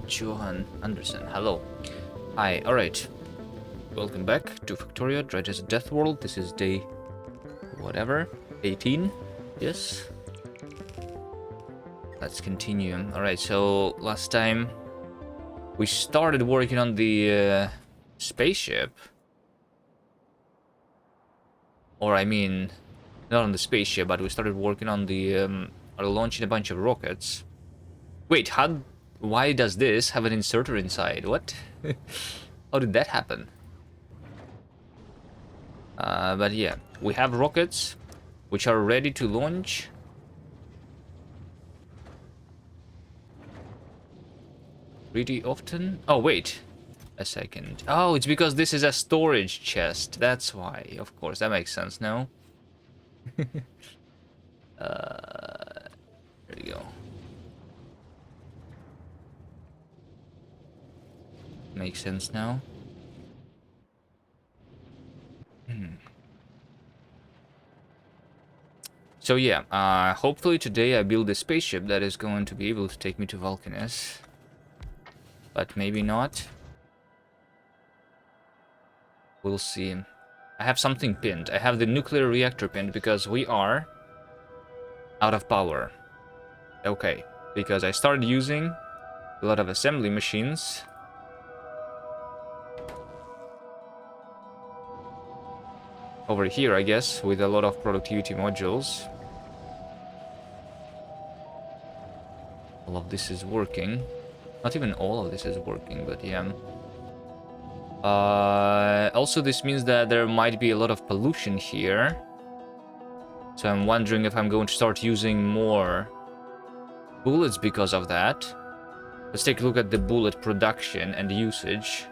Johan Anderson, hello. Hi, alright. Welcome back to Victoria, Desert Deathworld. This is day... whatever. 18? Yes. Let's continue. Alright, so last time we started working on the spaceship. Or I mean, not on the spaceship, but we started working on the... launching a bunch of rockets. Wait, why does this have an inserter inside? What? How did that happen? But yeah, we have rockets which are ready to launch. Pretty often. Oh, wait a second. Oh, it's because this is a storage chest. That's why. Of course, that makes sense now. There we go. Makes sense now. So yeah, hopefully today I build a spaceship that is going to be able to take me to Vulcanus. But maybe not. We'll see. I have something pinned. I have the nuclear reactor pinned because we are out of power. Okay, because I started using a lot of assembly machines. Over here, I guess, with a lot of productivity modules. All of this is working. Not even all of this is working, but yeah. Also, this means that there might be a lot of pollution here. So I'm wondering if I'm going to start using more bullets because of that. Let's take a look at the bullet production and usage.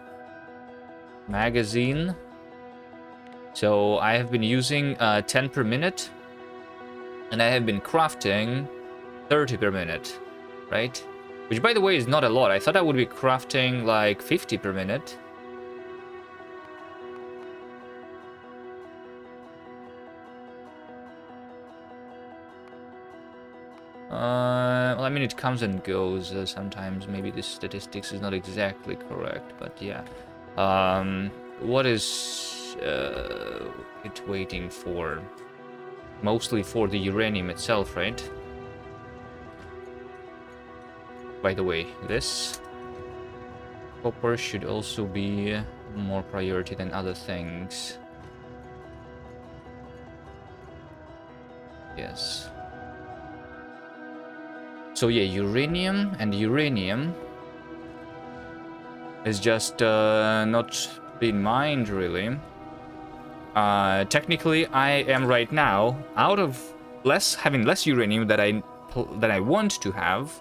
Magazine. So I have been using 10 per minute. And I have been crafting 30 per minute, right? Which, by the way, is not a lot. I thought I would be crafting like 50 per minute. Well, I mean, it comes and goes. Sometimes maybe the statistics is not exactly correct, but yeah. What is it waiting for? Mostly for the uranium itself, right? By the way, this copper should also be more priority than other things. Yes. So yeah, uranium and uranium is just not being mined really. Technically, I am right now out of having less uranium that I want to have,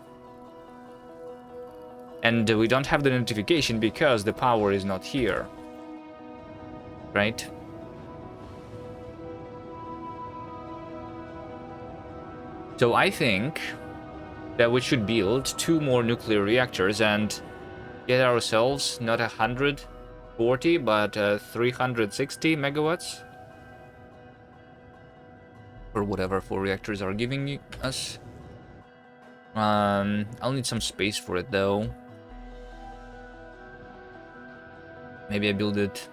and we don't have the notification because the power is not here, right? So I think that we should build 2 more nuclear reactors and get ourselves not 140 but 360 megawatts or whatever 4 reactors are giving us. I'll need some space for it though. Maybe I build it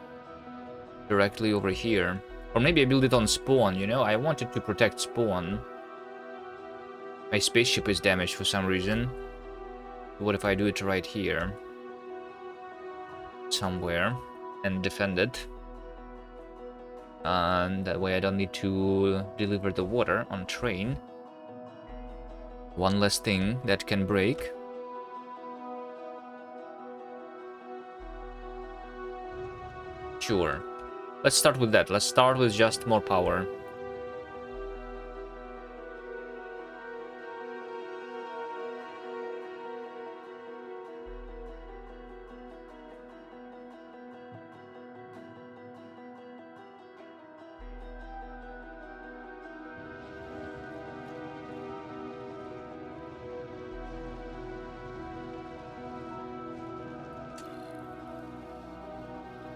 directly over here, or maybe I build it on spawn, you know? I wanted to protect spawn. My spaceship is damaged for some reason. What if I do it right here? Somewhere. And defend it. And that way I don't need to deliver the water on train. One less thing that can break. Sure. Let's start with that. Let's start with just more power.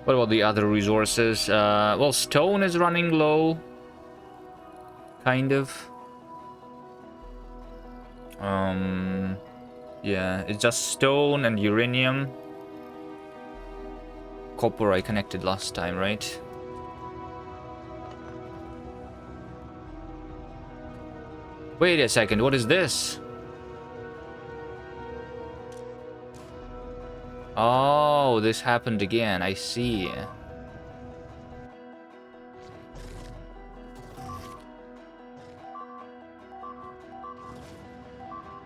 What about the other resources? Well, stone is running low. Kind of. Yeah, it's just stone and uranium. Copper I connected last time, right? Wait a second, what is this? Oh, this happened again, I see.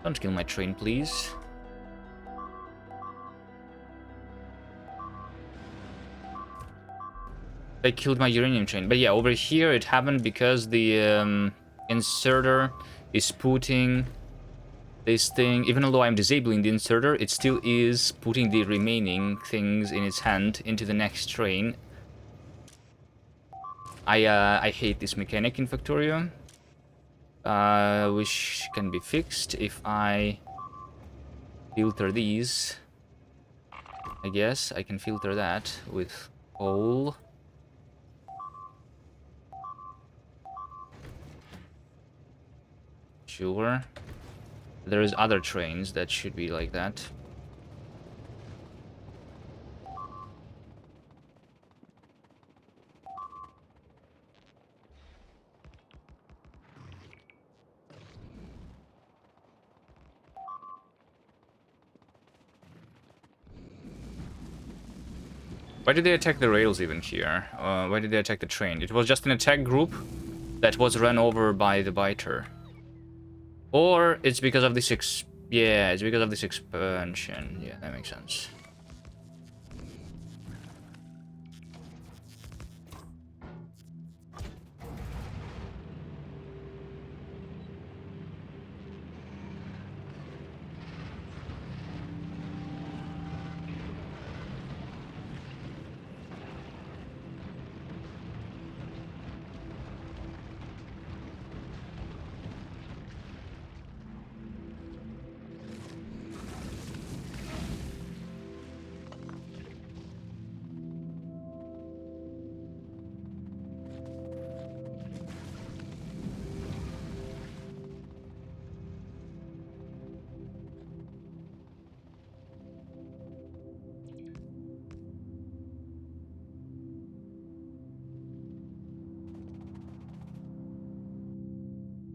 Don't kill my train, please. I killed my uranium train. But yeah, over here it happened because the inserter is putting this thing, even though I'm disabling the inserter, it still is putting the remaining things in its hand into the next train. I hate this mechanic in Factorio. Which can be fixed if I filter these. I guess I can filter that with coal. Sure. There is other trains that should be like that. Why did they attack the rails even here? Why did they attack the train? It was just an attack group that was run over by the biter. Or it's because of this yeah, it's because of this expansion. Yeah, that makes sense.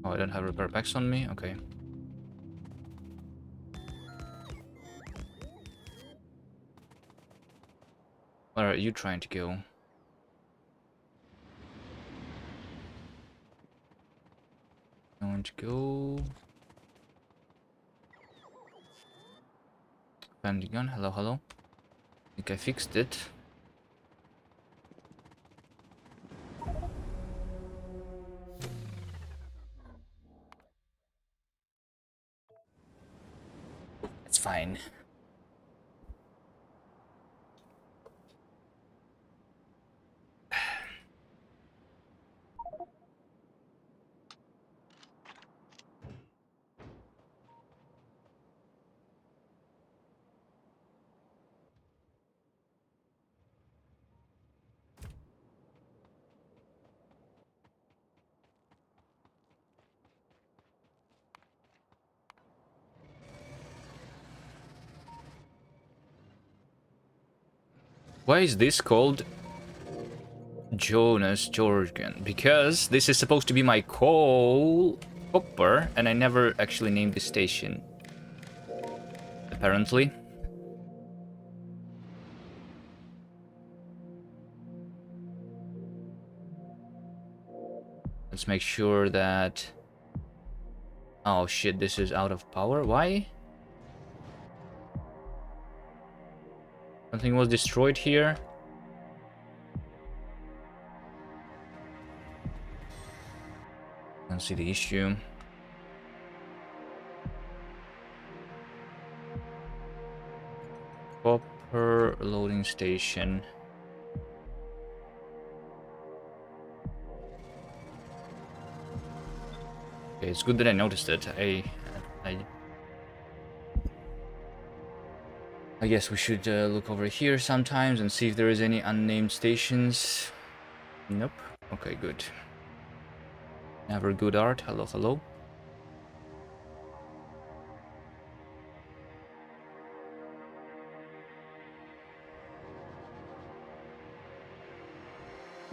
Oh, I don't have repair packs on me? Okay. Where are you trying to go? Going to go... Family gun, hello, hello. I think I fixed it. It's fine. Why is this called Jonas Jorgen? Because this is supposed to be my coal copper, and I never actually named the station. Apparently. Let's make sure that... Oh shit, this is out of power. Why? Something was destroyed here. don't see the issue. Copper loading station. Okay, it's good that I noticed it. I guess we should look over here sometimes and see if there is any unnamed stations. Nope. Okay, good. Never good art. Hello, hello.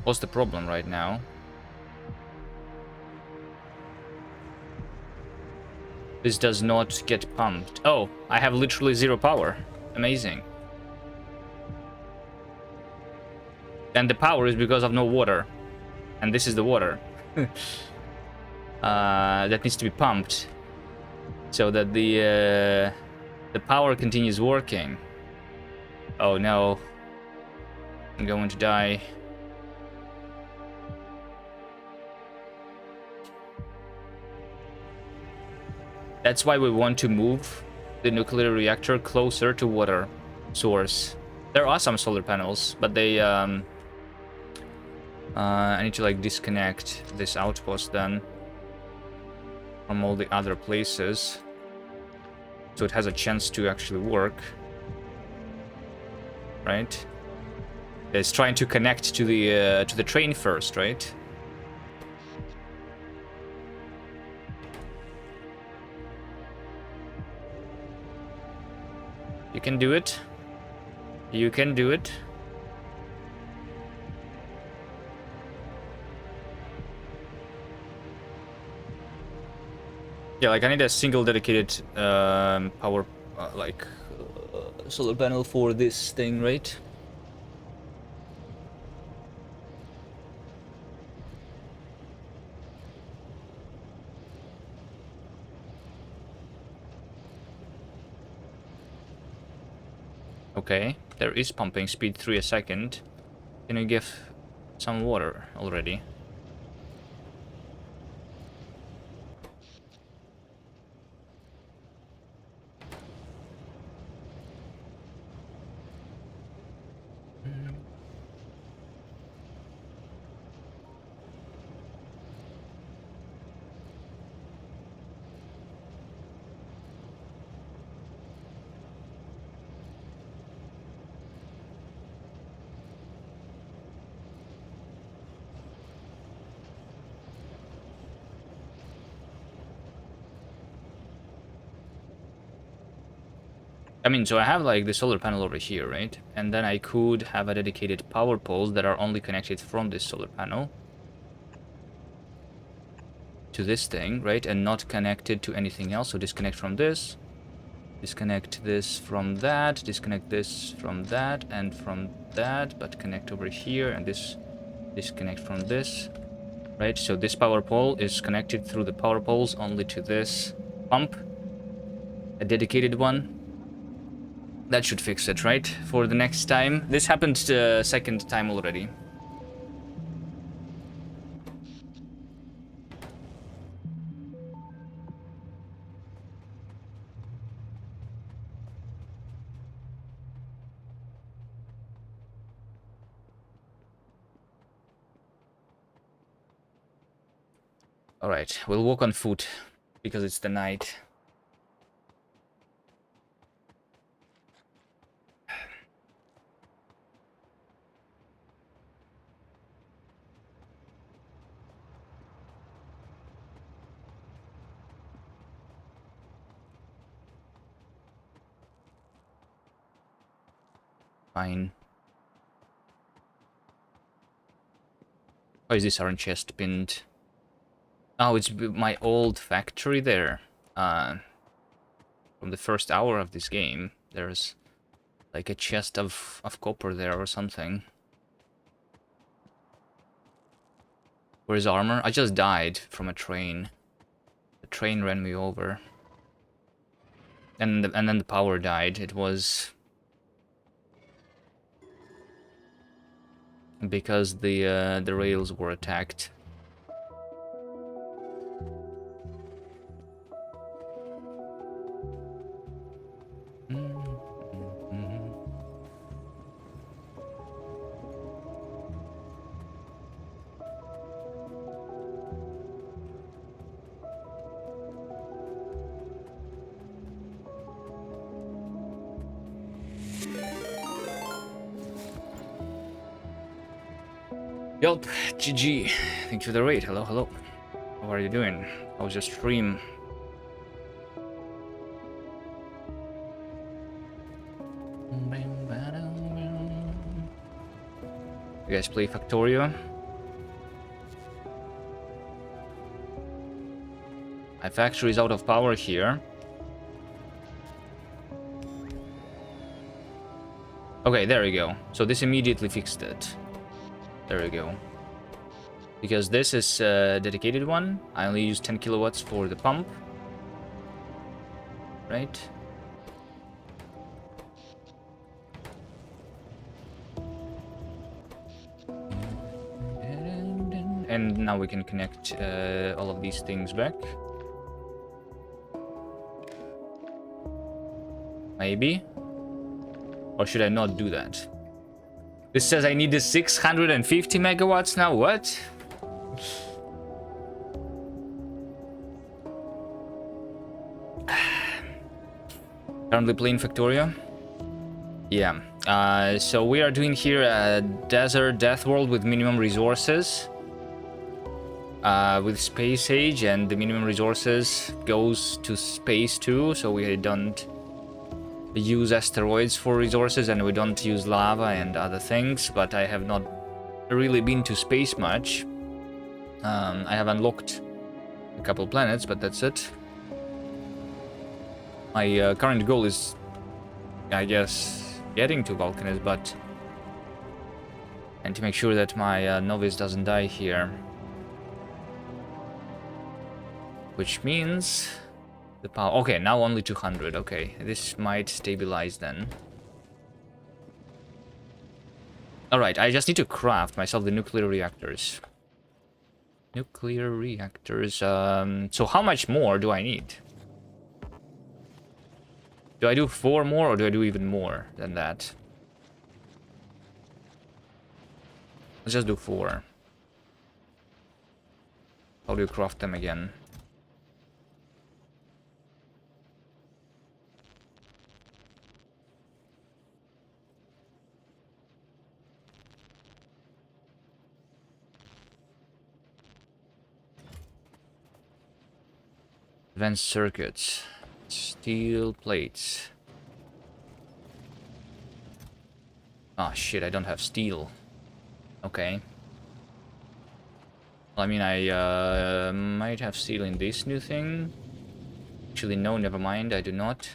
What's the problem right now? This does not get pumped. Oh, I have literally 0 power. Amazing. And the power is because of no water. And this is the water. That needs to be pumped. So that the power continues working. Oh no. I'm going to die. That's why we want to move the nuclear reactor closer to water source. There are some solar panels, but they I need to like disconnect this outpost then from all the other places, so it has a chance to actually work. Right? It's trying to connect to the train first, right? You can do it. You can do it. Yeah, like I need a single dedicated power, solar panel for this thing, right? Okay, there is pumping speed 3 a second. Can you give some water already? I mean, so I have like the solar panel over here, right? And then I could have a dedicated power poles that are only connected from this solar panel to this thing, right? And not connected to anything else. So disconnect from this, disconnect this from that, disconnect this from that and from that, but connect over here, and this disconnect from this, right? So this power pole is connected through the power poles only to this pump, a dedicated one. That should fix it, right? For the next time. This happened the second time already. Alright, we'll walk on foot because it's the night. Fine. Why is this iron chest pinned? Oh, it's my old factory there. From the first hour of this game. There's like a chest of copper there or something. Where's armor? I just died from a train. The train ran me over. And then the power died. It was because the rails were attacked. Yup, GG. Thanks for the raid. Hello, hello. How are you doing? How was your stream? You guys play Factorio? My factory is out of power here. Okay, there we go. So this immediately fixed it. There we go. Because this is a dedicated one. I only use 10 kilowatts for the pump. Right? And now we can connect all of these things back. Maybe? Or should I not do that? This says I need the 650 megawatts now, what? Currently playing Factorio? Yeah. So we are doing here a Desert Deathworld with minimum resources. With Space Age, and the minimum resources goes to space too, so we don't use asteroids for resources and we don't use lava and other things, but I have not really been to space much. I have unlocked a couple planets, but that's it. My current goal is, I guess, getting to Vulcanus, but and to make sure that my novice doesn't die here. Which means the power. Okay, now only 200. Okay, this might stabilize then. Alright, I just need to craft myself the nuclear reactors. Nuclear reactors. So how much more do I need? Do I do 4 more or do I do even more than that? Let's just do 4. How do you craft them again? Advanced circuits. Steel plates. Ah, shit, I don't have steel. Okay. Well, I mean, I might have steel in this new thing. Actually, no, never mind, I do not.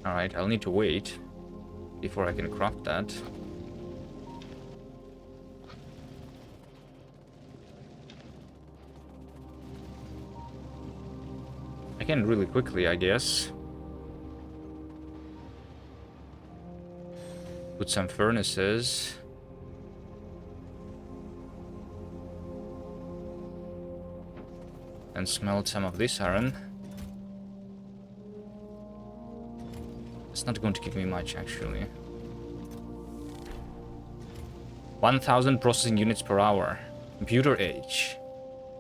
Alright, I'll need to wait before I can craft that. I can really quickly, I guess. Put some furnaces. And smelt some of this iron. It's not going to give me much, actually. 1000 processing units per hour. Computer age.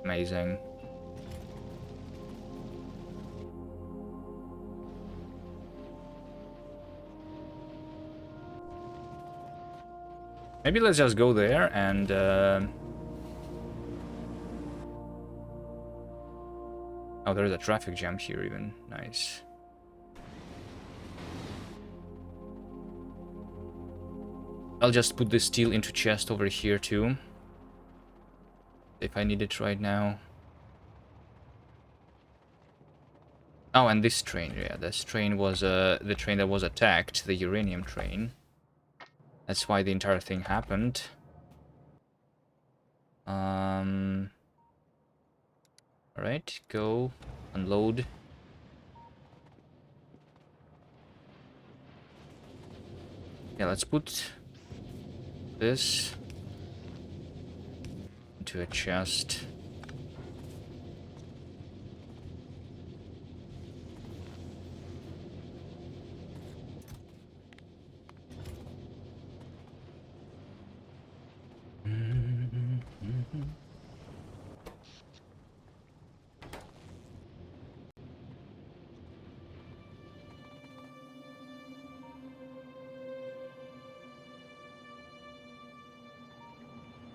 Amazing. Maybe let's just go there and... Oh, there's a traffic jam here even. Nice. I'll just put the steel into chest over here too. If I need it right now. Oh, and this train, yeah, this train was the train that was attacked, the uranium train. That's why the entire thing happened. Alright, go unload. Yeah, let's put this into a chest.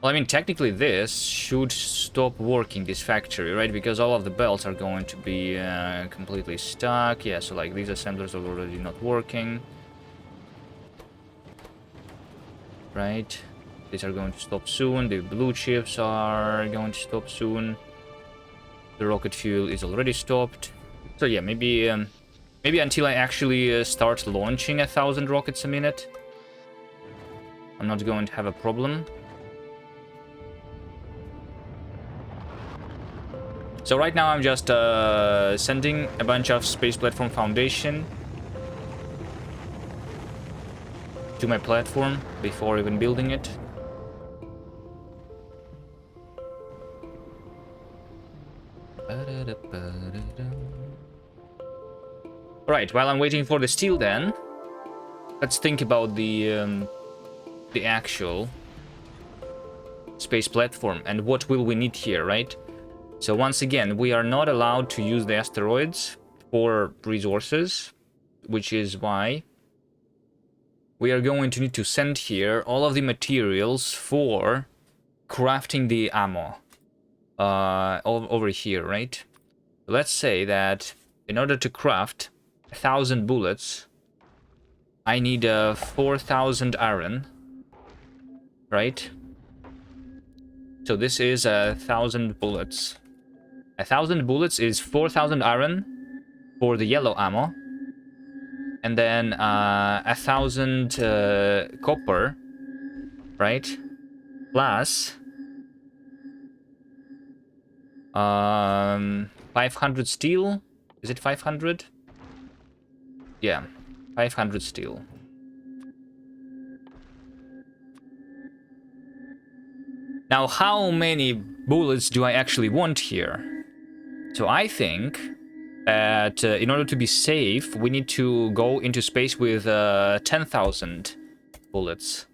Well, I mean, technically this should stop working, this factory, right? Because all of the belts are going to be completely stuck. Yeah, so like these assemblers are already not working. Right? These are going to stop soon. The blue chips are going to stop soon. The rocket fuel is already stopped. So yeah, maybe until I actually start launching 1,000 rockets a minute, I'm not going to have a problem. So right now I'm just sending a bunch of Space Platform Foundation to my platform before even building it. Right, while I'm waiting for the steel then, let's think about the actual space platform and what will we need here, right? So once again, we are not allowed to use the asteroids for resources, which is why we are going to need to send here all of the materials for crafting the ammo over here, right? Let's say that in order to craft 1,000 bullets, I need 4,000 iron, right? So this is 1,000 bullets. 1,000 bullets is 4,000 iron for the yellow ammo, and then 1,000 copper, right? Plus 500 steel. Is it 500? Yeah, 500 steel. Now, how many bullets do I actually want here? So I think that in order to be safe, we need to go into space with 10,000 bullets.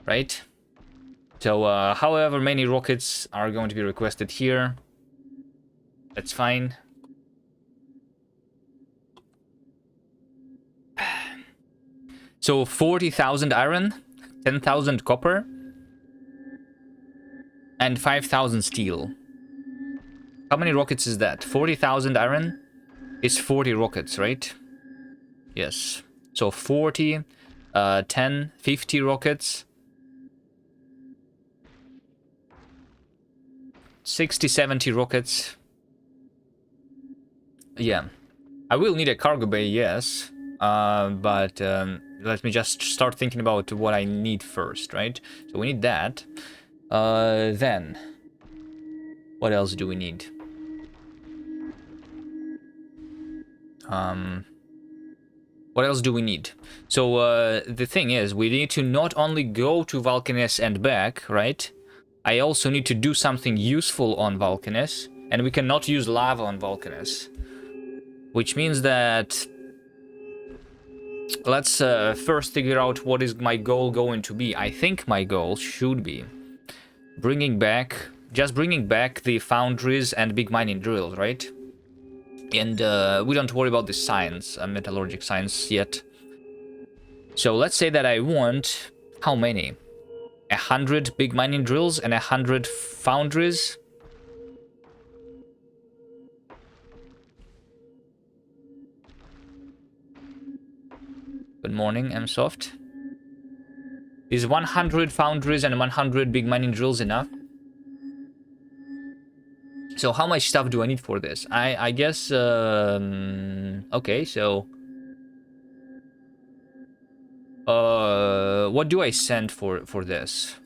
Right? So however many rockets are going to be requested here, that's fine. So 40,000 iron, 10,000 copper, and 5,000 steel. How many rockets is that? 40,000 iron is 40 rockets, right? Yes. So 40, 10, 50 rockets. 60, 70 rockets. Yeah. I will need a cargo bay, yes. But let me just start thinking about what I need first, right? So we need that. Then, what else do we need? What else do we need? So the thing is, we need to not only go to Vulcanus and back, right? I also need to do something useful on Vulcanus, and we cannot use lava on Vulcanus. Which means that let's first figure out what is my goal going to be. I think my goal should be bringing back the foundries and big mining drills, right? And we don't worry about the science, metallurgic science yet. So let's say that I want how many? 100 big mining drills and 100 foundries. Good morning, Msoft. Is 100 foundries and 100 big mining drills enough? So how much stuff do I need for this? I guess, okay, so... what do I send for this?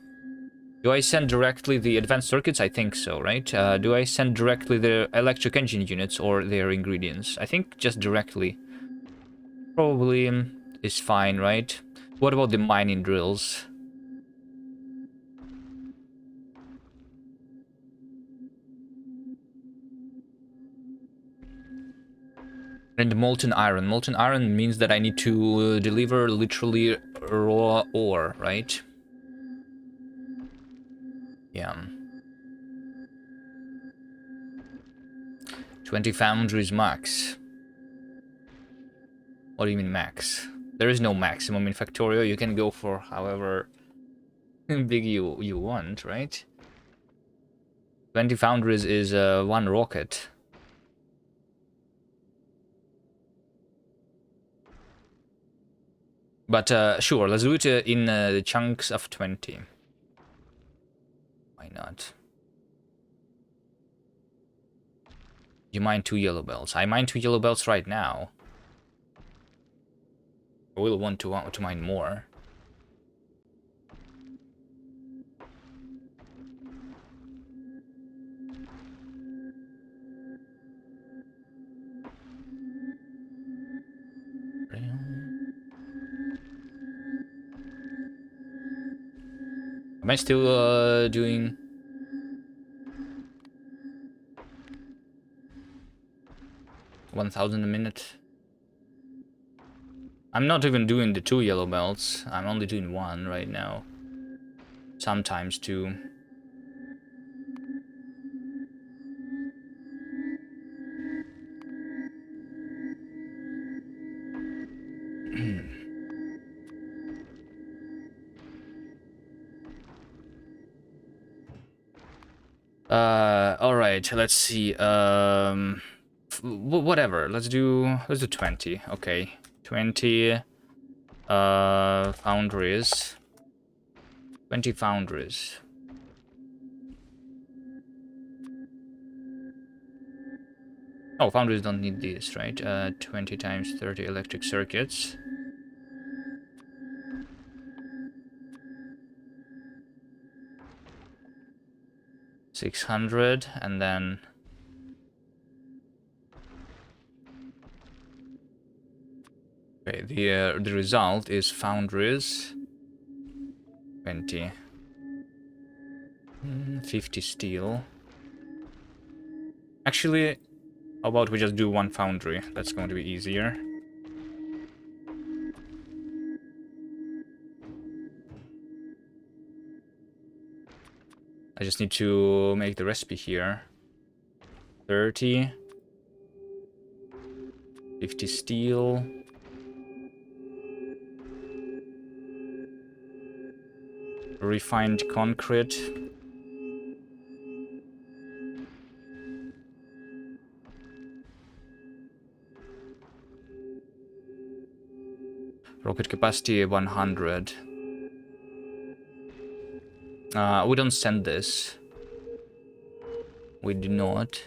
Do I send directly the advanced circuits? I think so, right? Do I send directly the electric engine units or their ingredients? I think just directly. Probably is fine, right? What about the mining drills? And molten iron. Molten iron means that I need to deliver literally raw ore, right? Yeah. 20 foundries max. What do you mean max? There is no maximum in Factorio. You can go for however big you want, right? 20 foundries is one rocket. But sure, let's do it in the chunks of 20. Why not? You mine 2 yellow belts. I mine 2 yellow belts right now. I will want to mine more. Am I still doing... $1,000 a minute? I'm not even doing the 2 yellow belts. I'm only doing 1 right now. Sometimes 2. All right. Let's see. Whatever. Let's do 20. Okay, 20. Foundries. 20 foundries. Oh, foundries don't need this, right? 20 times 30 electric circuits. $600, and then okay, the result is foundries 20. 50 steel. Actually, how about we just do 1 foundry? That's going to be easier. I just need to make the recipe here. 30. 50 steel. Refined concrete. Rocket capacity 100. We don't send this. We do not.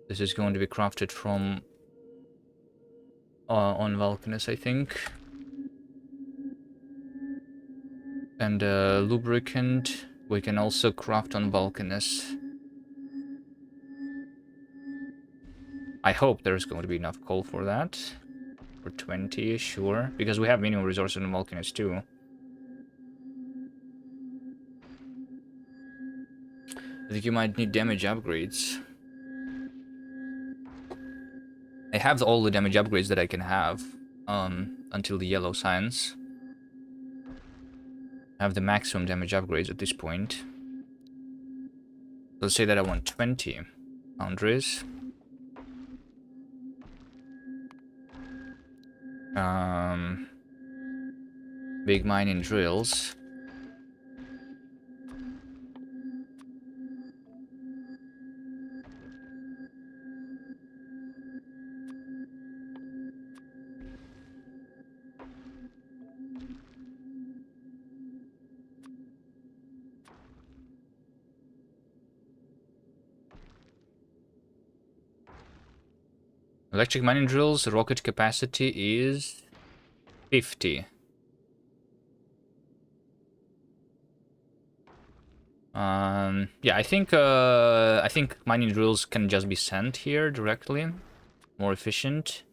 This is going to be crafted from on Vulcanus, I think. And lubricant we can also craft on Vulcanus. I hope there's going to be enough coal for that. For 20, sure. Because we have minimum resources on Vulcanus too. I think you might need damage upgrades. I have all the damage upgrades that I can have until the yellow signs. I have the maximum damage upgrades at this point. Let's say that I want 20 foundries. Big mining drills. Electric mining drills, rocket capacity is 50. Yeah, I think mining drills can just be sent here directly. More efficient.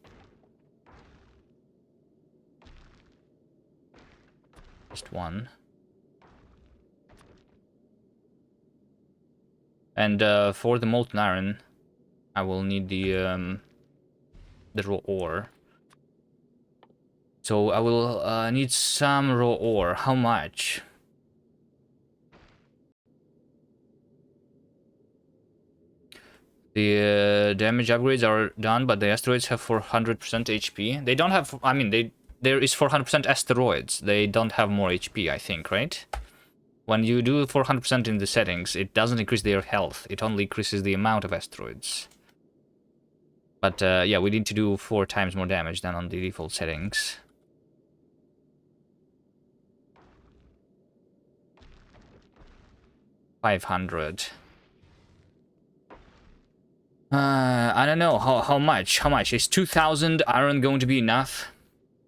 Just 1. And for the molten iron, I will need the raw ore. So I will need some raw ore. How much? The damage upgrades are done, but the asteroids have 400% HP. They don't have, I mean, there is 400% asteroids. They don't have more HP, I think, right? When you do 400% in the settings, it doesn't increase their health. It only increases the amount of asteroids. But yeah, we need to do 4 times more damage than on the default settings. $500. I don't know how much. How much is 2,000 iron going to be enough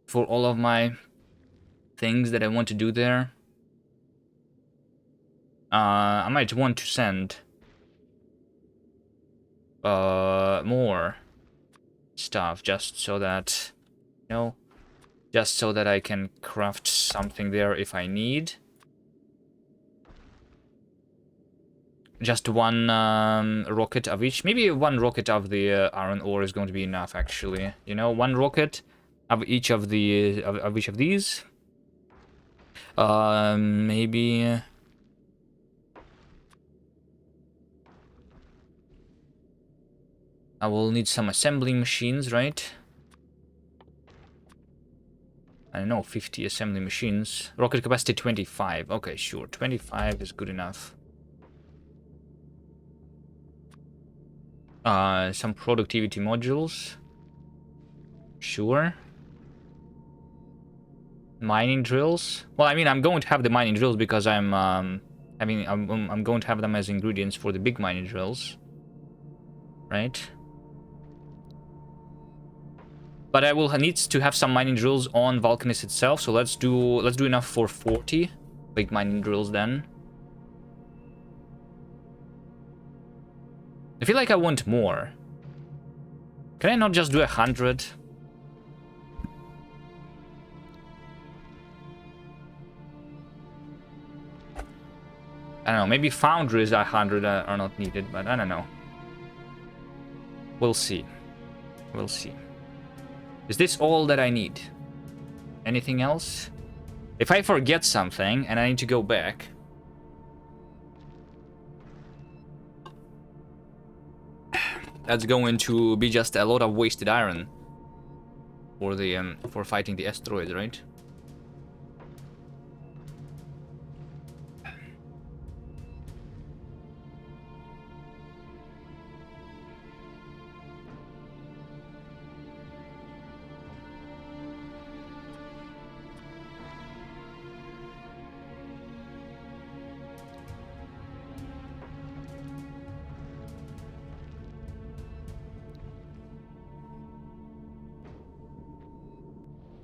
for all of my things that I want to do there? I might want to send more stuff just so that, you know, just so that I can craft something there if I need. Just one rocket of each. Maybe one rocket of the iron ore is going to be enough, actually. You know, one rocket of each of the of each of these. Maybe. I will need some assembling machines, right? I don't know, 50 assembly machines. Rocket capacity 25. Okay, sure. 25 is good enough. Some productivity modules. Sure. Mining drills. Well, I mean, I'm going to have the mining drills because I'm going to have them as ingredients for the big mining drills. Right? But I will need to have some mining drills on Vulcanus itself, so let's do enough for 40 big mining drills then. I feel like I want more. Can I not just do 100? I don't know, maybe foundries 100 are not needed, but I don't know. We'll see. We'll see. Is this all that I need? Anything else? If I forget something and I need to go back... That's going to be just a lot of wasted iron for the for fighting the asteroids, right?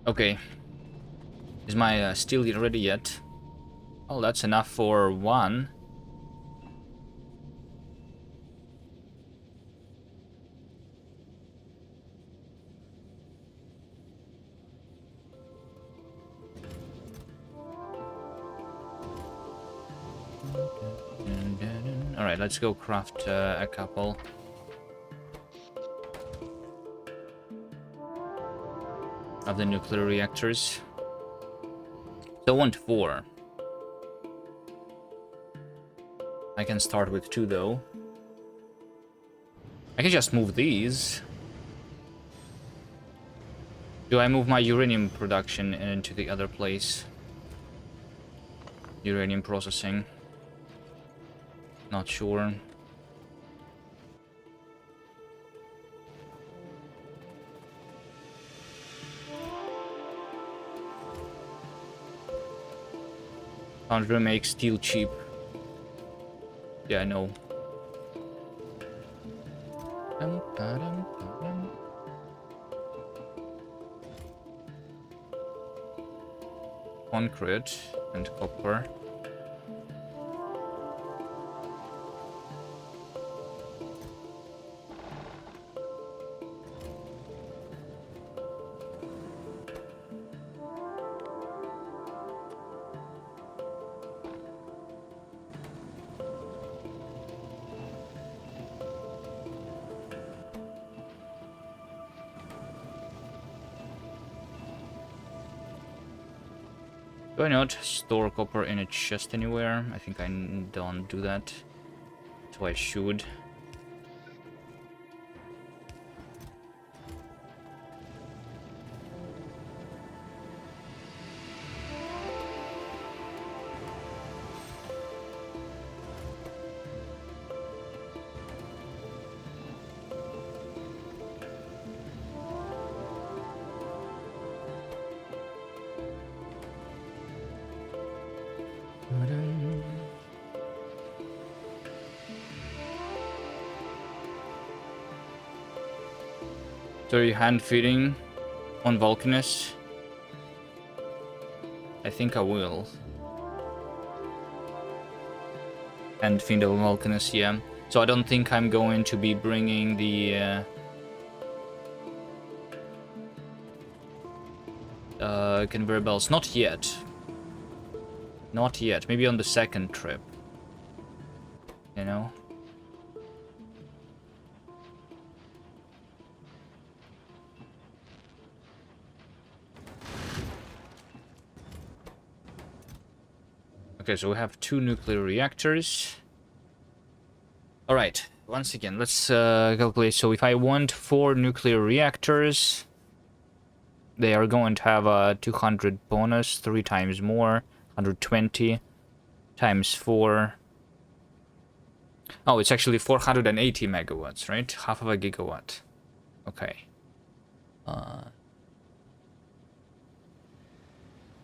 Okay. Is my steel ready yet? Oh, that's enough for one. Alright, let's go craft a couple. Of the nuclear reactors. So I want 4. I can start with 2 though. I can just move these. Do I move my uranium production into the other place? Uranium processing. Not sure. Foundry makes steel cheap. Yeah, I know. Concrete and copper. Do I not store copper in a chest anywhere? I think I don't do that. So I should. So are you hand feeding on Vulcanus? I think I will. Hand feed on Vulcanus, yeah. So I don't think I'm going to be bringing the conveyor belts. Not yet. Not yet. Maybe on the second trip. You know? Okay, so we have 2 nuclear reactors. Alright, once again, let's calculate. So if I want 4 nuclear reactors, they are going to have a 200 bonus, 3 times more, 120 times 4. Oh, it's actually 480 megawatts, right? Half of a gigawatt. Okay.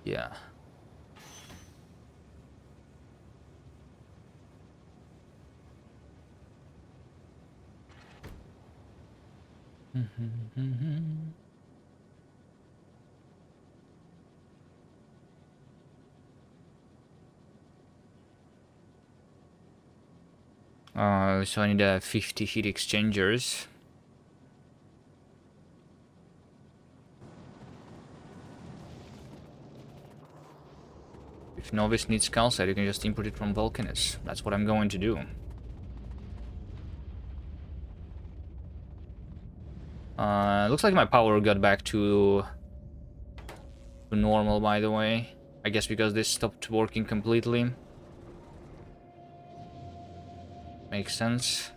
Yeah. So I need 50 heat exchangers. If Novice needs calcite, you can just import it from Vulcanus. That's what I'm going to do. Looks like my power got back to normal, by the way. I guess because this stopped working completely. Makes sense.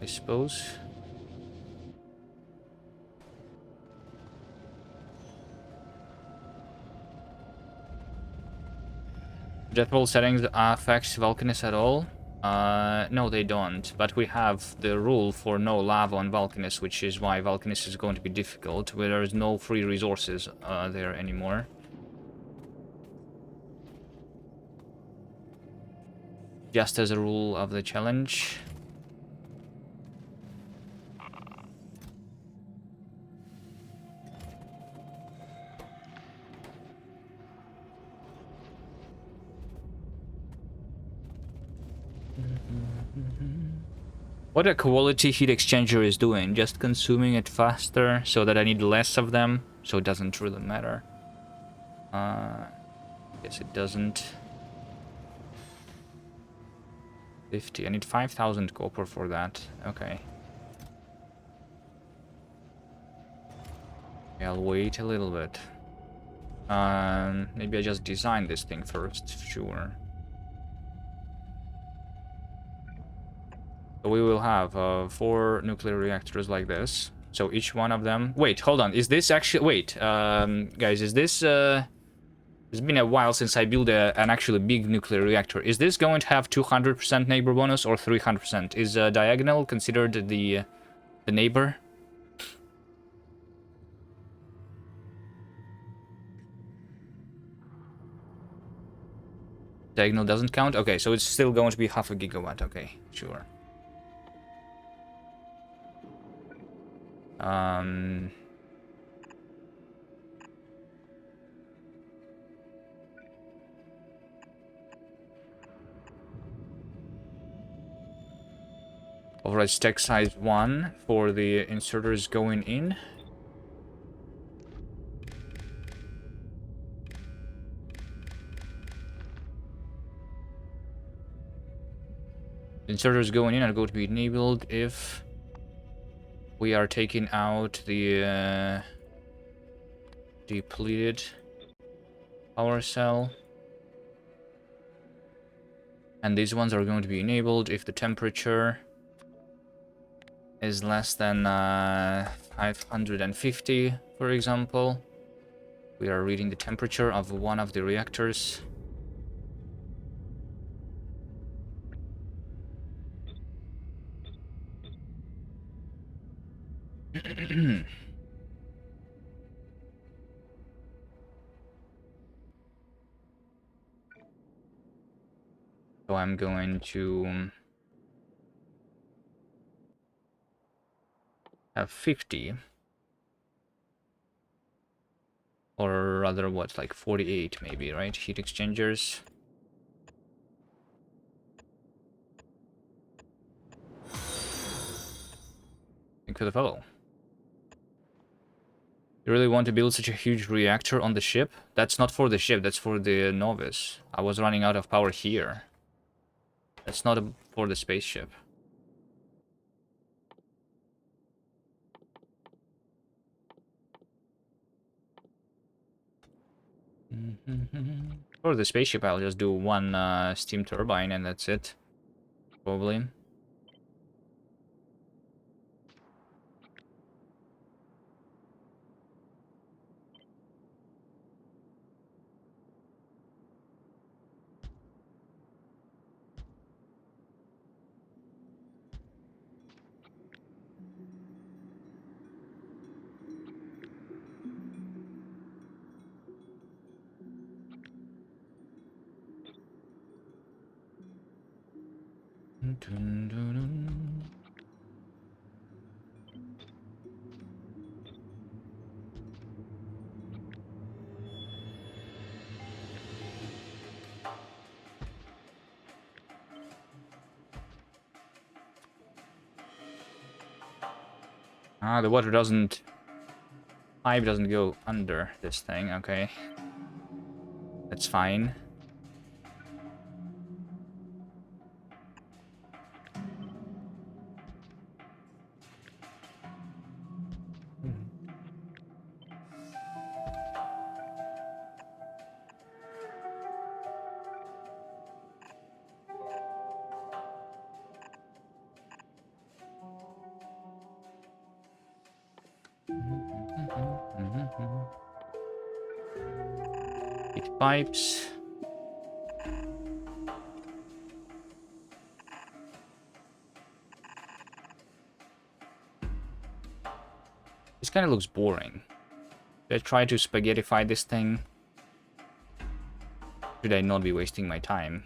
I suppose. Deathworld settings affects Vulcanus at all? No, they don't. But we have the rule for no lava on Vulcanus, which is why Vulcanus is going to be difficult, where there is no free resources there anymore. Just as a rule of the challenge. What a quality heat exchanger is doing, just consuming it faster so that I need less of them, so it doesn't really matter. Guess it doesn't. 50, I need 5,000 copper for that, okay. I'll wait a little bit. Maybe I just design this thing first, sure. So we will have 4 nuclear reactors like this. So each one of them... Wait, hold on. Is this actually... Wait, guys, is this... It's been a while since I built an actually big nuclear reactor. Is this going to have 200% neighbor bonus or 300%? Is diagonal considered the neighbor? Diagonal doesn't count? Okay, so it's still going to be half a gigawatt. Okay, sure. Override stack size 1 for the inserters going in. Inserters going in are going to be enabled if we are taking out the depleted power cell. And these ones are going to be enabled if the temperature is less than 550, for example. We are reading the temperature of one of the reactors. So So I'm going to have 50. Or rather, what, like 48 maybe, right? Heat exchangers. Think for the fellow. You really want to build such a huge reactor on the ship? That's not for the ship, that's for the novice. I was running out of power here. That's not for the spaceship. For the spaceship, I'll just do one steam turbine and that's it. Probably. Ah, the water doesn't... Pipe doesn't go under this thing, okay. That's fine. Heat pipes. This kind of looks boring. Should I try to spaghettify this thing? Should I not be wasting my time?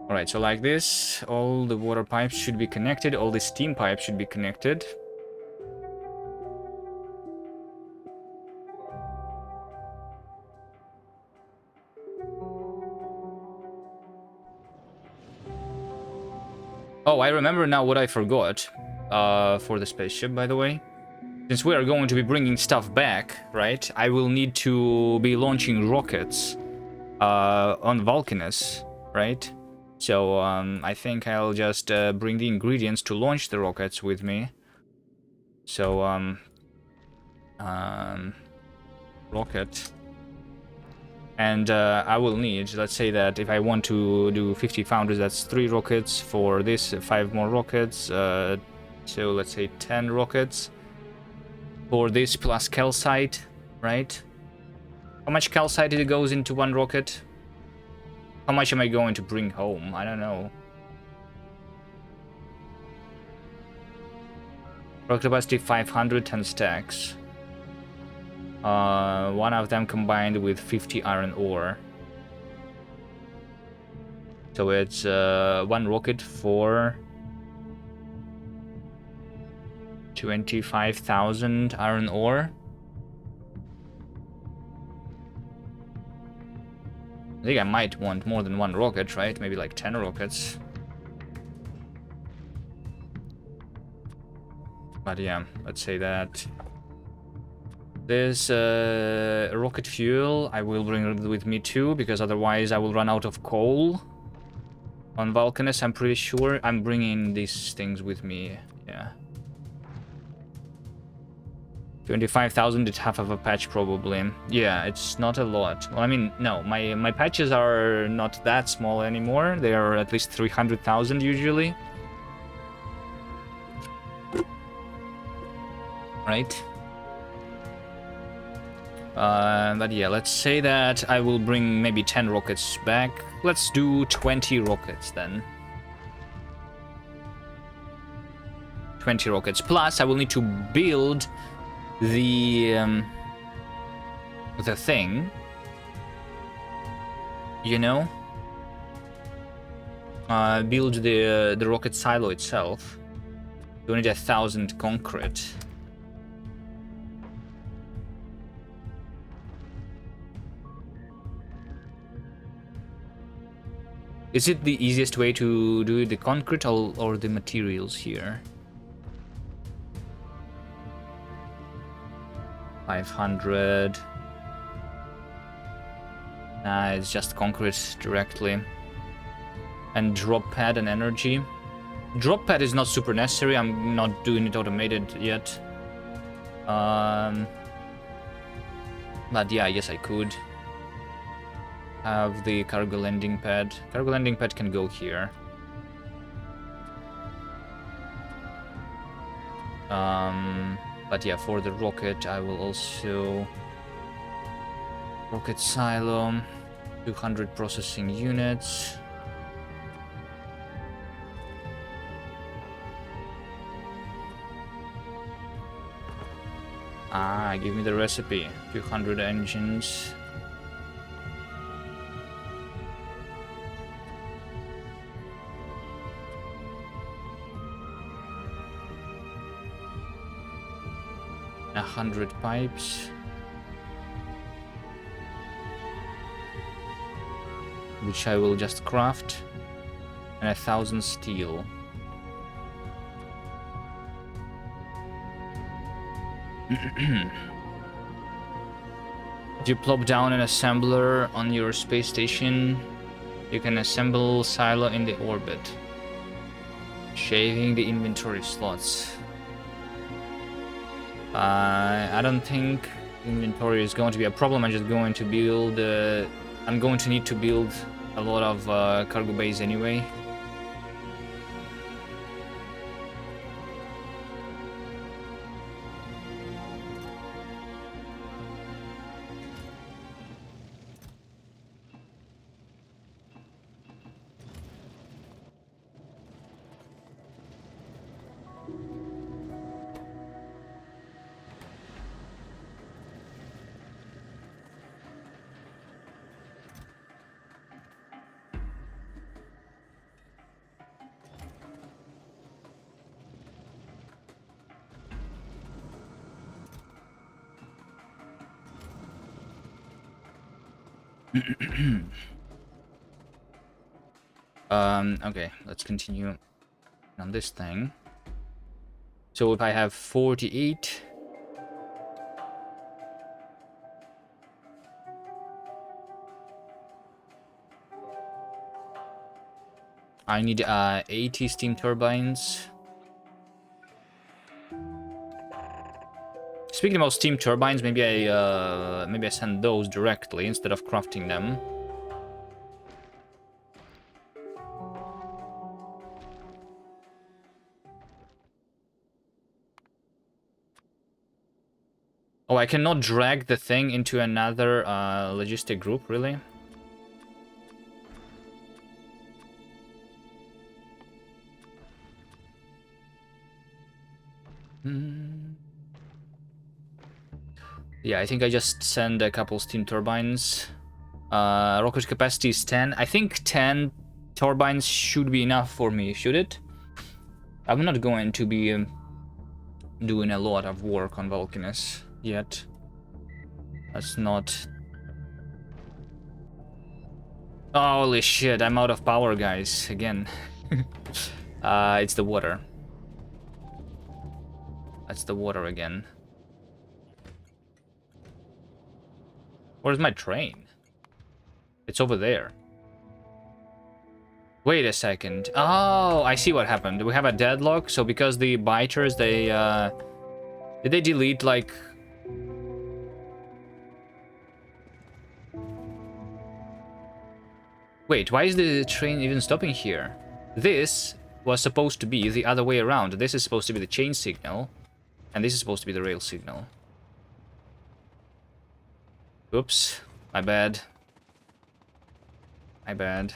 Alright, so like this, all the water pipes should be connected, all the steam pipes should be connected. Oh, I remember now what I forgot for the spaceship, by the way. Since we are going to be bringing stuff back, right, I will need to be launching rockets on Vulcanus, right? So I think I'll just bring the ingredients to launch the rockets with me. So rocket. And I will need, let's say that if I want to do 50 founders, that's 3 rockets. For this, 5 more rockets. So let's say 10 rockets. For this plus calcite, right? How much calcite it goes into one rocket? How much am I going to bring home? I don't know. Rocket capacity 510 stacks. One of them combined with 50 iron ore. So it's one rocket for 25,000 iron ore. I think I might want more than one rocket, right? Maybe like 10 rockets. But yeah, let's say that There's rocket fuel. I will bring it with me too, because otherwise I will run out of coal. On Vulcanus, I'm pretty sure I'm bringing these things with me. Yeah. 25,000 is half of a patch probably. Yeah, it's not a lot. Well, I mean, no, my patches are not that small anymore. They are at least 300,000 usually. Right? But yeah, let's say that I will bring maybe 10 rockets back. Let's do 20 rockets then. 20 rockets. Plus, I will need to build the thing. You know? Build the rocket silo itself. You need 1,000 concrete. Is it the easiest way to do the concrete or the materials here? 500. Nah, it's just concrete directly. And drop pad and energy. Drop pad is not super necessary. I'm not doing it automated yet. But yeah, yes, I could have the cargo landing pad. Cargo landing pad can go here. But yeah, for the rocket, I will also rocket silo, 200 processing units. Ah, give me the recipe. 200 engines. A 100 pipes. Which I will just craft. And 1,000 steel. If you plop down an assembler on your space station, you can assemble silo in the orbit, shaving the inventory slots. I don't think inventory is going to be a problem. I'm just going to build. I'm going to need to build a lot of cargo bays anyway. Okay, let's continue on this thing. So if I have 48, I need 80 steam turbines. Speaking about steam turbines, maybe I send those directly instead of crafting them. Oh, I cannot drag the thing into another logistic group, really? Yeah, I think I just send a couple steam turbines. Rocket capacity is 10. I think 10 turbines should be enough for me, should it? I'm not going to be doing a lot of work on Vulcanus yet. That's not... Holy shit, I'm out of power, guys, again. It's the water. That's the water again. Where's my train? It's over there. Wait a second. Oh, I see what happened. We have a deadlock, so because the biters, they, did they delete, like... Wait, why is the train even stopping here? This was supposed to be the other way around. This is supposed to be the chain signal, and this is supposed to be the rail signal. Oops, my bad. My bad.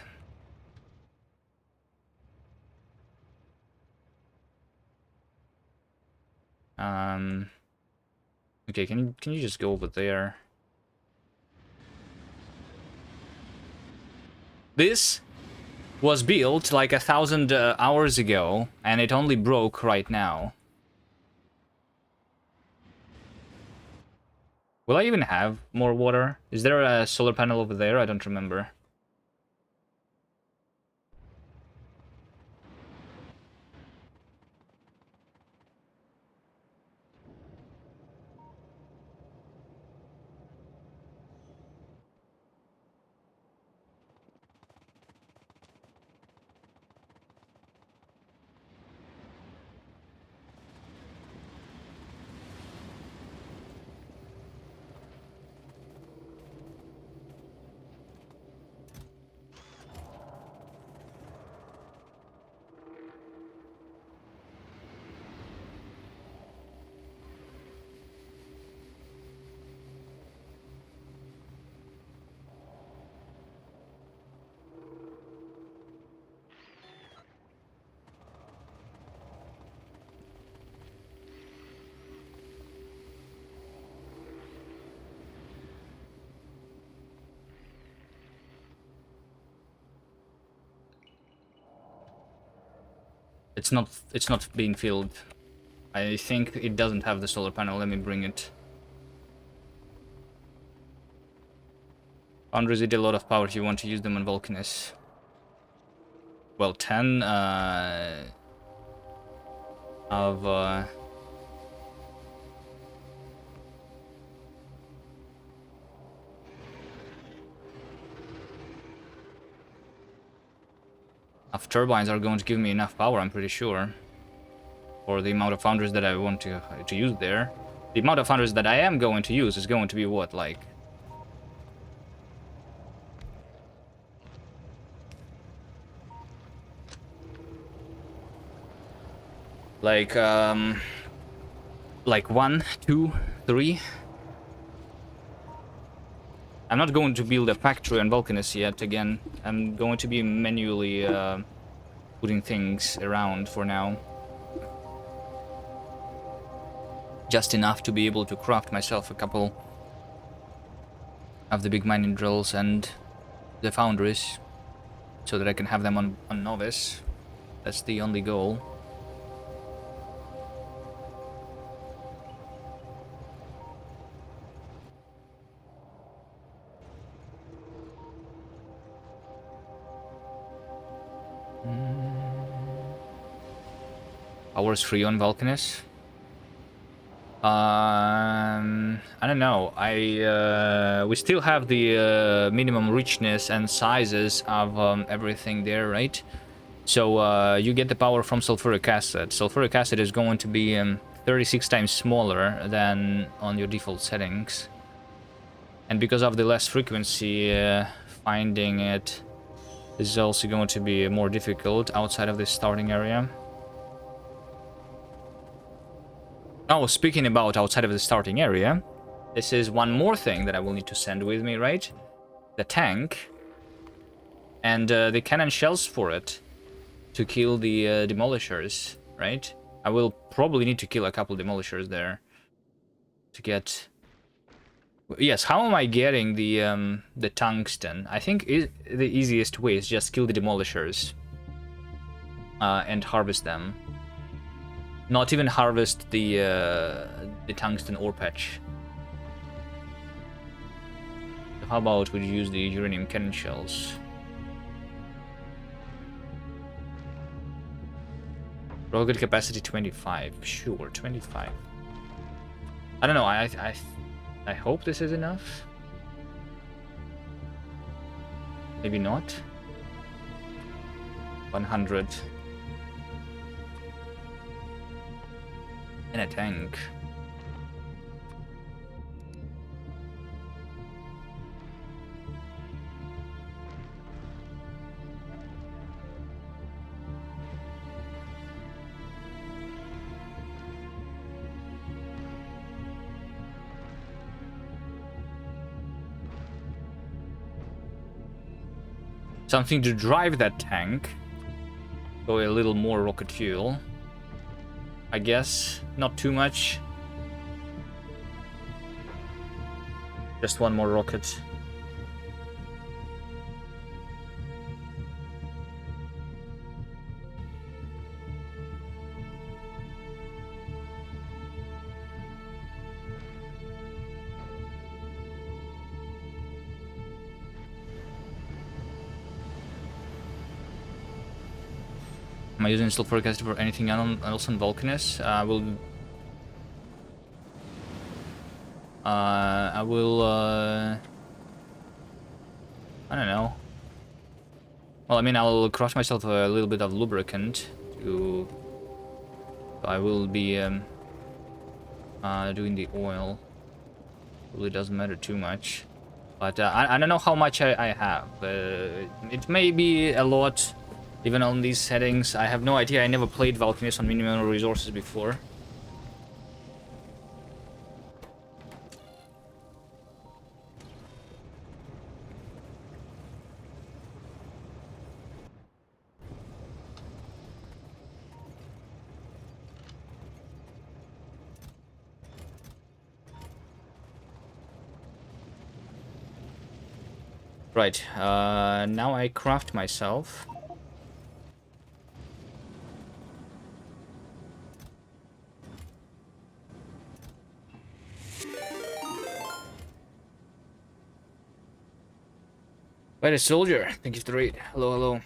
Okay, can you just go over there? This was built like 1,000 hours ago, and it only broke right now. Will I even have more water? Is there a solar panel over there? I don't remember. It's not being filled. I think it doesn't have the solar panel. Let me bring it. Foundries need a lot of power if you want to use them on Vulcanus. Well, 10 of turbines are going to give me enough power, I'm pretty sure, for the amount of foundries that I want to use there. The amount of foundries that I am going to use is going to be what, like... Like 1, 2, 3. I'm not going to build a factory on Vulcanus yet, again. I'm going to be manually putting things around for now. Just enough to be able to craft myself a couple of the big mining drills and the foundries, so that I can have them on Novice. That's the only goal. Hours free on Vulcanus. I don't know. We still have the minimum richness and sizes of everything there, right? So you get the power from sulfuric acid. Sulfuric acid is going to be 36 times smaller than on your default settings, and because of the less frequency, finding it is also going to be more difficult outside of this starting area. Oh, speaking about outside of the starting area, this is one more thing that I will need to send with me, right? The tank and the cannon shells for it to kill the demolishers, right? I will probably need to kill a couple demolishers there to get... Yes, how am I getting the tungsten? I think the easiest way is just kill the demolishers and harvest them. Not even harvest the tungsten ore patch. So how about we use the uranium cannon shells? Rocket capacity 25. Sure, 25. I don't know. I hope this is enough. Maybe not. 100. In a tank. Something to drive that tank. Go a little more rocket fuel. I guess. Not too much. Just one more rocket. Am I using sulfuric acid for anything else on Vulcanus? I will, I don't know. Well, I mean, I'll crush myself a little bit of lubricant to... I will be, doing the oil. Really doesn't matter too much. But, I don't know how much I have. It may be a lot. Even on these settings, I have no idea. I never played Vulcanus on minimum resources before. Right, now I craft myself. Right, a soldier. Thank you for the raid. Hello, hello.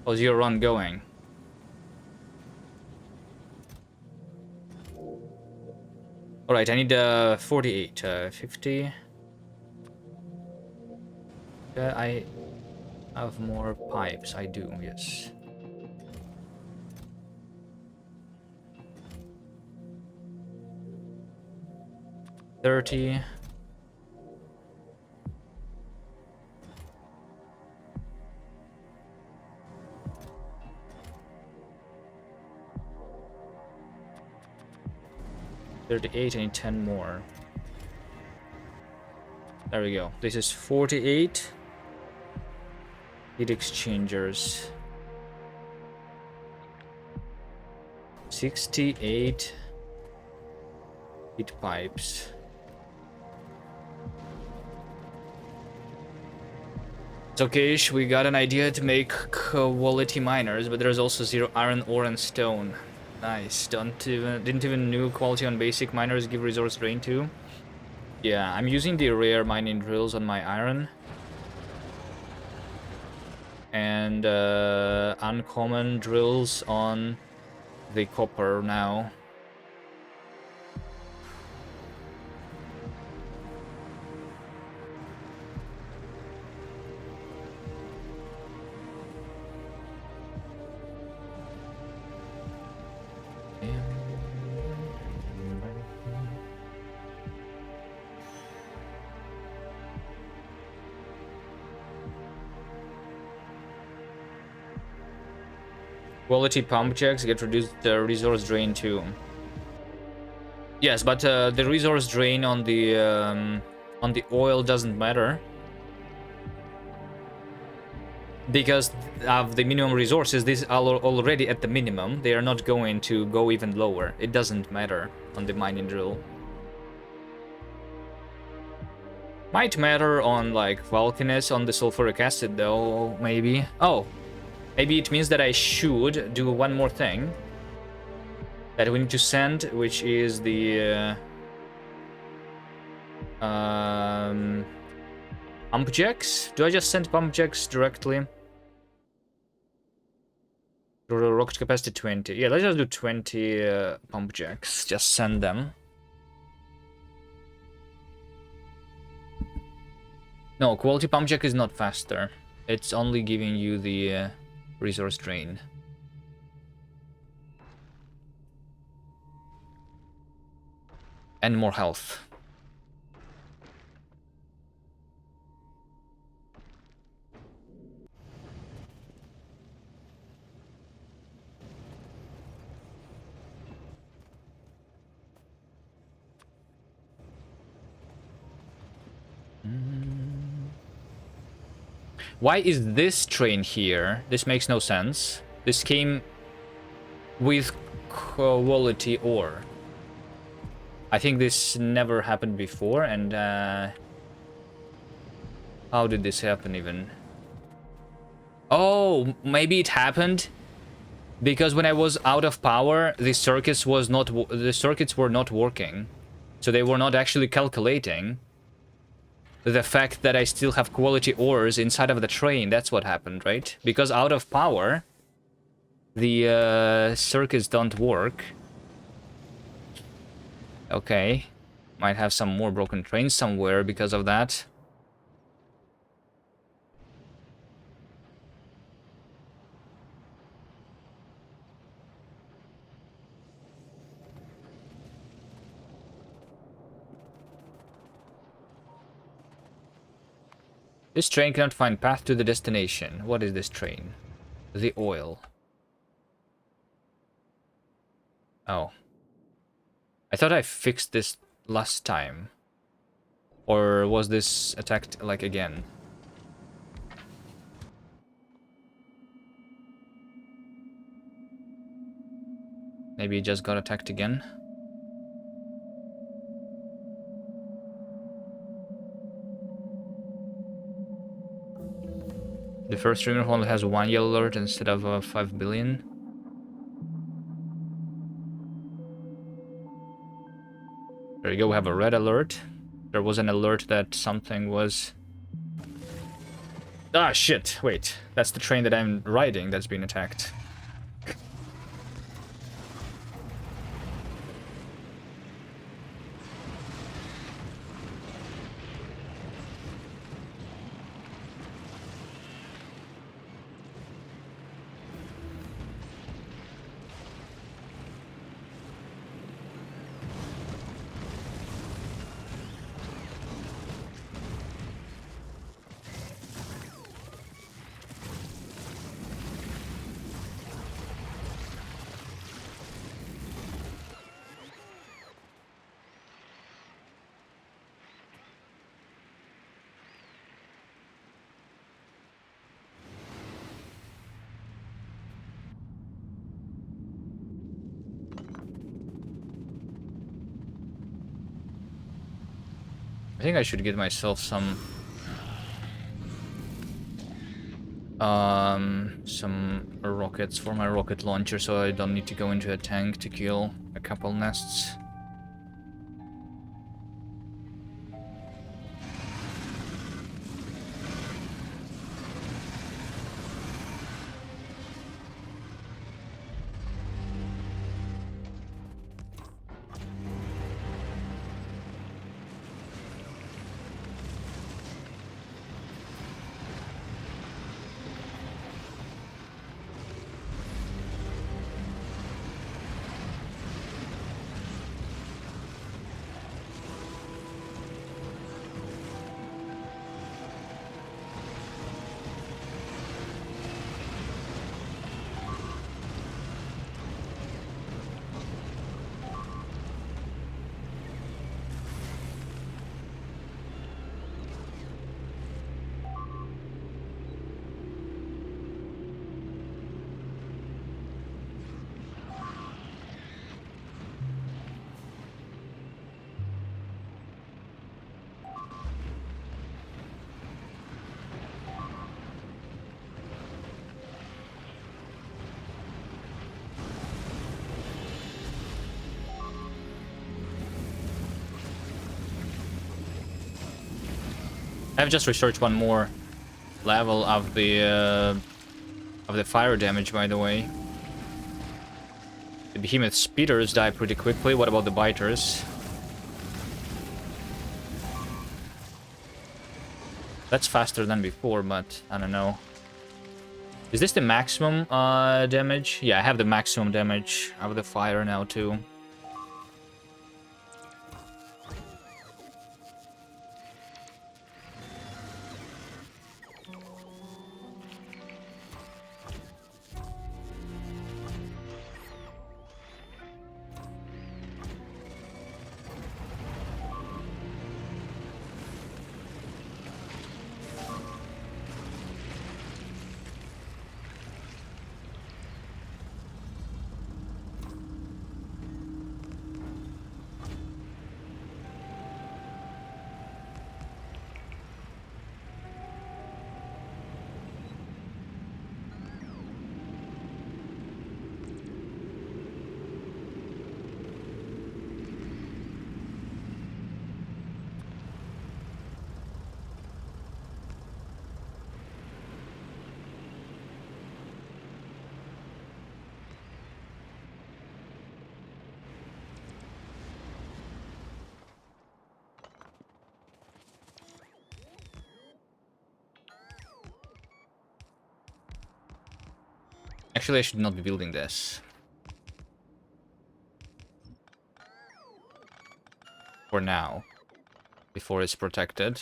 How's your run going? Alright, I need 48, 50. I have more pipes. I do, yes. $30. $38, I need 10 more. There we go. This is 48. Heat exchangers. 68. Heat pipes. It's okay-ish, we got an idea to make quality miners, but there's also 0 iron, ore, and stone. Nice. Didn't even know quality on basic miners give resource drain too. Yeah, I'm using the rare mining drills on my iron. And uncommon drills on the copper now. Quality pump jacks get reduced resource drain too. Yes, but the resource drain on the oil doesn't matter. Because of the minimum resources, these are already at the minimum. They are not going to go even lower. It doesn't matter on the mining drill. Might matter on like Vulcanus on the sulfuric acid though, maybe. Oh. Maybe it means that I should do one more thing that we need to send, which is the pump jacks. Do I just send pump jacks directly? Rocket capacity 20. Yeah, let's just do 20 pump jacks. Just send them. No, quality pump jack is not faster. It's only giving you the resource drain. And more health. Why is this train here? This makes no sense. This came with quality ore. I think this never happened before, and how did this happen even? Oh, maybe it happened because when I was out of power, the circuits were not working, so they were not actually calculating the fact that I still have quality ores inside of the train. That's what happened, right? Because out of power, the circuits don't work. Okay. Might have some more broken trains somewhere because of that. This train cannot find path to the destination. What is this train? The oil. Oh. I thought I fixed this last time. Or was this attacked, like, again? Maybe it just got attacked again? The first streamer only has 1 yellow alert instead of 5 billion. There you go, we have a red alert. There was an alert that something was... Ah, shit, wait. That's the train that I'm riding that's been attacked. I think I should get myself some rockets for my rocket launcher so I don't need to go into a tank to kill a couple nests. I've just researched one more level of the fire damage, by the way. The behemoth speeders die pretty quickly. What about the biters? That's faster than before, but I don't know. Is this the maximum damage? Yeah, I have the maximum damage of the fire now too. Actually, I should not be building this. For now. Before it's protected.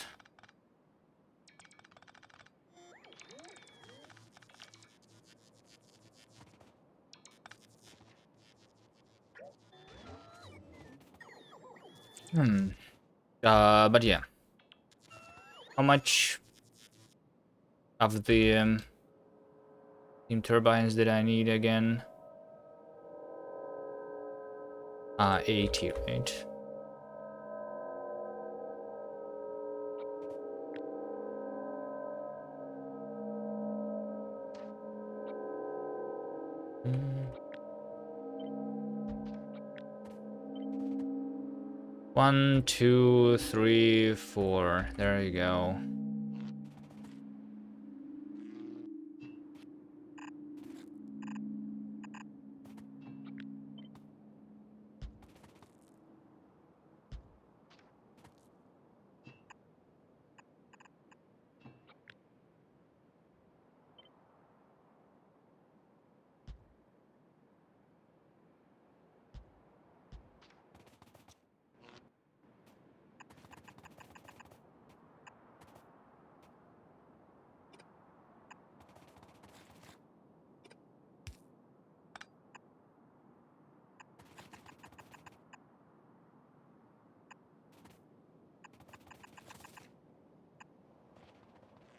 But yeah. How much of the steam turbines did I need again? 80, right? One, two, three, four. There you go.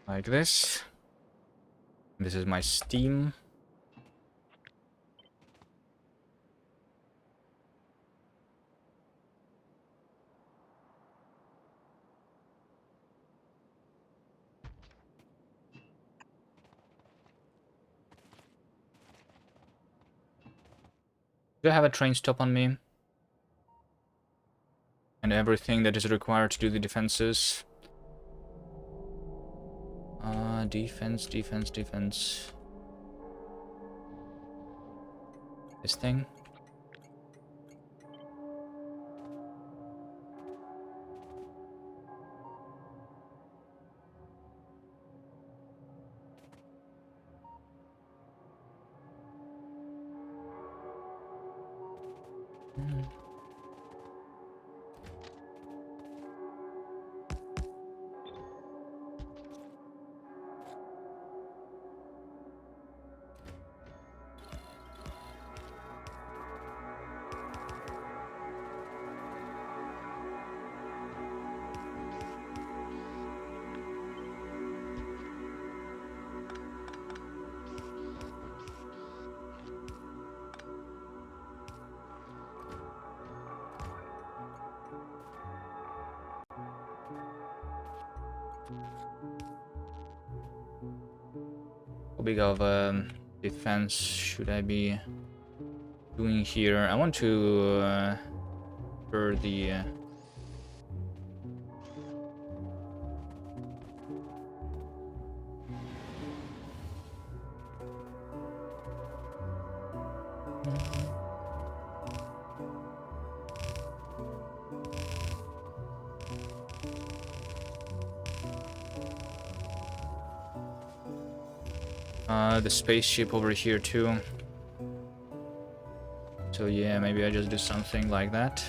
Like this. This is my steam. Do I have a train stop on me? And everything that is required to do the defenses. Defense. This thing. How big of defense should I be doing here? I want to for the The spaceship over here too. So yeah, maybe I just do something like that.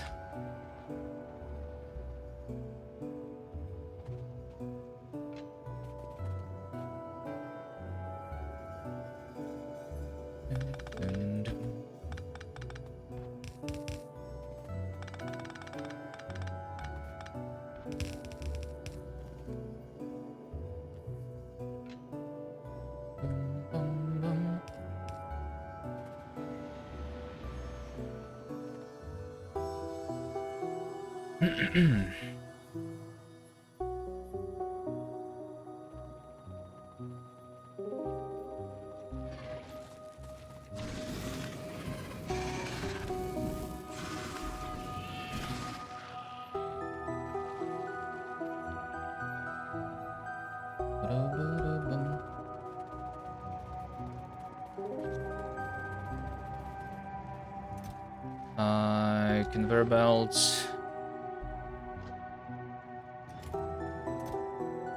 Conveyor belts,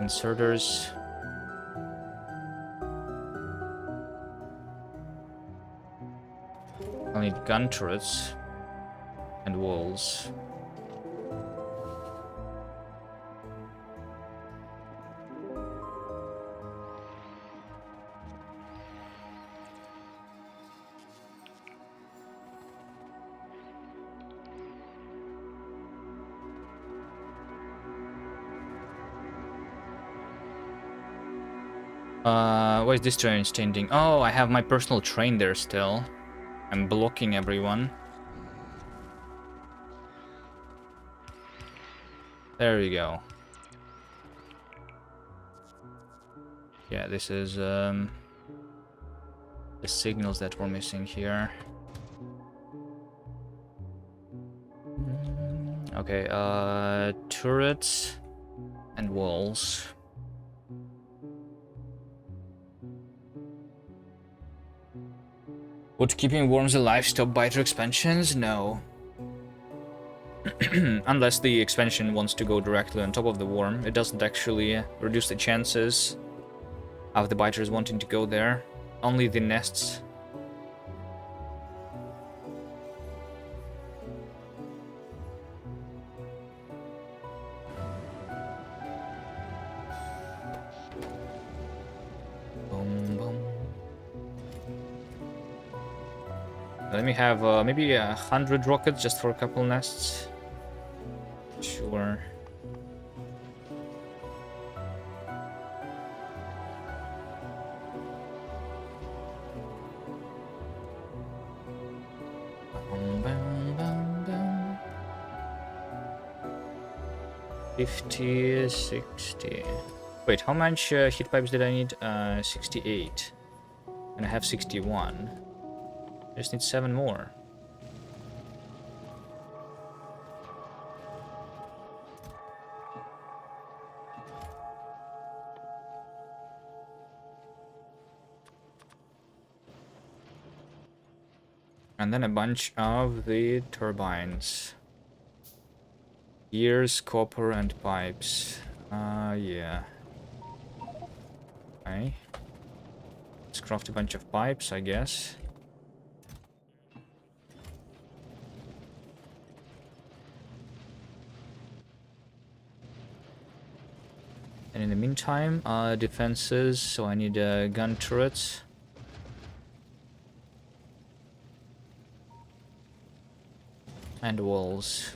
inserters. I'll need gun turrets and walls. Why is this train changing? Oh, I have my personal train there still. I'm blocking everyone. There we go. Yeah, this is the signals that we're missing here. Okay, turrets and walls. Would keeping worms alive stop biter expansions? No. Unless the expansion wants to go directly on top of the worm, it doesn't actually reduce the chances of the biters wanting to go there. Only the nests. Boom, boom. Let me have maybe 100 rockets just for a couple nests. Sure. Bum, bum, bum, bum. 50, 60. Wait, how much heat pipes did I need? 68. And I have 61. I just need 7 more. And then a bunch of the turbines. Gears, copper, and pipes. Yeah. Okay. Let's craft a bunch of pipes, I guess. And in the meantime, defenses. So I need gun turrets. And walls.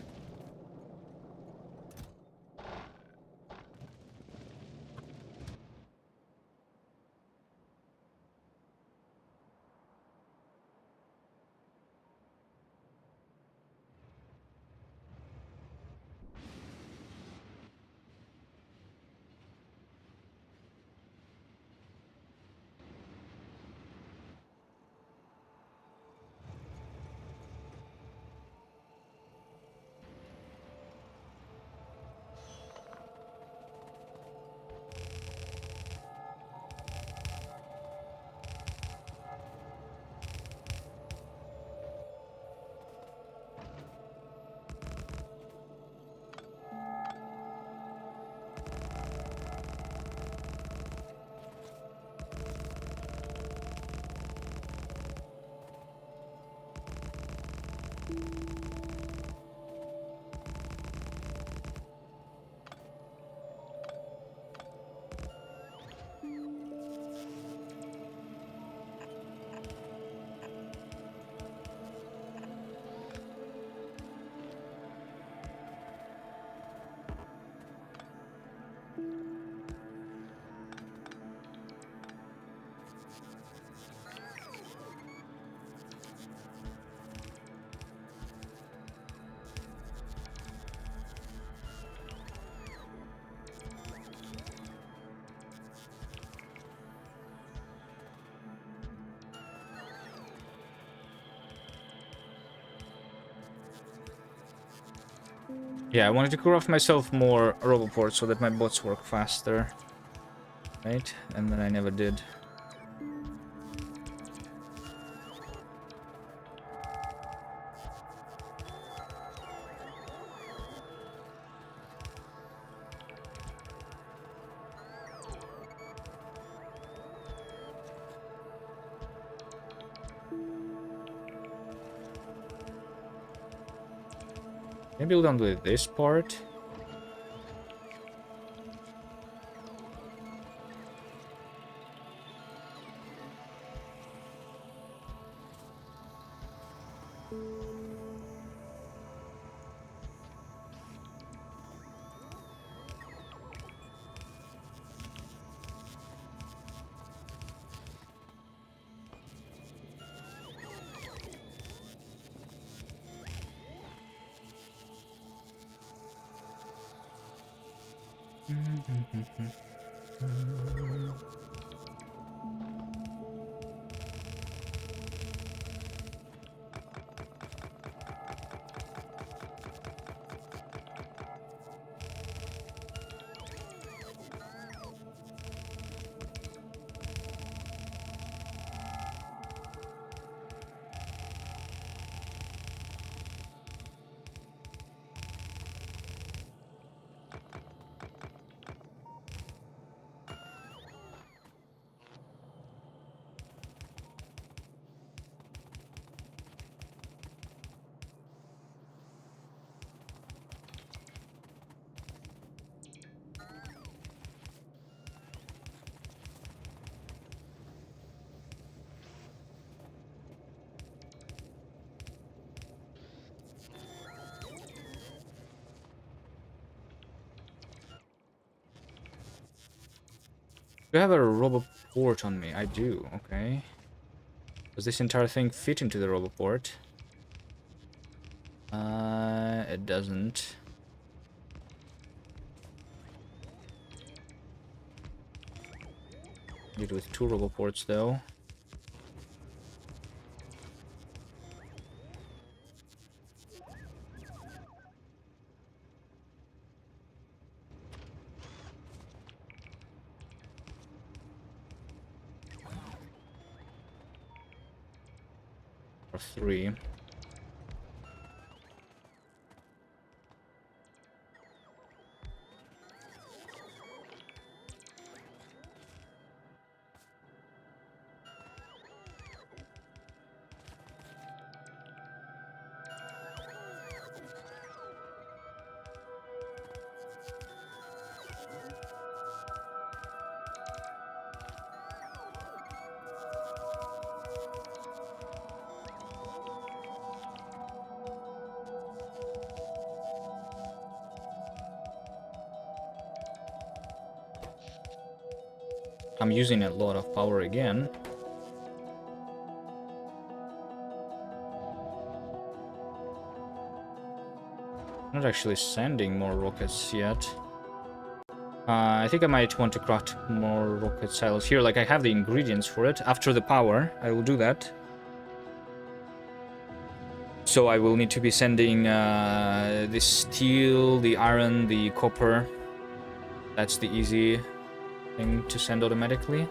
Yeah, I wanted to craft myself more roboports so that my bots work faster. Right? And then I never did. Maybe we'll done with this part. Do I have a roboport on me? I do, okay. Does this entire thing fit into the roboport? It doesn't. Need with 2 roboports though. Or 3. I'm using a lot of power again. I'm not actually sending more rockets yet. I think I might want to craft more rocket silos here. Like, I have the ingredients for it. After the power, I will do that. So I will need to be sending the steel, the iron, the copper. That's the easy thing to send automatically.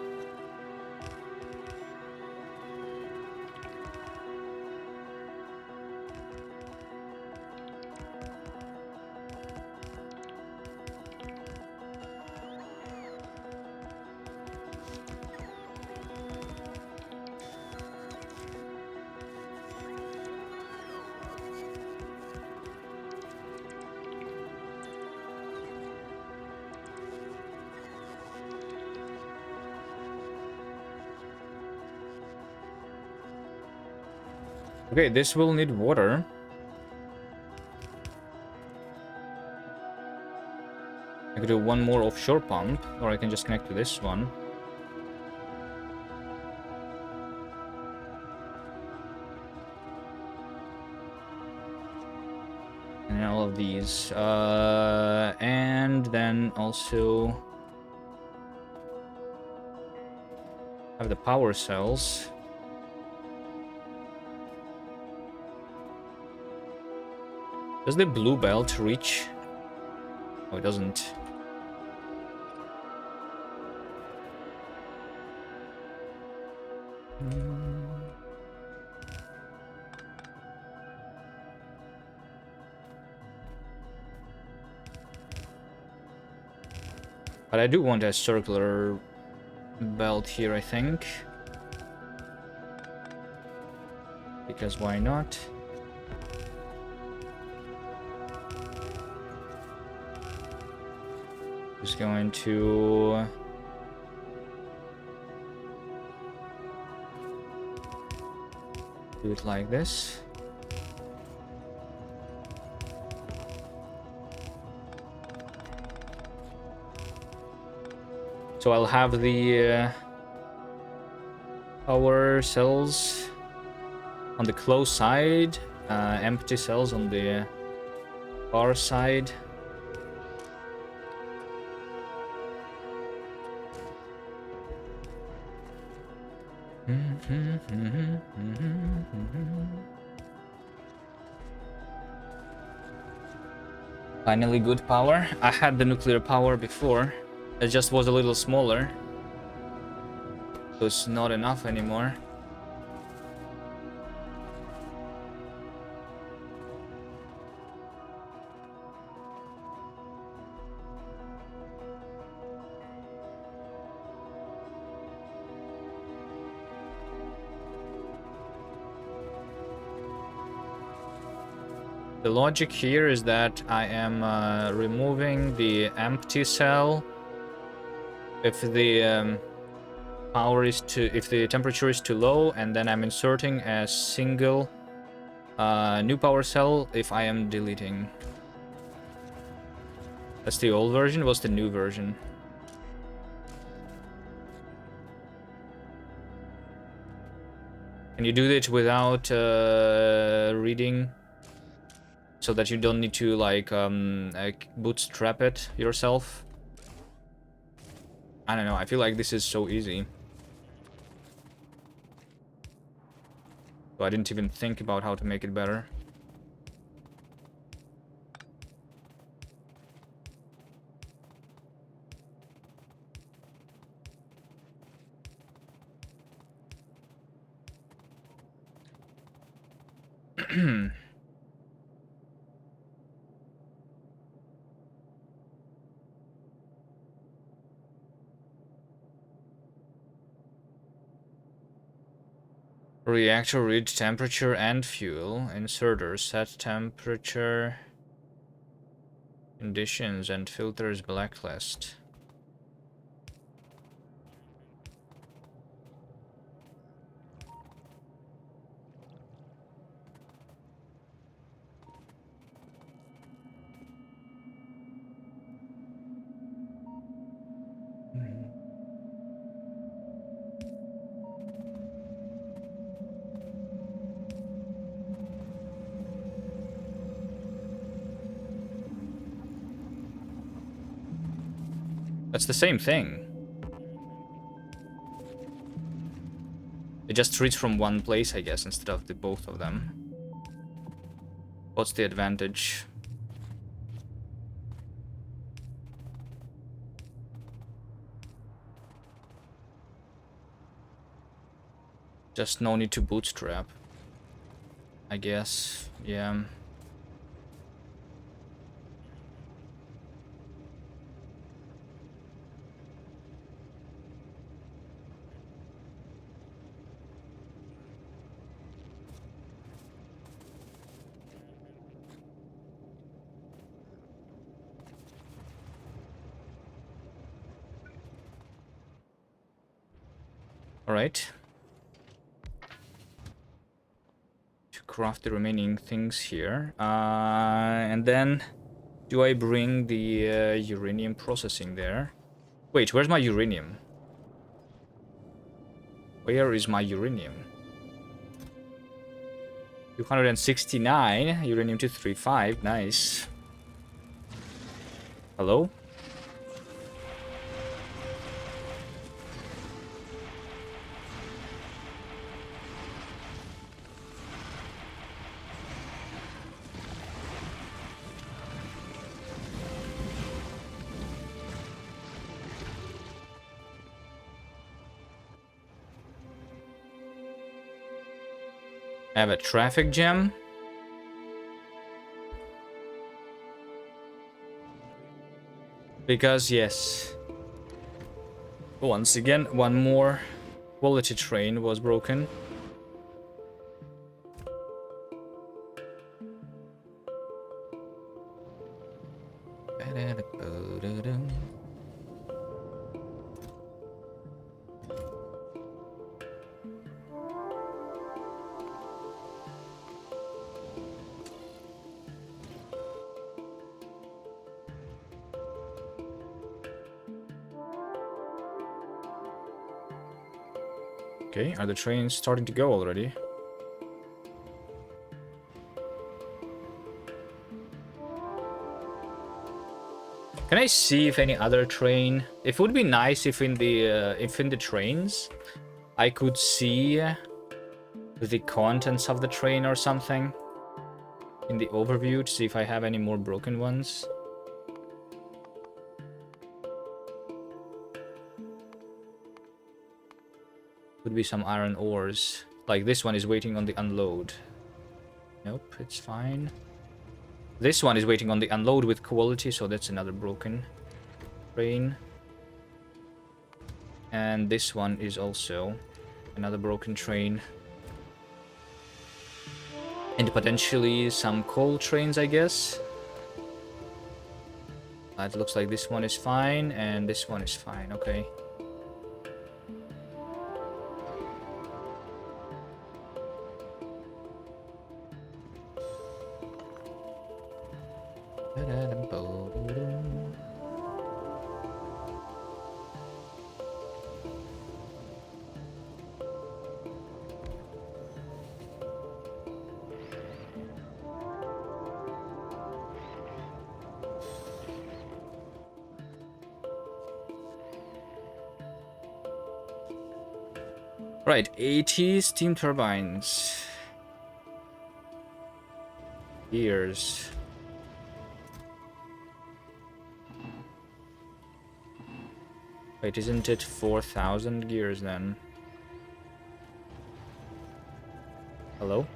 Okay, this will need water. I could do one more offshore pump, or I can just connect to this one. And all of these. And then also have the power cells. Does the blue belt reach Oh, it doesn't. But I do want a circular belt here, I think. Because why not? Just going to... do it like this. So I'll have the power cells on the close side, empty cells on the far side. Finally good power. I had the nuclear power before. It just was a little smaller. So it's not enough anymore. The logic here is that I am removing the empty cell if the if the temperature is too low, and then I'm inserting a single new power cell if I am deleting. That's the old version. What's the new version? Can you do it without reading? So that you don't need to like bootstrap it yourself. I don't know, I feel like this is so easy. So I didn't even think about how to make it better. Reactor read temperature and fuel. Inserter set temperature, conditions, and filters blacklist. That's the same thing. It just reads from one place, I guess, instead of the both of them. What's the advantage? Just no need to bootstrap, I guess. Yeah. All right. To craft the remaining things here. And then do I bring the uranium processing there? Wait, where's my uranium? Where is my uranium? 269, uranium 235, nice. Hello? I have a traffic jam. Because, yes. Once again, one more quality train was broken. Okay, are the trains starting to go already? Can I see if any other train? It would be nice if in the trains I could see the contents of the train or something in the overview to see if I have any more broken ones. Could be some iron ores. Like this one is waiting on the unload. Nope, it's fine. This one is waiting on the unload with quality, so that's another broken train. And this one is also another broken train. And potentially some coal trains, I guess. It looks like this one is fine, and this one is fine, okay. Right, 80 steam turbines. Gears. Wait, isn't it 4,000 gears then? Hello?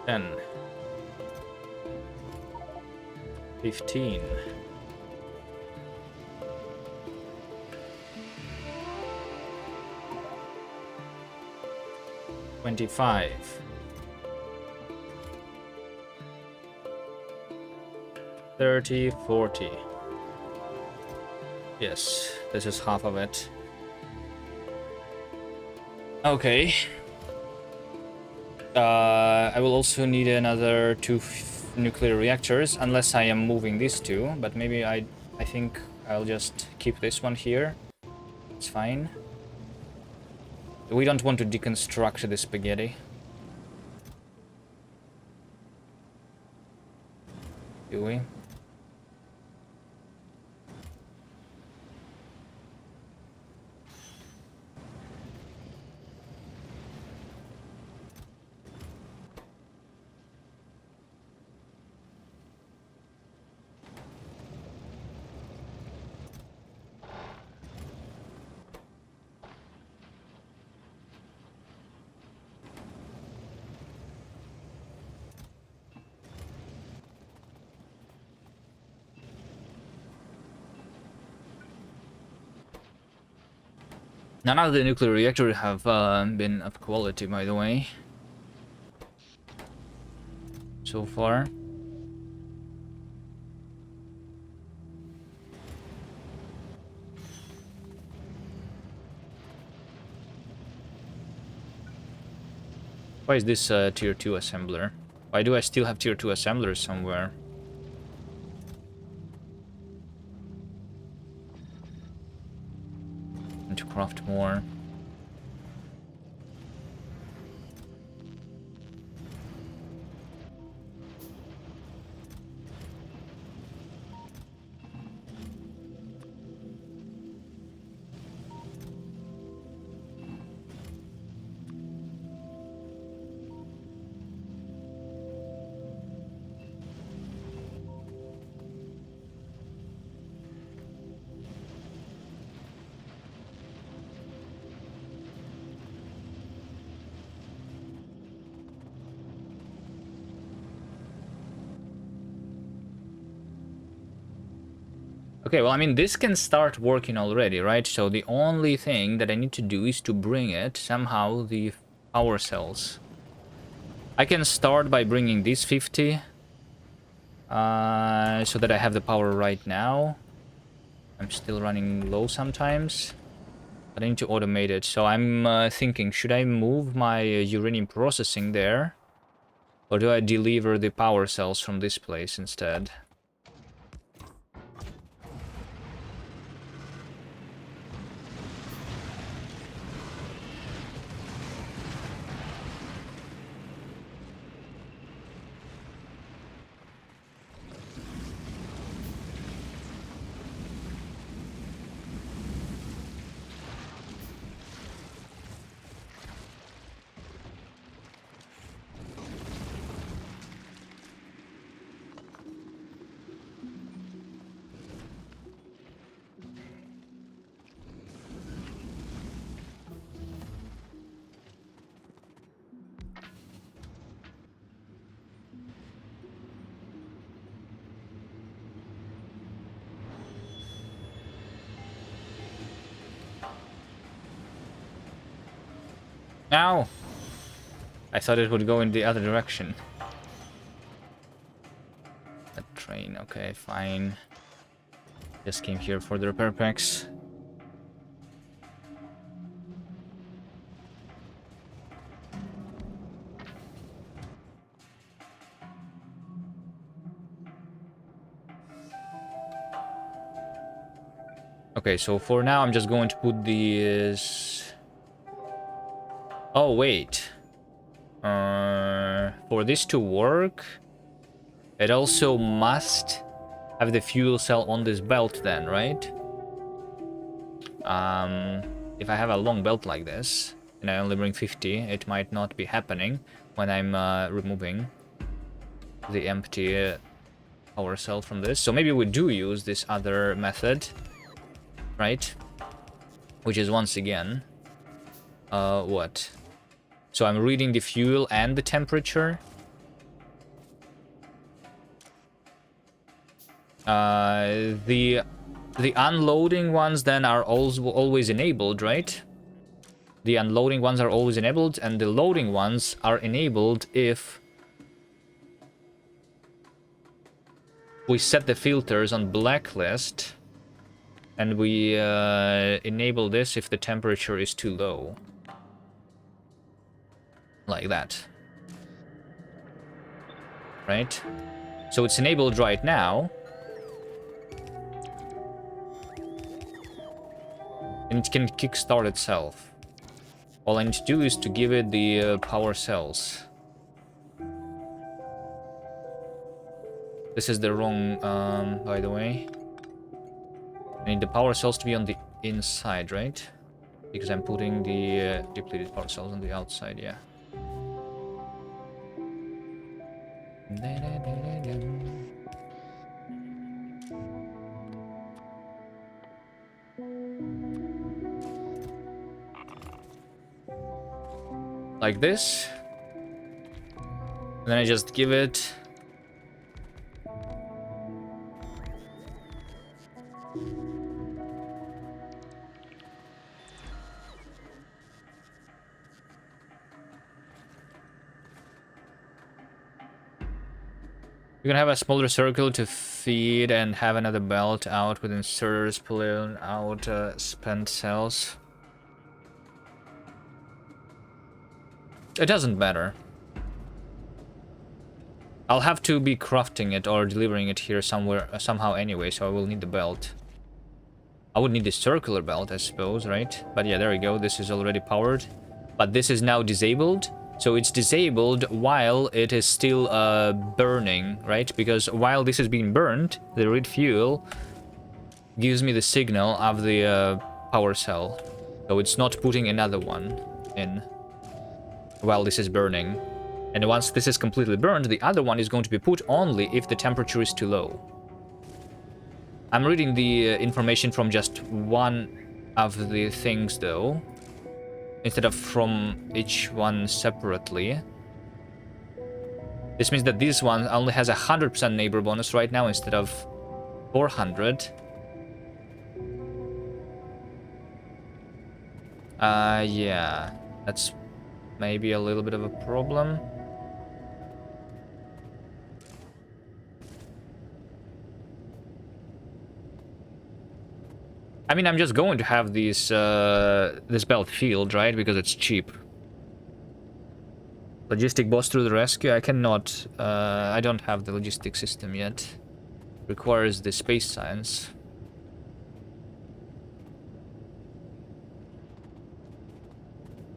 Ten. 15. 25. 30, 40. Yes, this is half of it. Okay. I will also need another 2 nuclear reactors, unless I am moving these two, but maybe I think I'll just keep this one here. It's fine. We don't want to deconstruct the spaghetti. Do we? None of the nuclear reactors have been of quality, by the way. So far. Why is this tier 2 assembler? Why do I still have tier 2 assemblers somewhere? To craft more. Okay, well, I mean, this can start working already, right? So the only thing that I need to do is to bring it somehow the power cells. I can start by bringing these 50 so that I have the power right now. I'm still running low sometimes, but I need to automate it. So I'm thinking, should I move my uranium processing there? Or do I deliver the power cells from this place instead? Ow! I thought it would go in the other direction. That train, okay, fine. Just came here for the repair packs. Okay, so for now I'm just going to put these... Oh, wait. For this to work, it also must have the fuel cell on this belt then, right? If I have a long belt like this, and I only bring 50, it might not be happening when I'm removing the empty power cell from this. So maybe we do use this other method, right? Which is once again, what? So I'm reading the fuel and the temperature. The unloading ones then are also always enabled, right? The unloading ones are always enabled, and the loading ones are enabled if we set the filters on blacklist, and we enable this if the temperature is too low. Like that. Right? So it's enabled right now. And it can kickstart itself. All I need to do is to give it the power cells. This is the wrong, by the way. I need the power cells to be on the inside, right? Because I'm putting the depleted power cells on the outside, yeah. Like this. And then I just give it... You can have a smaller circle to feed and have another belt out with inserters pulling out spent cells. It doesn't matter. I'll have to be crafting it or delivering it here somewhere, somehow anyway, so I will need the belt. I would need the circular belt, I suppose, right? But yeah, there we go. This is already powered. But this is now disabled. So it's disabled while it is still burning, right? Because while this is being burned, the red fuel gives me the signal of the power cell. So it's not putting another one in while this is burning. And once this is completely burned, the other one is going to be put only if the temperature is too low. I'm reading the information from just one of the things, though, instead of from each one separately. This means that this one only has a 100% neighbor bonus right now instead of 400. Yeah. That's maybe a little bit of a problem. I mean, I'm just going to have these, this belt field, right? Because it's cheap. Logistic boss through the rescue? I cannot, I don't have the logistic system yet. Requires the space science.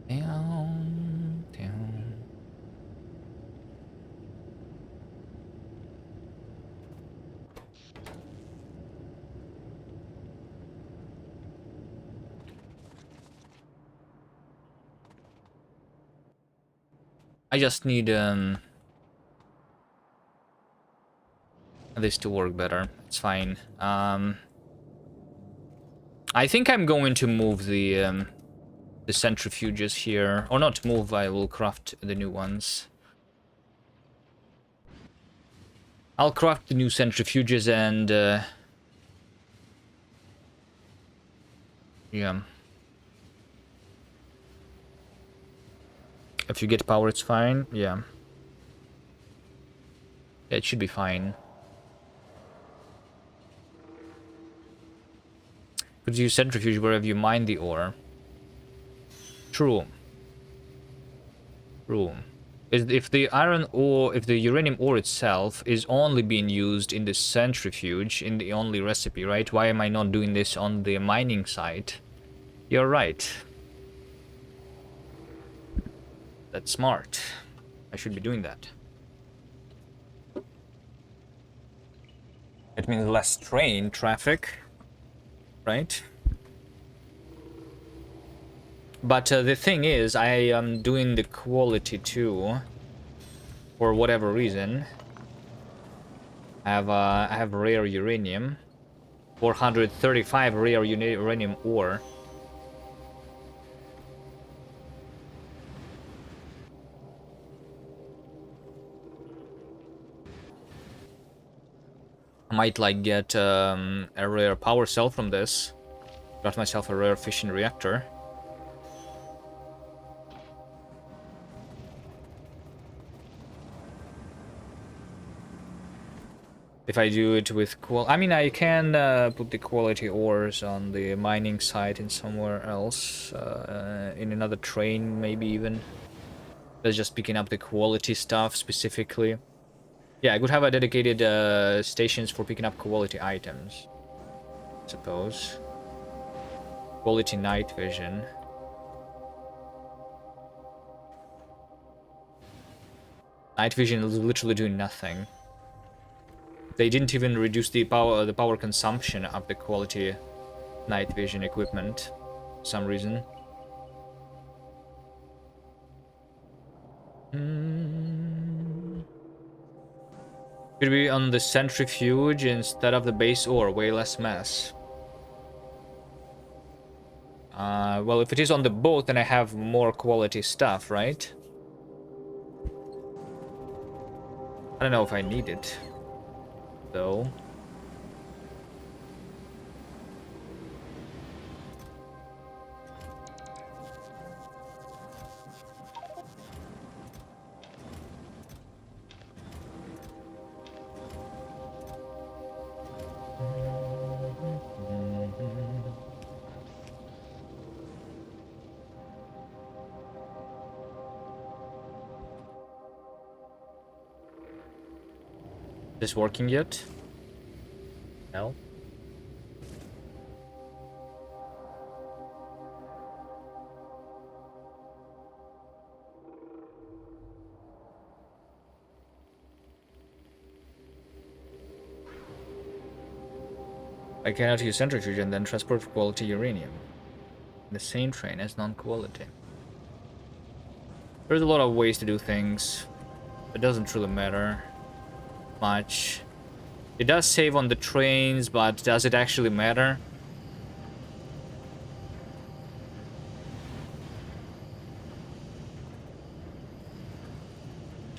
Down, down. I just need, this to work better. It's fine. I think I'm going to move the centrifuges here. Or not move, I will craft the new ones. I'll craft the new centrifuges and, yeah. If you get power, it's fine. Yeah. Yeah, it should be fine. Could use centrifuge wherever you mine the ore. True. True. If the iron ore, if the uranium ore itself is only being used in the centrifuge, in the only recipe, right? Why am I not doing this on the mining site? You're right. That's smart. I should be doing that. It means less train traffic, right? But the thing is, I am doing the quality too, for whatever reason. I have rare uranium, 435 rare uranium ore. I might like get a rare power cell from this. Got myself a rare fission reactor. If I do it with I mean, I can put the quality ores on the mining site in somewhere else, in another train, maybe even. That's just picking up the quality stuff specifically. Yeah, I could have a dedicated stations for picking up quality items, I suppose. Quality night vision. Night vision is literally doing nothing. They didn't even reduce the power consumption of the quality night vision equipment for some reason. Could be on the centrifuge instead of the base ore, way less mass. Well, if it is on the boat, then I have more quality stuff, right? I don't know if I need it, though. Is this working yet? No. I cannot use centrifuge and then transport quality uranium. The same train as non-quality. There's a lot of ways to do things. It doesn't really matter much. It does save on the trains, but does it actually matter?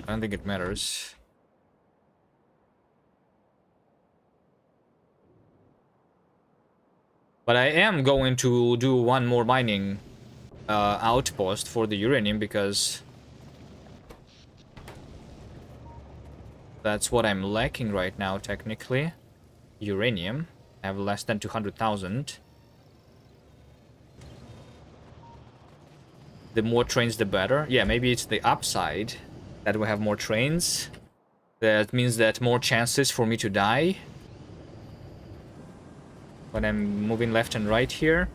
I don't think it matters. But I am going to do one more mining outpost for the uranium, because that's what I'm lacking right now, technically. Uranium. I have less than 200,000. The more trains, the better. Yeah, maybe it's the upside that we have more trains. That means that more chances for me to die when I'm moving left and right here.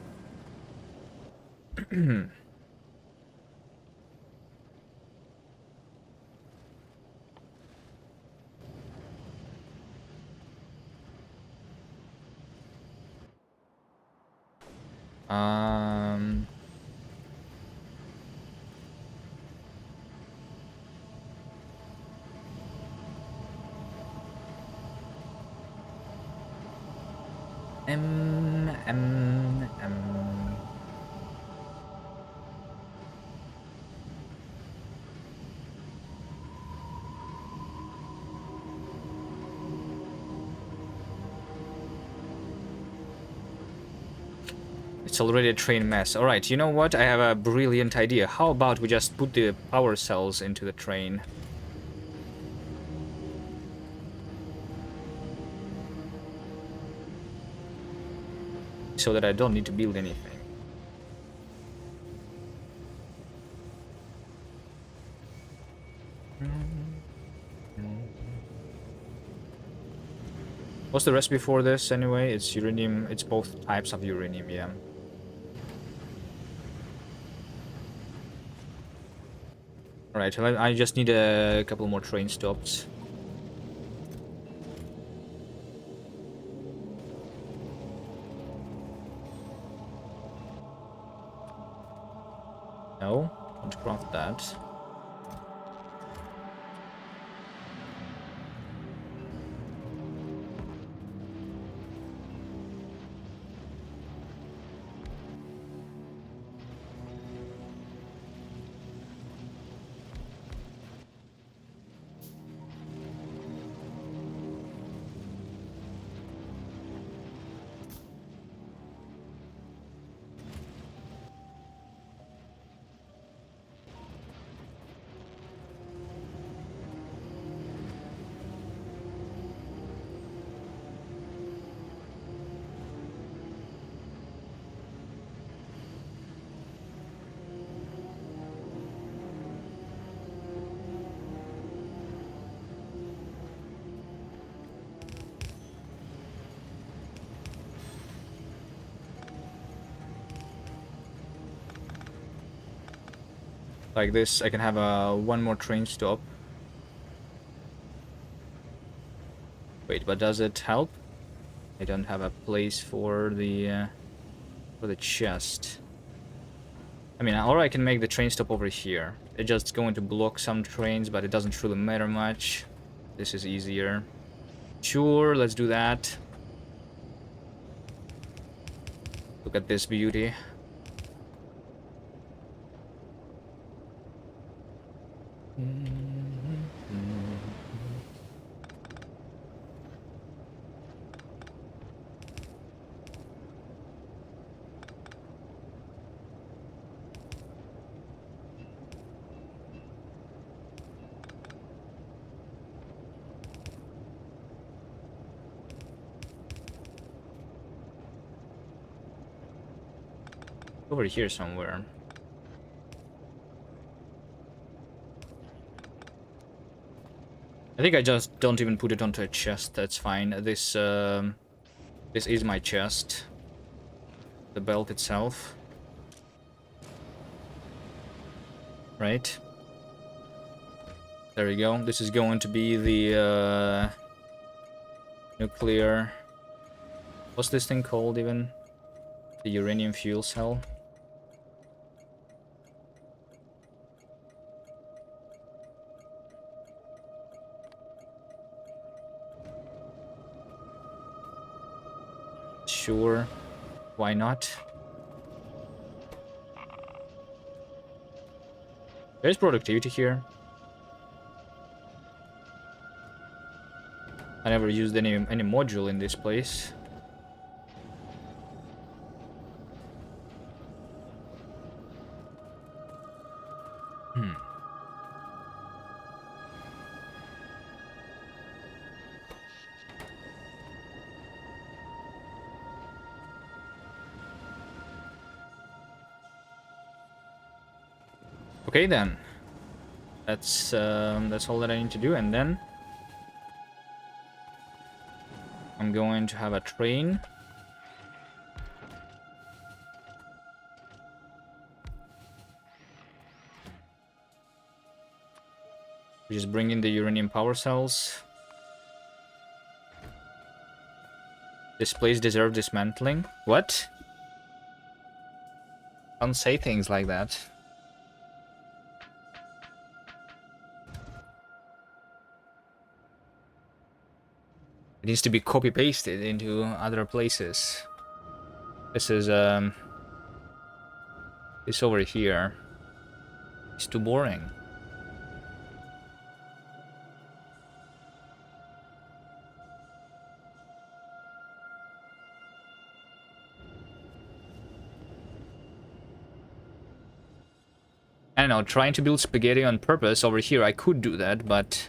Um... M, M, M. It's already a train mess. Alright, you know what? I have a brilliant idea. How about we just put the power cells into the train? So that I don't need to build anything. What's the recipe for this anyway? It's uranium. It's both types of uranium, yeah. Alright, I just need a couple more train stops. No, don't craft that. Like this, I can have one more train stop. Wait, but does it help? I don't have a place for the chest. I mean, or I can make the train stop over here. It's just going to block some trains, but it doesn't really matter much. This is easier. Sure, let's do that. Look at this beauty. Over here somewhere. I think I just don't even put it onto a chest. That's fine. This is my chest. The belt itself. Right. There we go. This is going to be the nuclear... What's this thing called even? The uranium fuel cell. Sure. Why not? There's productivity here. I never used any module in this place. Hmm. Okay then. That's all that I need to do, and then I'm going to have a train. We just bring in the uranium power cells. This place deserves dismantling. What? Don't say things like that. It needs to be copy-pasted into other places. This is this over here. It's too boring. I don't know, trying to build spaghetti on purpose over here, I could do that, but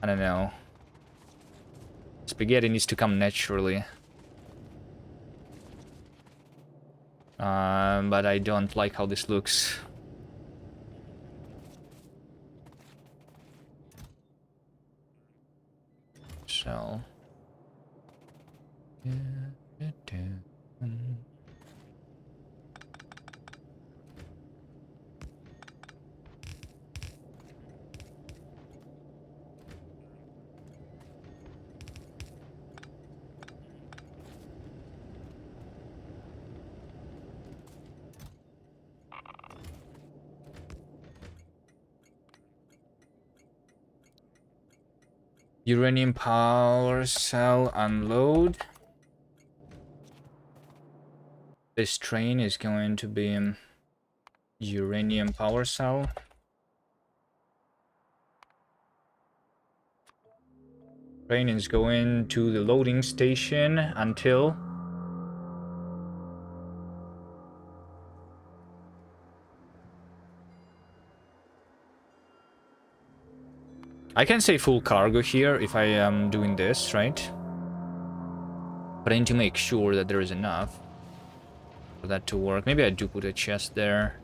I don't know. Spaghetti needs to come naturally. But I don't like how this looks. So... Uranium power cell unload. This train is going to be uranium power cell. Train is going to the loading station until I can say full cargo here if I am doing this, right? But I need to make sure that there is enough for that to work. Maybe I do put a chest there.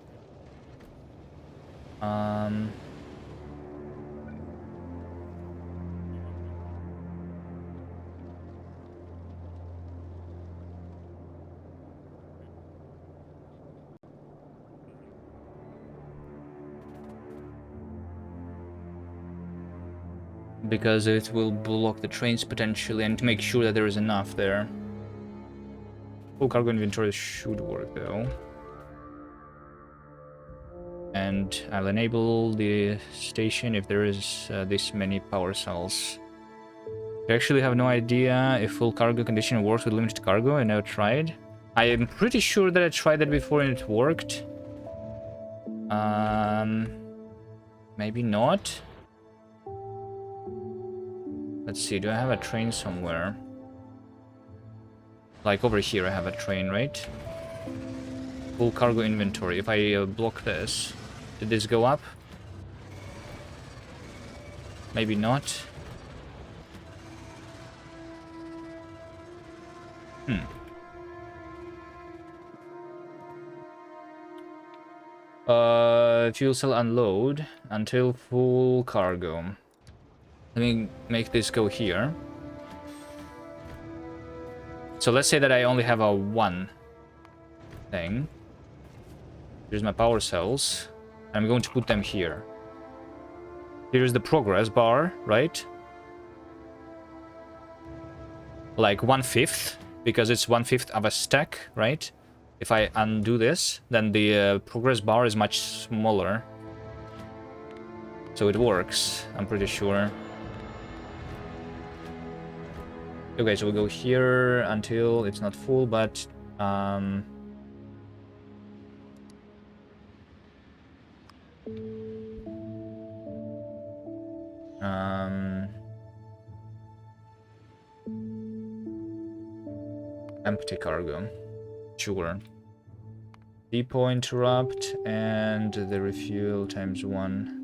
Because it will block the trains potentially, and to make sure that there is enough there. Full cargo inventory should work though. And I'll enable the station if there is this many power cells. I actually have no idea if full cargo condition works with limited cargo. I never tried. I am pretty sure that I tried that before and it worked. Maybe not. Let's see, do I have a train somewhere? Like over here I have a train, right? Full cargo inventory. If I block this, did this go up? Maybe not. Fuel cell unload until full cargo. Let me make this go here. So let's say that I only have a one thing. Here's my power cells. I'm going to put them here. Here's the progress bar, right? Like 1/5, because it's 1/5 of a stack, right? If I undo this, then the progress bar is much smaller. So it works, I'm pretty sure. Okay, so we go here until it's not full, but empty cargo. Sure. Depot interrupt and the refuel times 1.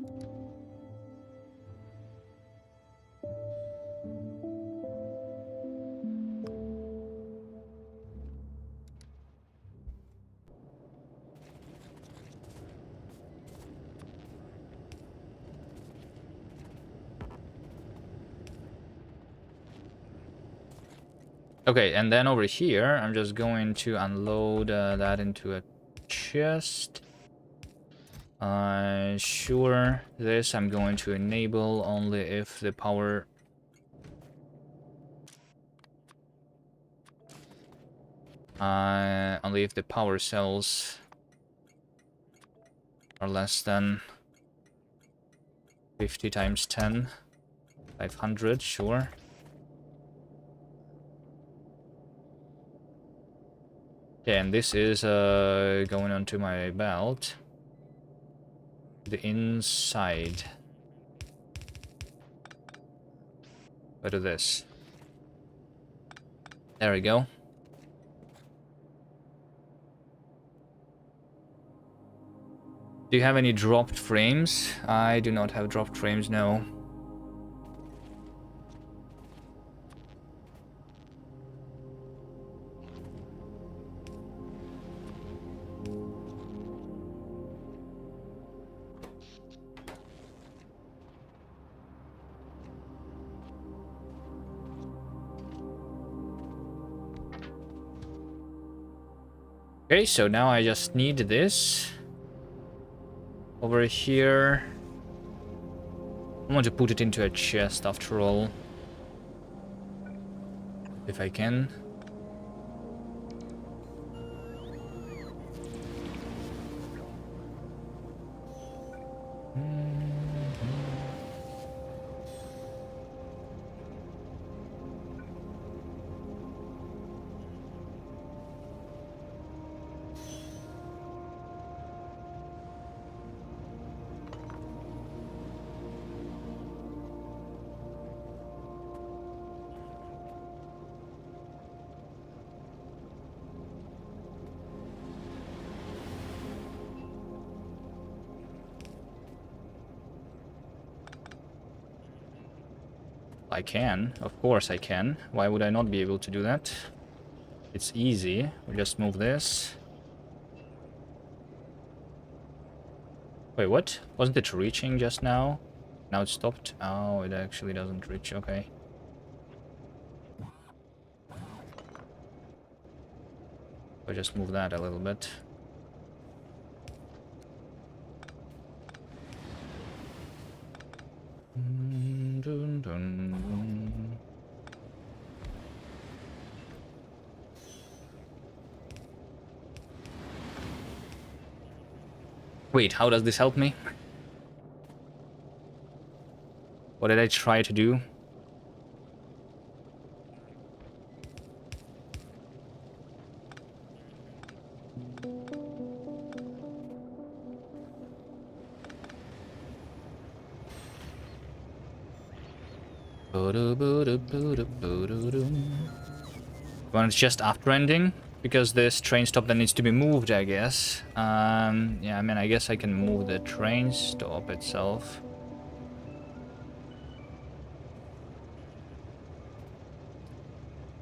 Okay, and then over here, I'm just going to unload that into a chest. Sure, this I'm going to enable only if the power... only if the power cells are less than 50 times 10. 500, sure. Okay, and this is going onto my belt. The inside. Go to this. There we go. Do you have any dropped frames? I do not have dropped frames, no. Okay, so now I just need this. Over here. I want to put it into a chest after all. If I can. I can, of course I can. Why would I not be able to do that? It's easy. We just move this. Wait, what? Wasn't it reaching just now? Now it stopped? Oh, it actually doesn't reach. Okay. I'll just move that a little bit. Dun, dun. Wait, how does this help me? What did I try to do? When it's just after ending, because this train stop that needs to be moved, I guess. Yeah, I mean, I guess I can move the train stop itself.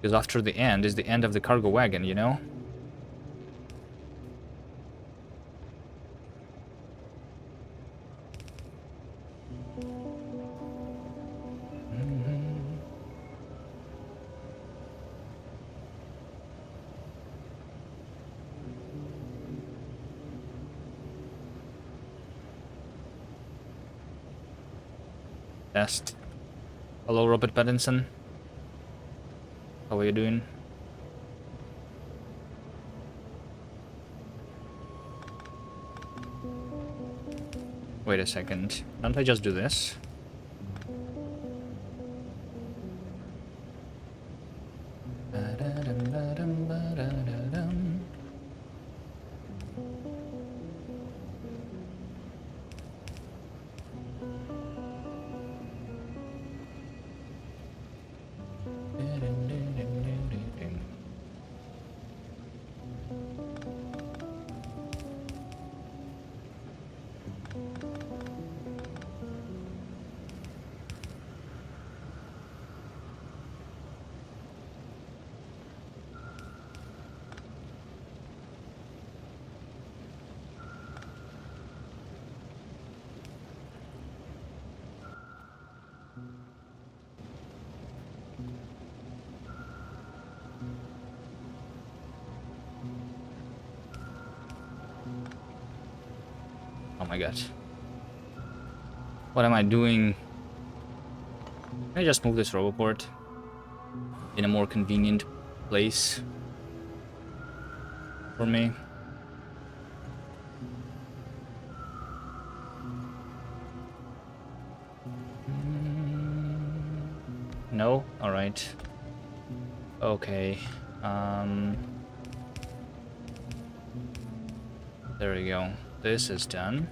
Because after the end is the end of the cargo wagon, you know? Test. Hello, Robert Pattinson. How are you doing? Wait a second. Can't I just do this? my god. What am I doing? Can I just move this roboport in a more convenient place for me? No? Alright. Okay. There we go. This is done.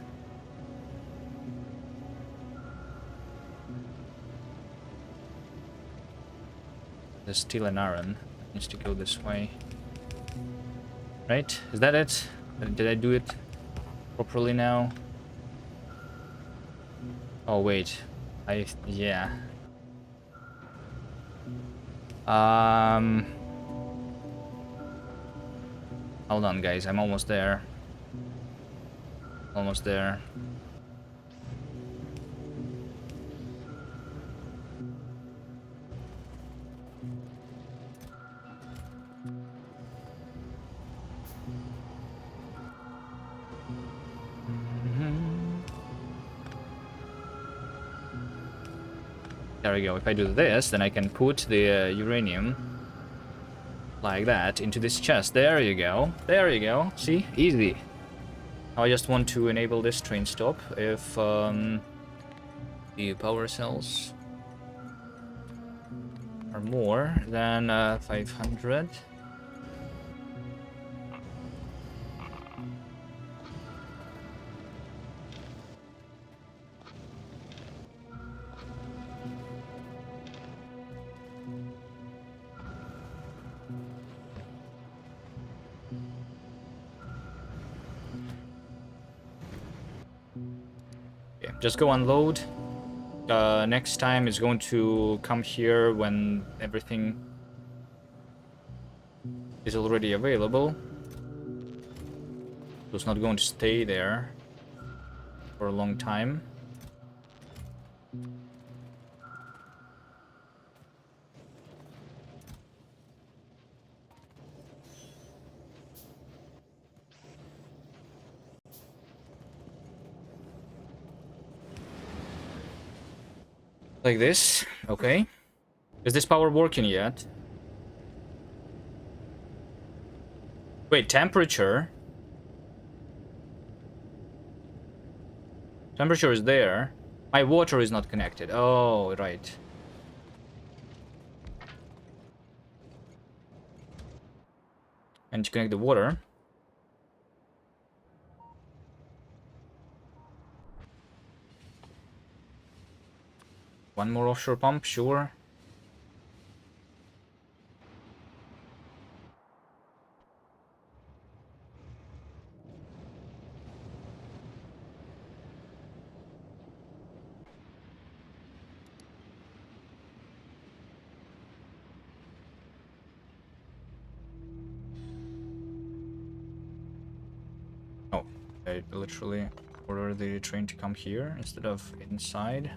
The steel and iron needs to go this way. Right? Is that it? Did I do it properly now? Oh wait. Yeah. Hold on guys, I'm almost there. Almost there. There we go. If I do this, then I can put the uranium like that into this chest. There you go. There you go. See? Easy. I just want to enable this train stop if the power cells are more than 500. Just go unload. Next time is going to come here when everything is already available. So it's not going to stay there for a long time. Like this, okay. Is this power working yet? Wait, temperature? Temperature is there. My water is not connected. Oh, right. And to connect the water. One more offshore pump, sure. Oh, I literally order the train to come here instead of inside.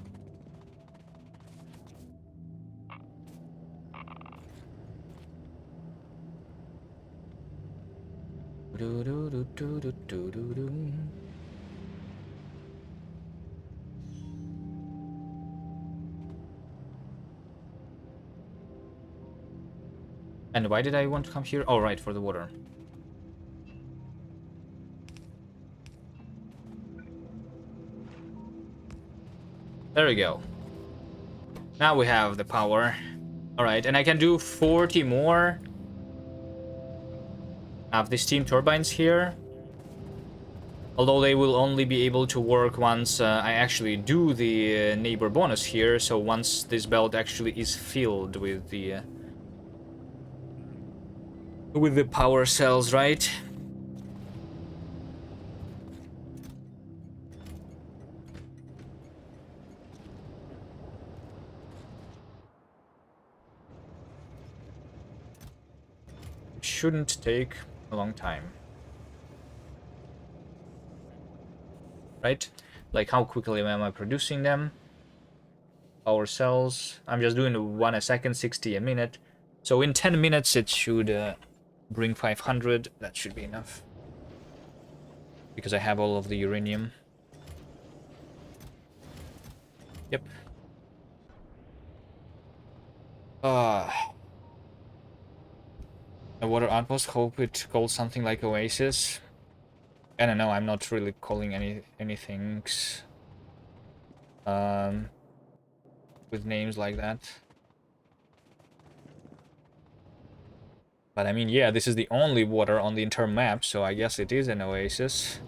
And why did I want to come here? Oh, right, for the water. There we go. Now we have the power. Alright, and I can do 40 more of the steam turbines here. Although they will only be able to work once I actually do the neighbor bonus here. So once this belt actually is filled with the power cells, right? It shouldn't take a long time. Right? Like, how quickly am I producing them? Power cells. I'm just doing 1 a second, 60 a minute. So in 10 minutes it should bring 500. That should be enough. Because I have all of the uranium. Yep. Uh, a water outpost. Hope it calls something like Oasis. I don't know. I'm not really calling anything with names like that. But I mean, yeah, this is the only water on the entire map, so I guess it is an oasis.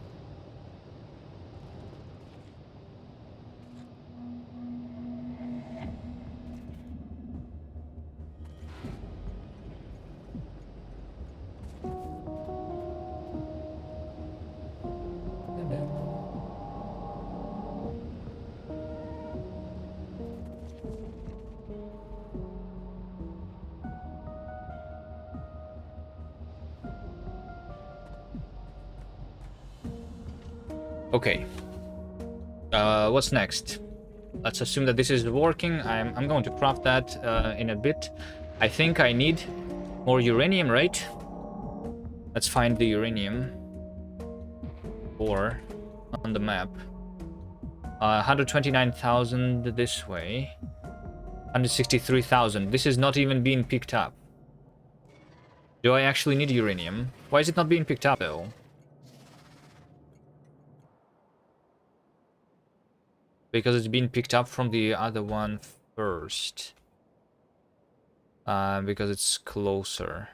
Okay. What's next? Let's assume that this is working. I'm going to craft that in a bit. I think I need more uranium, right? Let's find the uranium ore on the map. 129,000 this way. 163,000. This is not even being picked up. Do I actually need uranium? Why is it not being picked up, though? Because it's been picked up from the other one first. Because it's closer.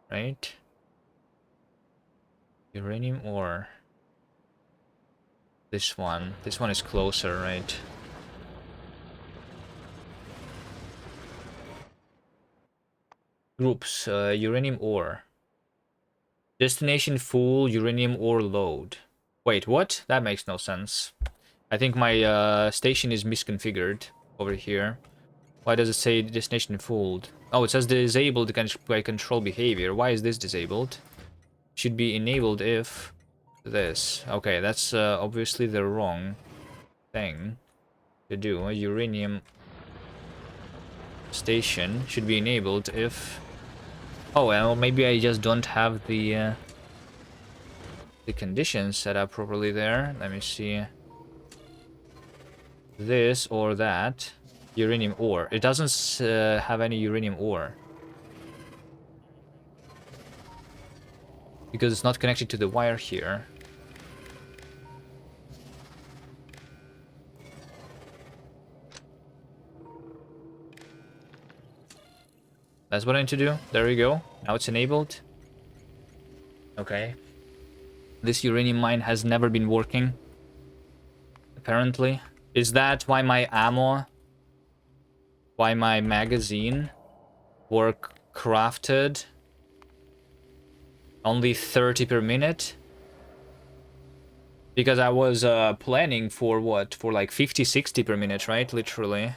Right? Uranium ore. This one. This one is closer, right? Groups. Uranium ore. Destination full uranium ore load. Wait, what? That makes no sense. I think my station is misconfigured over here. Why does it say destination full? Oh, it says disabled by control behavior. Why is this disabled? Should be enabled if this. Okay, that's obviously the wrong thing to do. A uranium station should be enabled if... Oh, well, maybe I just don't have the conditions set up properly there. Let me see. This or that. Uranium ore. It doesn't have any uranium ore. Because it's not connected to the wire here. That's what I need to do. There we go. Now it's enabled. Okay. This uranium mine has never been working. Apparently. Is that why my ammo... Why my magazine were crafted only 30 per minute? Because I was planning for what? For like 50, 60 per minute, right? Literally.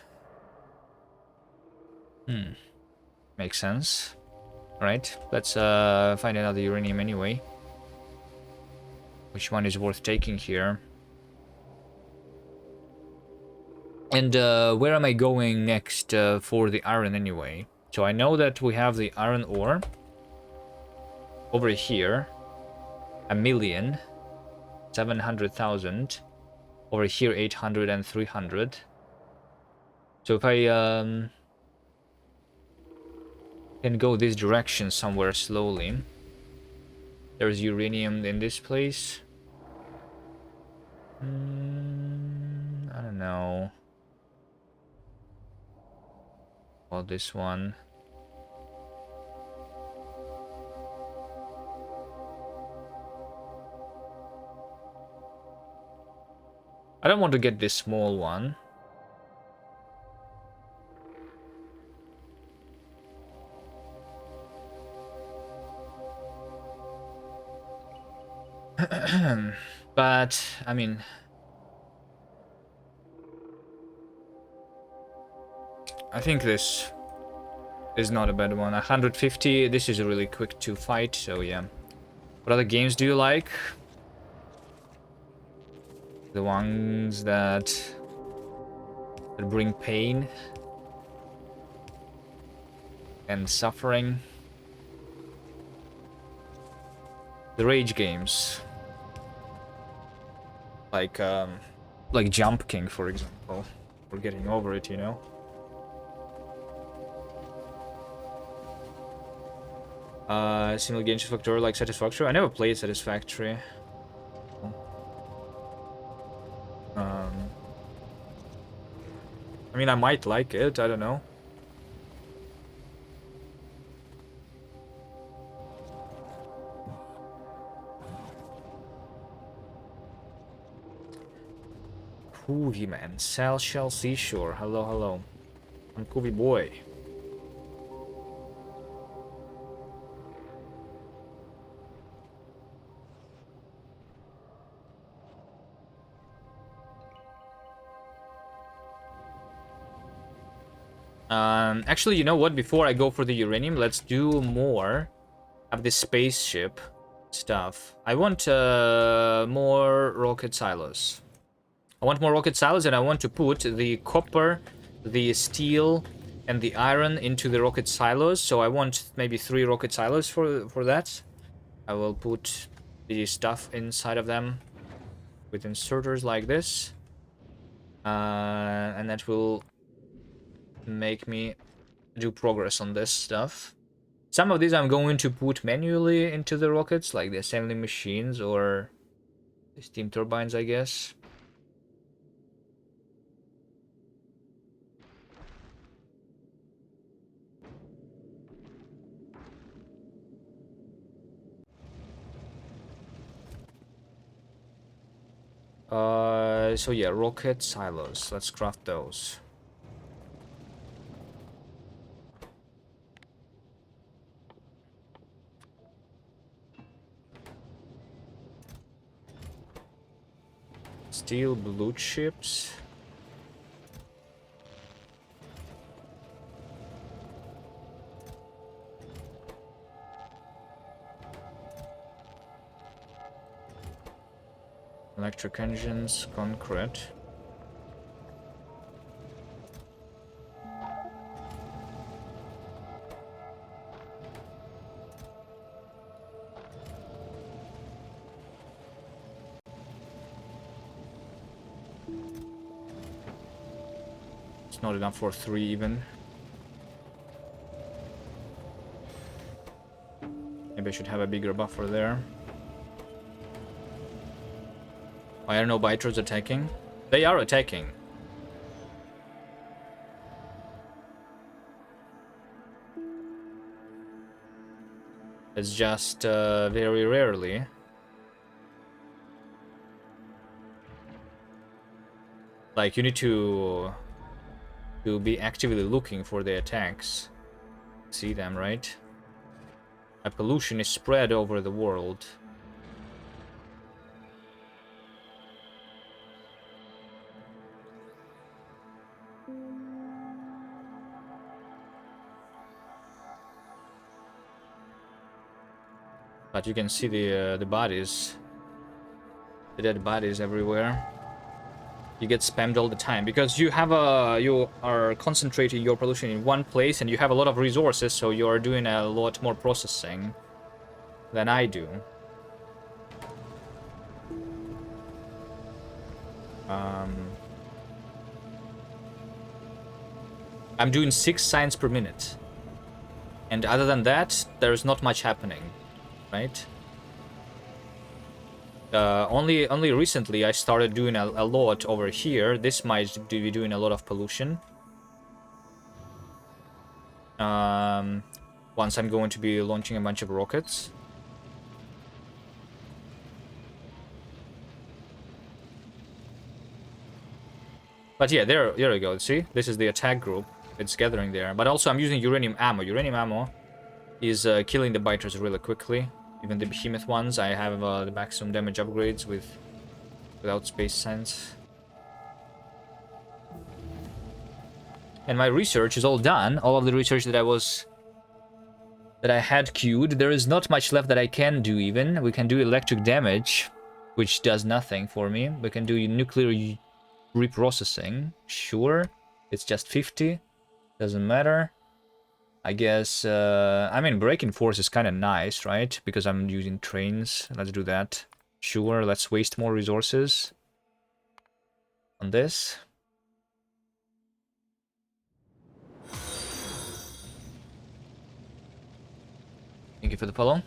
Makes sense. Right, let's find another uranium anyway. Which one is worth taking here? And where am I going next for the iron anyway? So I know that we have the iron ore over here. 1,700,000. Over here 800 and 300. So if I can go this direction somewhere slowly. There's uranium in this place. I don't know. Well, this one. I don't want to get this small one. But, I mean... I think this is not a bad one. 150, this is really quick to fight, so yeah. What other games do you like? The ones that bring pain and suffering. The rage games. Like, Like Jump King, for example. We're getting over it, you know? Single game Satisfactory like Satisfactory. I never played Satisfactory. I mean, I might like it, I don't know. Koovy man, Sal Shell Seashore. Hello, hello. I'm Koovy boy. Actually, you know what? Before I go for the uranium, let's do more of the spaceship stuff. I want more rocket silos. I want more rocket silos, and I want to put the copper, the steel, and the iron into the rocket silos. So I want maybe 3 rocket silos for that. I will put the stuff inside of them with inserters like this. And that will make me do progress on this stuff. Some of these I'm going to put manually into the rockets, like the assembly machines or the steam turbines, I guess. So yeah, rocket silos. Let's craft those. Steel blue chips. Electric engines, concrete. It's not enough for 3 even. Maybe I should have a bigger buffer there. Why are no biters attacking? They are attacking. It's just very rarely. Like, you need to be actively looking for the attacks. See them, right? A pollution is spread over the world. But you can see the bodies, the dead bodies everywhere. You get spammed all the time because you are concentrating your pollution in one place and you have a lot of resources, so you are doing a lot more processing than I do. I'm doing 6 signs per minute, and other than that, there's not much happening, right? Only recently I started doing a lot over here. This might be doing a lot of pollution. Once I'm going to be launching a bunch of rockets. But yeah, there we go. See, this is the attack group. It's gathering there. But also I'm using uranium ammo. Uranium ammo is killing the biters really quickly. Even the behemoth ones. I have the maximum damage upgrades without space sense. And my research is all done. All of the research that I had queued. There is not much left that I can do even. We can do electric damage, which does nothing for me. We can do nuclear reprocessing. Sure. It's just 50. Doesn't matter. I guess, I mean, braking force is kind of nice, right? Because I'm using trains. Let's do that. Sure, let's waste more resources. on this. Thank you for the follow.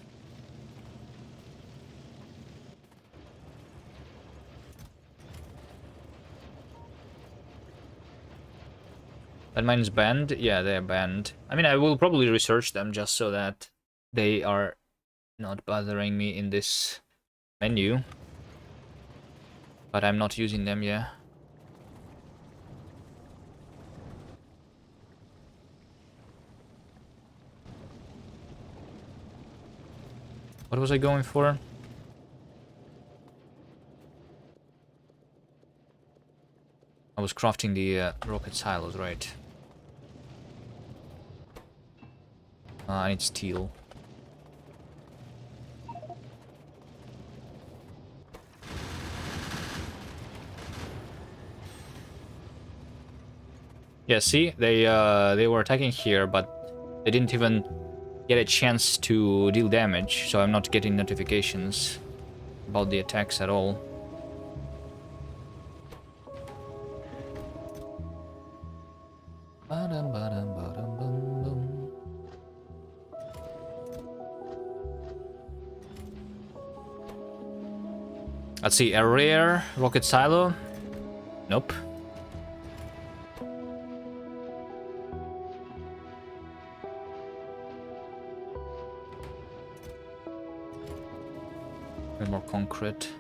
That mine's banned? Yeah, they're banned. I mean, I will probably research them just so that they are not bothering me in this menu. But I'm not using them yet. What was I going for? I was crafting the rocket silos, right? I need steel. Yeah, see, they were attacking here, but they didn't even get a chance to deal damage, so I'm not getting notifications about the attacks at all. Let's see, a rare rocket silo? Nope. More concrete.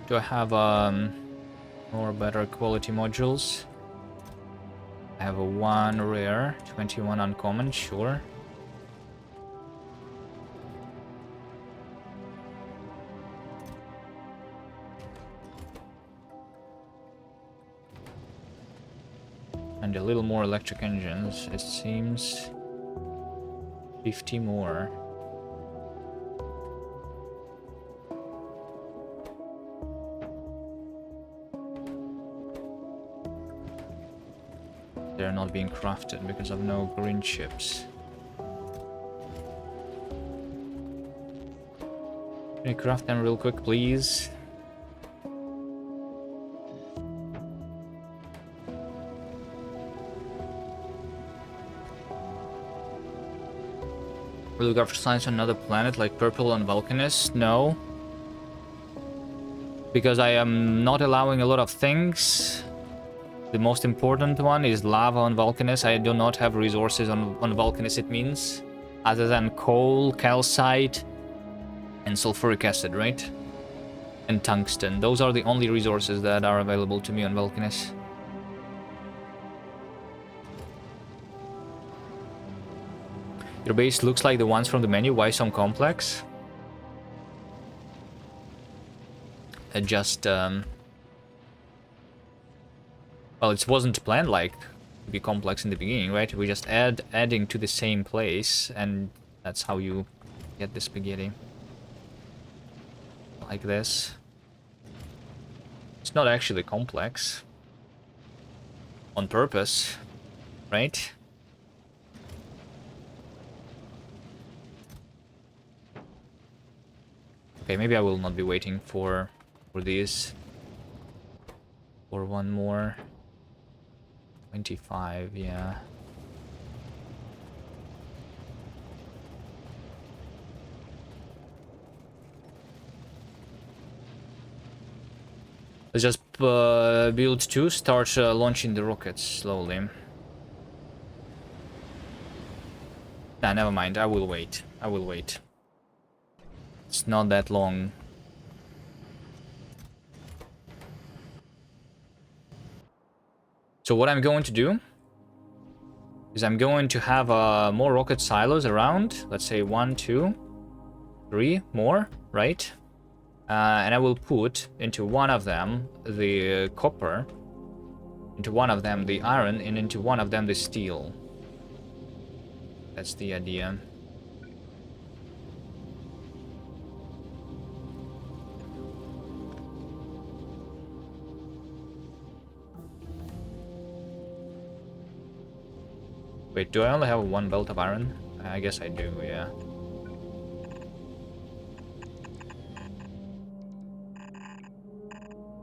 Do I have more better quality modules? I have a 1 rare, 21 uncommon, sure. And a little more electric engines, it seems. 50 more. They're not being crafted because of no green chips. Can you craft them real quick, please? Will you go for science on another planet like Purple on Vulcanus? No. Because I am not allowing a lot of things. The most important one is lava on Vulcanus. I do not have resources on Vulcanus, it means. Other than coal, calcite, and sulfuric acid, right? And tungsten. Those are the only resources that are available to me on Vulcanus. Your base looks like the ones from the menu. Why so complex? Well, it wasn't planned like to be complex in the beginning, right? We just adding to the same place, and that's how you get the spaghetti. Like this. It's not actually complex. On purpose, right? Okay, maybe I will not be waiting for these. Or one more. 25, yeah. Let's just build 2, start launching the rockets slowly. Nah, never mind, I will wait. I will wait. It's not that long. So what I'm going to do is I'm going to have more rocket silos around. Let's say 1, 2, 3 more, right? And I will put into one of them the copper, into one of them the iron, and into one of them the steel. That's the idea. Wait, do I only have one belt of iron? I guess I do, yeah.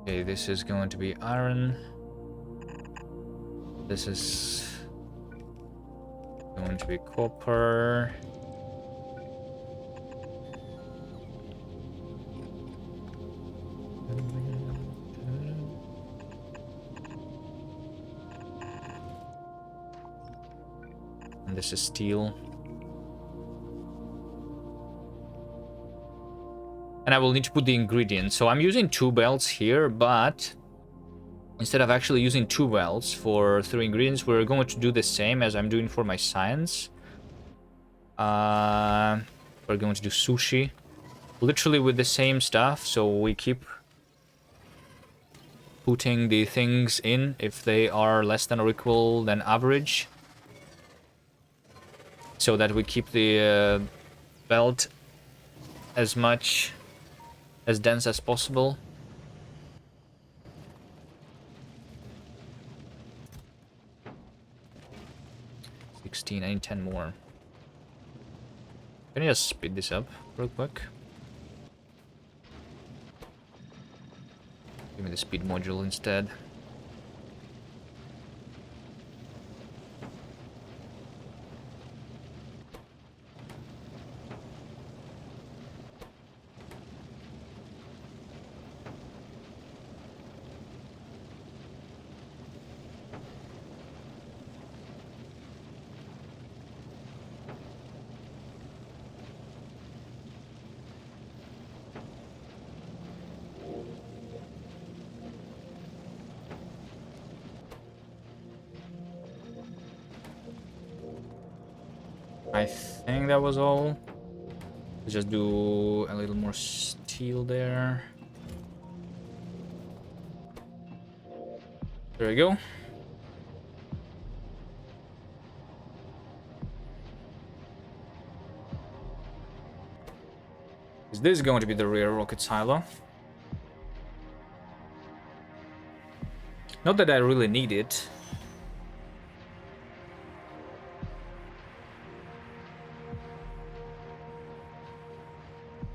Okay, this is going to be iron. This is going to be copper. And this is steel. And I will need to put the ingredients. So I'm using 2 belts here, but instead of actually using 2 belts for 3 ingredients, we're going to do the same as I'm doing for my science. We're going to do sushi. Literally with the same stuff, so we keep putting the things in if they are less than or equal than average. So that we keep the belt as much as dense as possible. I need 10 more. Can I just speed this up real quick? Give me the speed module instead. I think that was all. Let's just do a little more steel there. There we go. Is this going to be the rear rocket silo? Not that I really need it.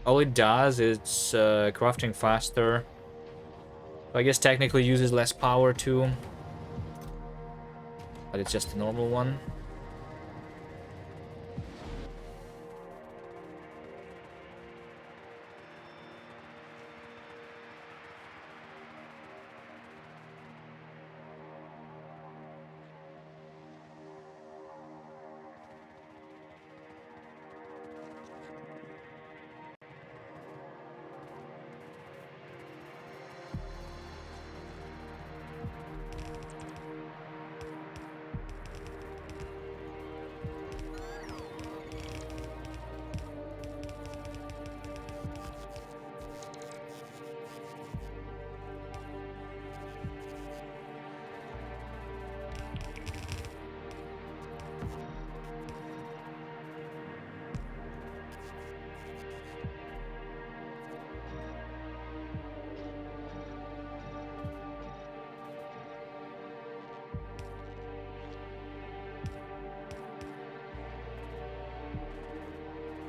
All it does is crafting faster. I guess technically uses less power too. But it's just a normal one.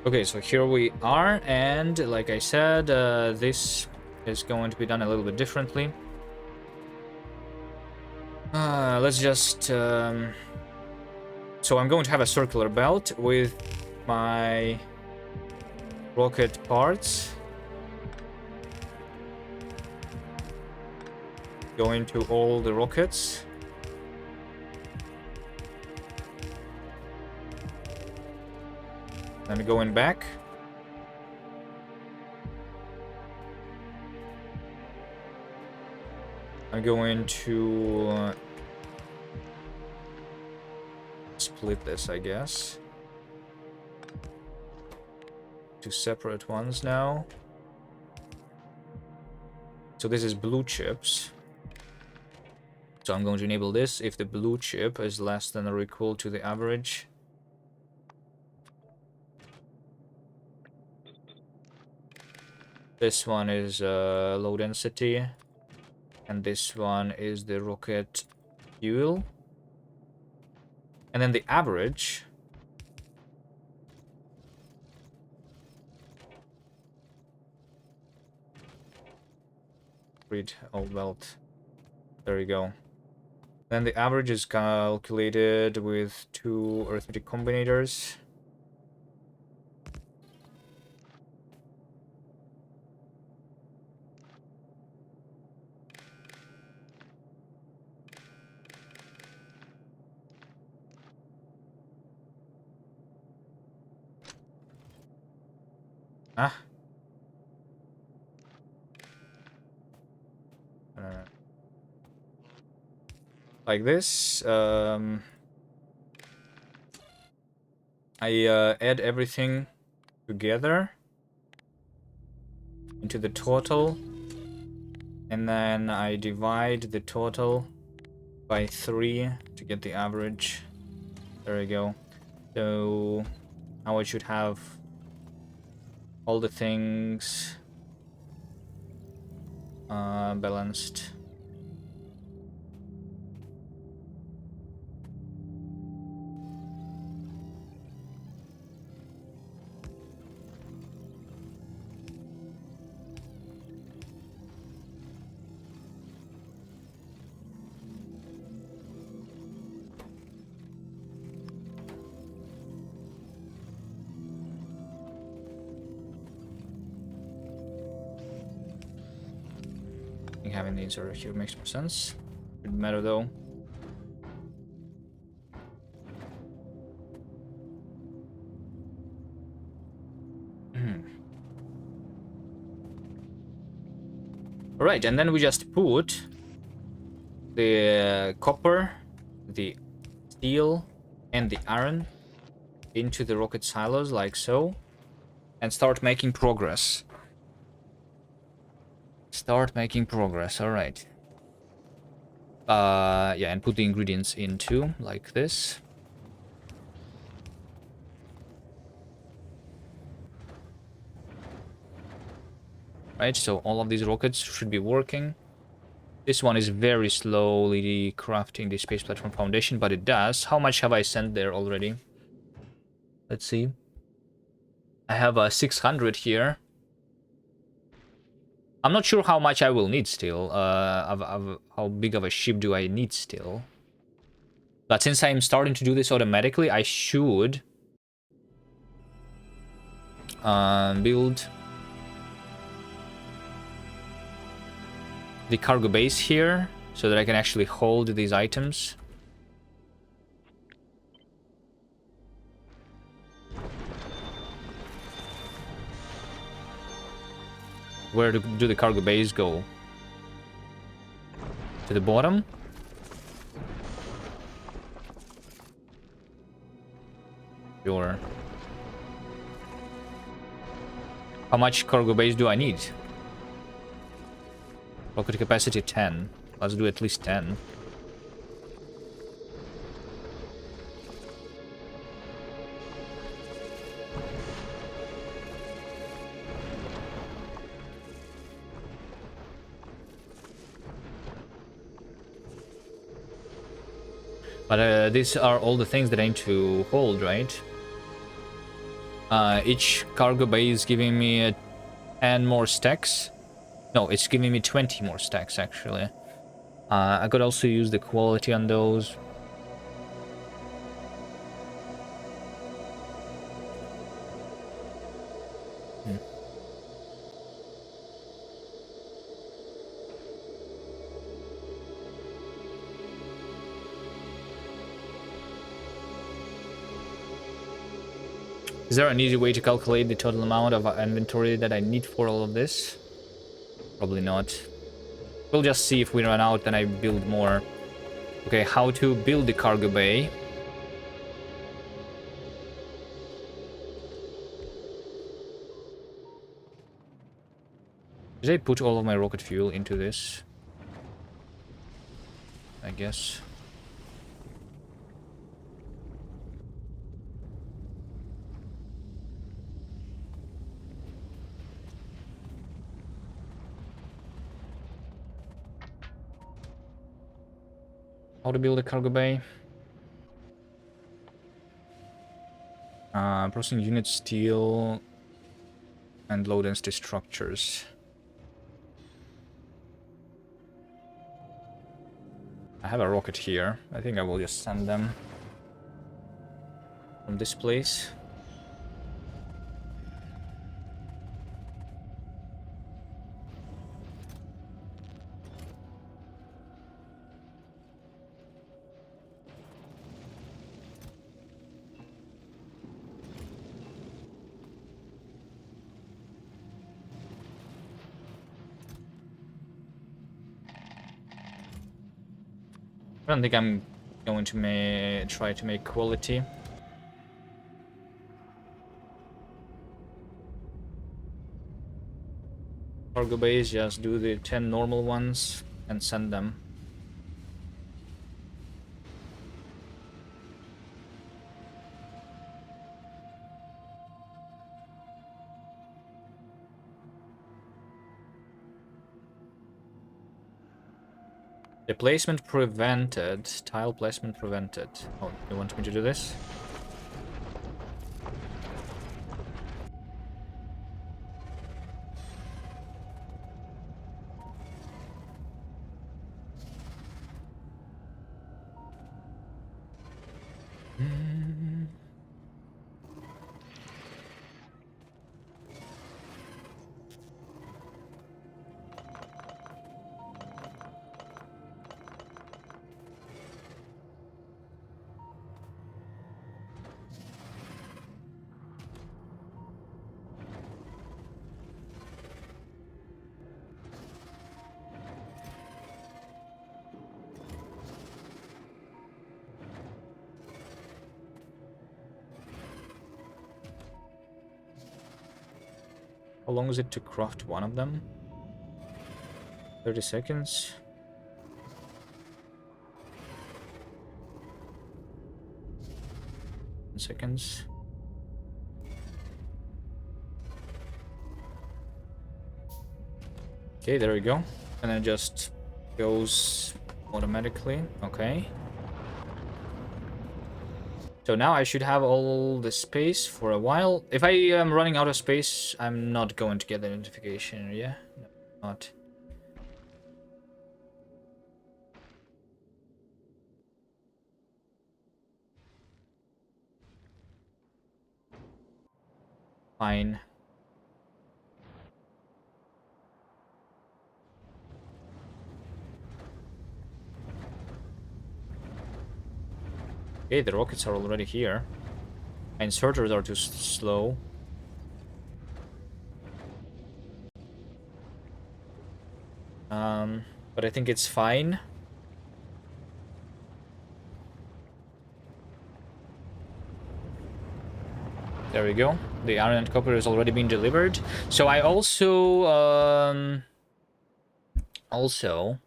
Okay, so here we are, and like I said, this is going to be done a little bit differently. Let's just... So I'm going to have a circular belt with my rocket parts going to all the rockets. And going back. I'm going to split this, I guess. 2 separate ones now. So this is blue chips. So I'm going to enable this if the blue chip is less than or equal to the average. This one is low density, and this one is the rocket fuel. And then the average. Read, oh, welt. There we go. Then the average is calculated with 2 arithmetic combinators. Ah. Like this. I add everything together into the total, and then I divide the total by 3 to get the average. There we go. So now I should have all the things balanced. I think having the insert here makes more sense. Shouldn't matter though. Alright, and then we just put the copper, the steel, and the iron into the rocket silos like so, and start making progress. Start making progress, alright. Yeah, and put the ingredients into like this. Right, so all of these rockets should be working. This one is very slowly crafting the space platform foundation, but it does. How much have I sent there already? Let's see. I have 600 here. I'm not sure how much I will need still. How big of a ship do I need still? But since I'm starting to do this automatically, I should build the cargo base here so that I can actually hold these items. Where do the cargo bays go? To the bottom? Sure. How much cargo bays do I need? Rocket capacity 10. Let's do at least 10. But these are all the things that I need to hold, right? Each cargo bay is giving me 10 more stacks. No, it's giving me 20 more stacks, actually. I could also use the quality on those. Is there an easy way to calculate the total amount of inventory that I need for all of this? Probably not. We'll just see if we run out, then I build more. Okay, how to build the cargo bay. Did I put all of my rocket fuel into this? I guess. How to build a cargo bay? Processing unit steel and low density structures. I have a rocket here. I think I will just send them from this place. I don't think I'm going to try to make quality. Cargo base, just do the 10 normal ones and send them. The placement prevented. Tile placement prevented. Oh, you want me to do this? How long is it to craft one of them? 30 seconds. Seconds. Okay, there we go. And then it just goes automatically. Okay. So now I should have all the space for a while. If I am running out of space, I'm not going to get the notification. Yeah? No, not. Fine. Okay, the rockets are already here. My inserters are too slow. But I think it's fine. There we go. The iron and copper has already been delivered. So I also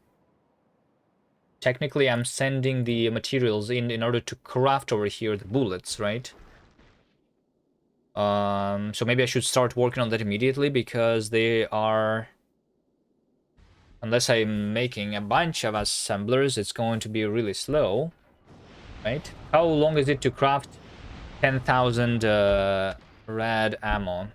technically I'm sending the materials in order to craft over here the bullets, right? So maybe I should start working on that immediately because they are, unless I'm making a bunch of assemblers, it's going to be really slow, right? How long is it to craft 10,000 rad ammo?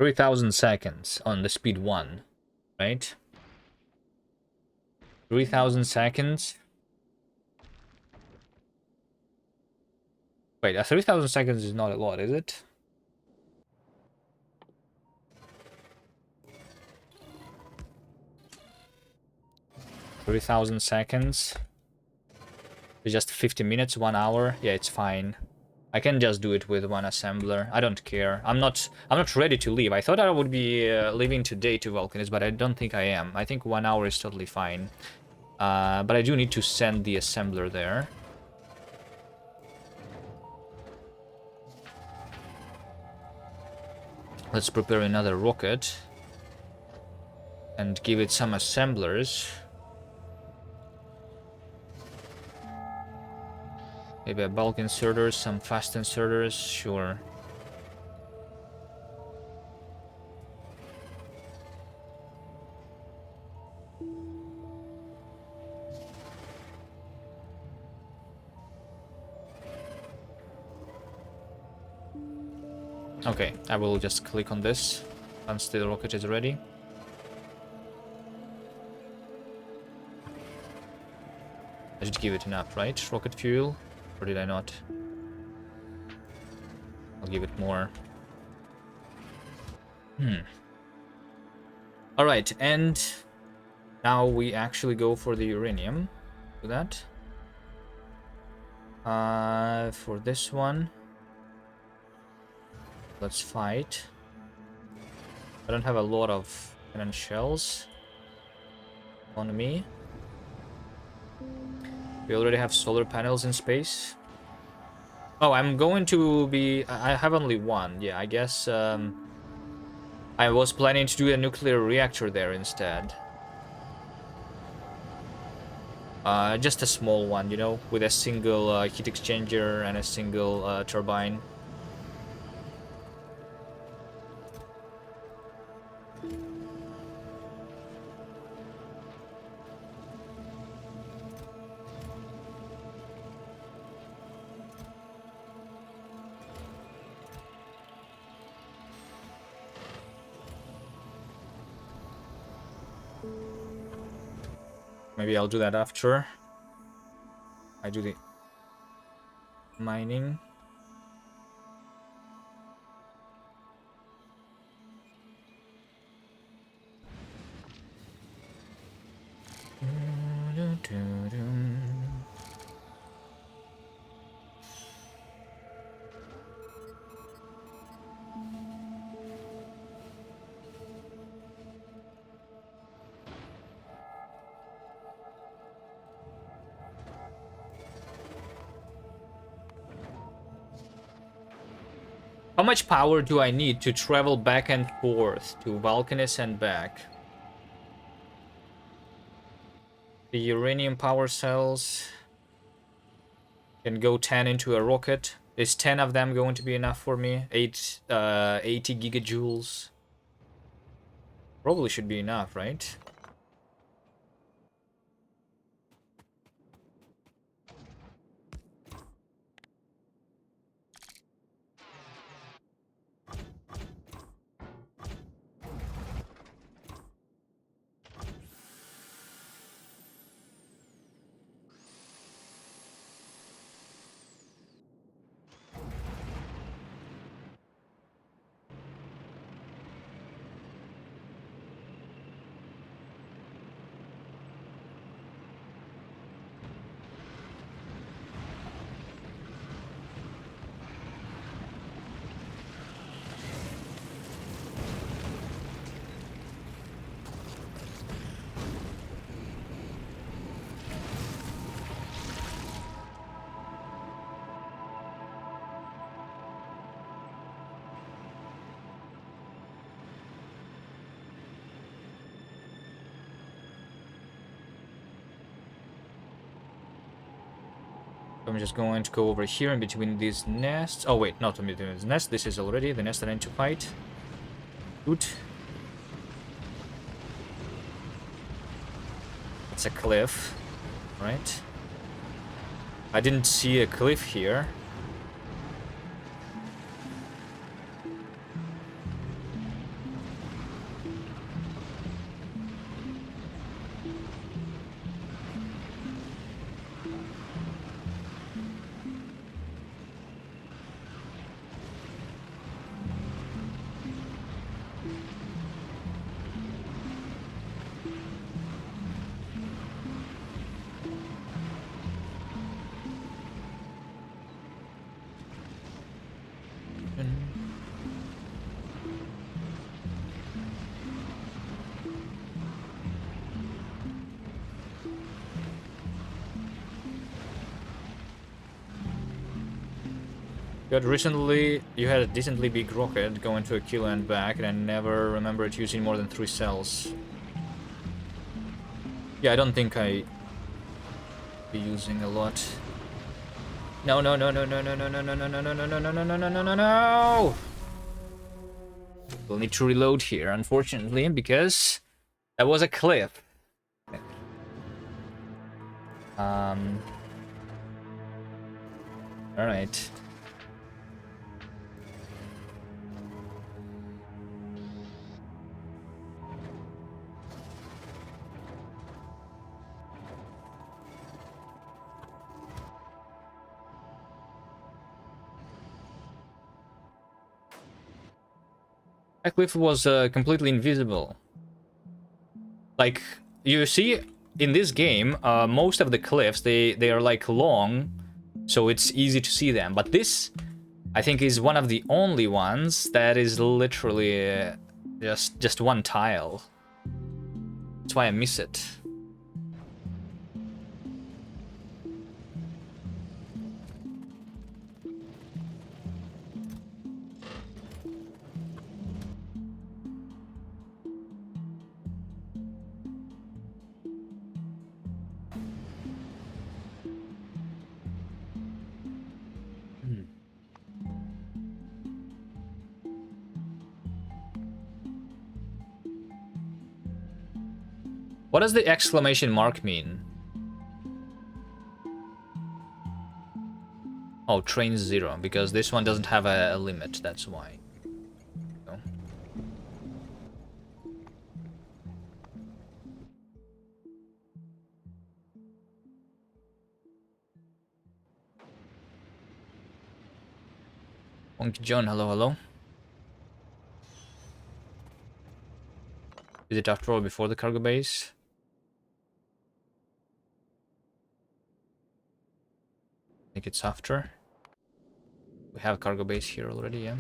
$3,000 seconds on the speed 1, right? 3,000 seconds. Wait, 3,000 seconds is not a lot, is it? $3,000 seconds. It's just 50 minutes, 1 hour. Yeah, it's fine. I can just do it with one assembler. I don't care. I'm not ready to leave. I thought I would be leaving today to Vulcanis, but I don't think I am. I think 1 hour is totally fine. But I do need to send the assembler there. Let's prepare another rocket and give it some assemblers. Maybe a bulk inserters, some fast inserters, sure. Okay, I will just click on this once the rocket is ready. I should give it enough, right? Rocket fuel? Or did I not? I'll give it more. Alright, and now we actually go for the uranium. Do that. For this one, let's fight. I don't have a lot of cannon shells on me. We already have solar panels in space. Oh, I'm going to be... I have only one. Yeah, I guess I was planning to do a nuclear reactor there instead. Just a small one, you know, with a single heat exchanger and a single turbine. Maybe I'll do that after I do the mining. How much power do I need to travel back and forth to Valkanis and back? The uranium power cells can go 10 into a rocket. Is 10 of them going to be enough for me? 80 gigajoules. Probably should be enough, right? I'm just going to go over here in between these nests. Oh wait, not in between these nests. This is already the nest that I need to fight. Good. It's a cliff, right? I didn't see a cliff here. But recently, you had a decently big rocket going to a kilo and back, and I never remember it using more than 3 cells. Yeah, I don't think I be using a lot. No, no, no, no, no, no, no, no, no, no, no, no, no, no, no, no, no, no, no, no! We'll need to reload here, unfortunately, because that was a cliff. Alright. That cliff was completely invisible. Like, you see, in this game, most of the cliffs, they are like long, so it's easy to see them. But this, I think, is one of the only ones that is literally just one tile. That's why I miss it. What does the exclamation mark mean? Oh, train 0, because this one doesn't have a limit, that's why. So. Monkey John, hello, hello. Is it after all before the cargo base? I think it's after. We have cargo base here already, yeah.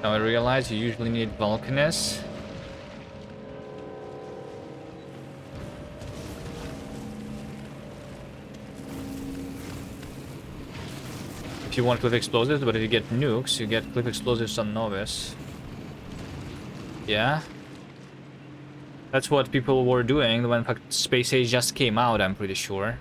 Now I realize you usually need Vulcanus. If you want cliff explosives, but if you get nukes, you get cliff explosives on Novice. Yeah. That's what people were doing when Space Age just came out, I'm pretty sure.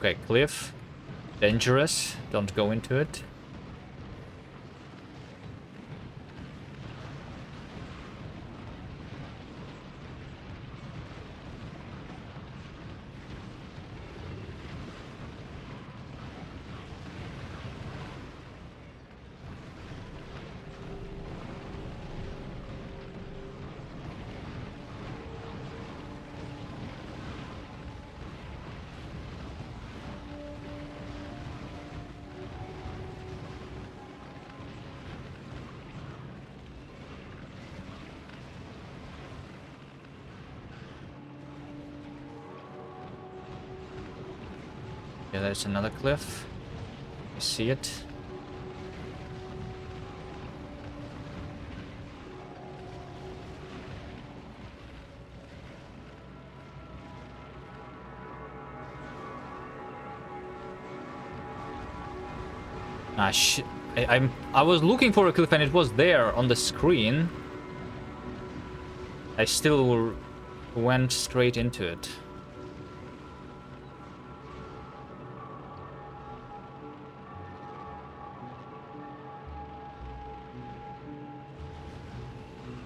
Okay, cliff. Dangerous. Don't go into it. Yeah, there's another cliff. I see it. Ah, shit. I was looking for a cliff and it was there on the screen. I still went straight into it.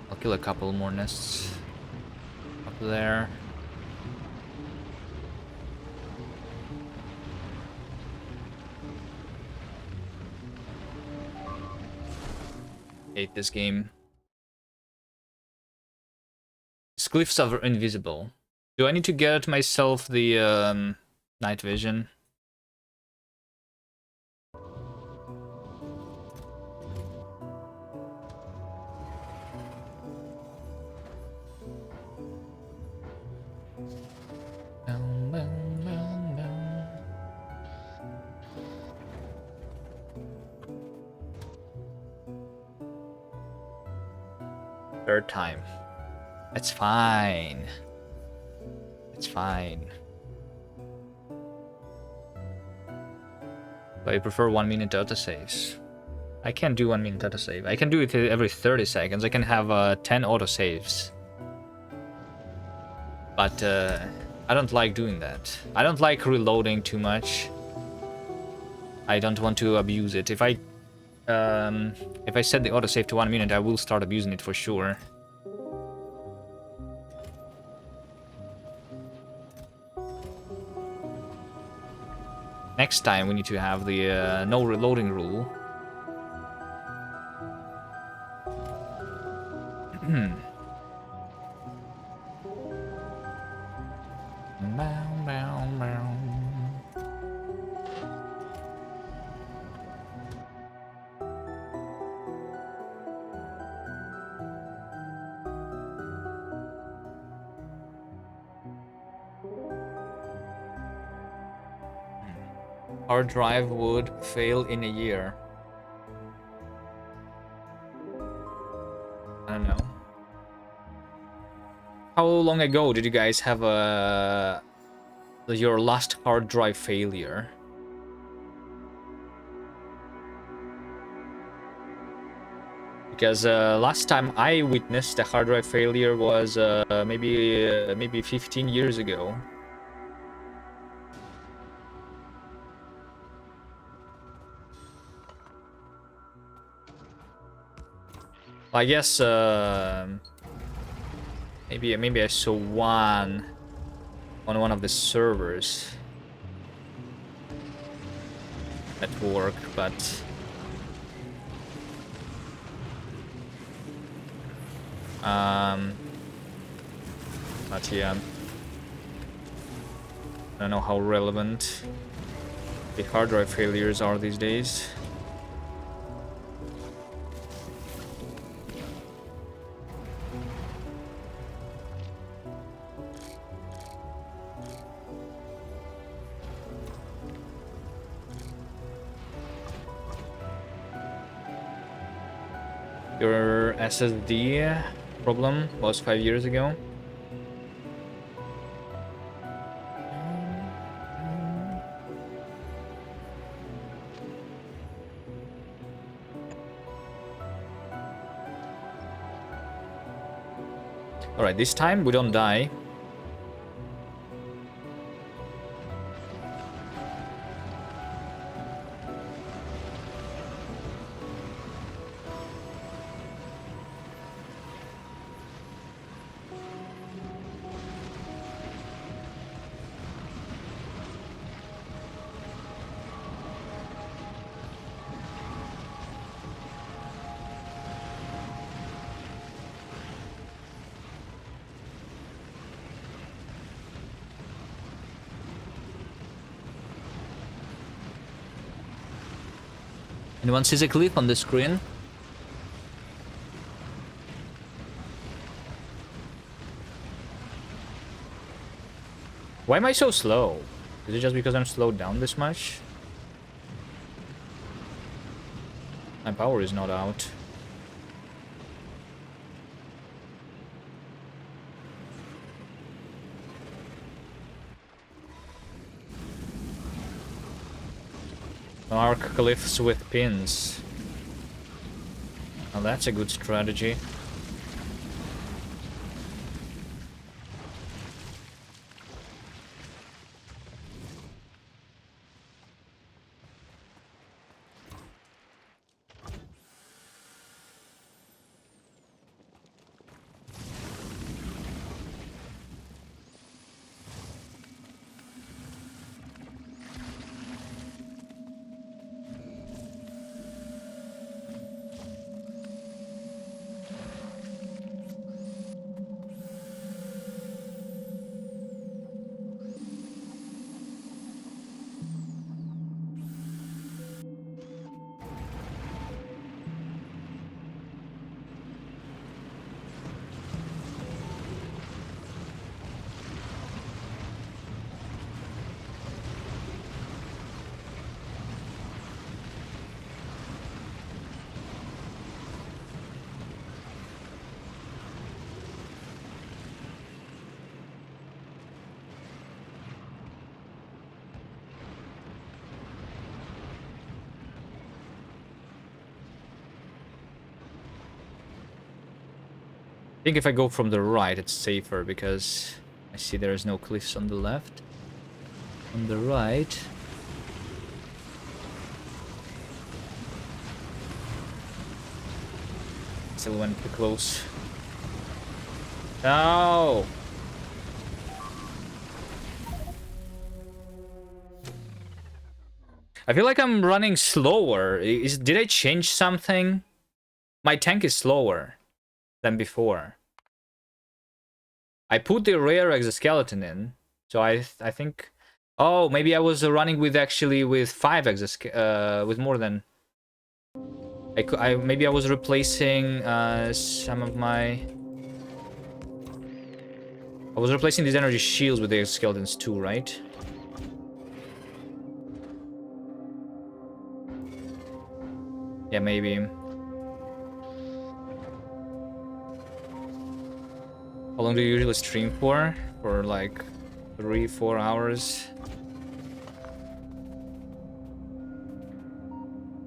I'll kill a couple more nests up there. Hate this game. These cliffs are invisible. Do I need to get myself the night vision? Third time. It's fine. It's fine. But I prefer 1 minute autosaves. I can't do 1 minute autosave. I can do it every 30 seconds. I can have 10 autosaves. But I don't like doing that. I don't like reloading too much. I don't want to abuse it. If I set the autosave to 1 minute, I will start abusing it for sure. Next time we need to have the no reloading rule. Hard drive would fail in a year. I don't know. How long ago did you guys have your last hard drive failure? Because last time I witnessed a hard drive failure was maybe 15 years ago. I guess maybe I saw one on one of the servers at work, but yeah, I don't know how relevant the hard drive failures are these days. Your SSD problem was 5 years ago. Alright, this time we don't die. Anyone sees a clip on the screen? Why am I so slow? Is it just because I'm slowed down this much? My power is not out. Mark glyphs with pins. Now that's a good strategy. I think if I go from the right, it's safer because I see there is no cliffs on the left. On the right. Still went too close. No! I feel like I'm running slower. Did I change something? My tank is slower than before. I put the rare exoskeleton in, so I think. Oh, maybe I was running with 5 with more than. Maybe I was replacing some of my. I was replacing these energy shields with the exoskeletons too, right? Yeah, maybe. How long do you usually stream for? For like 3-4 hours.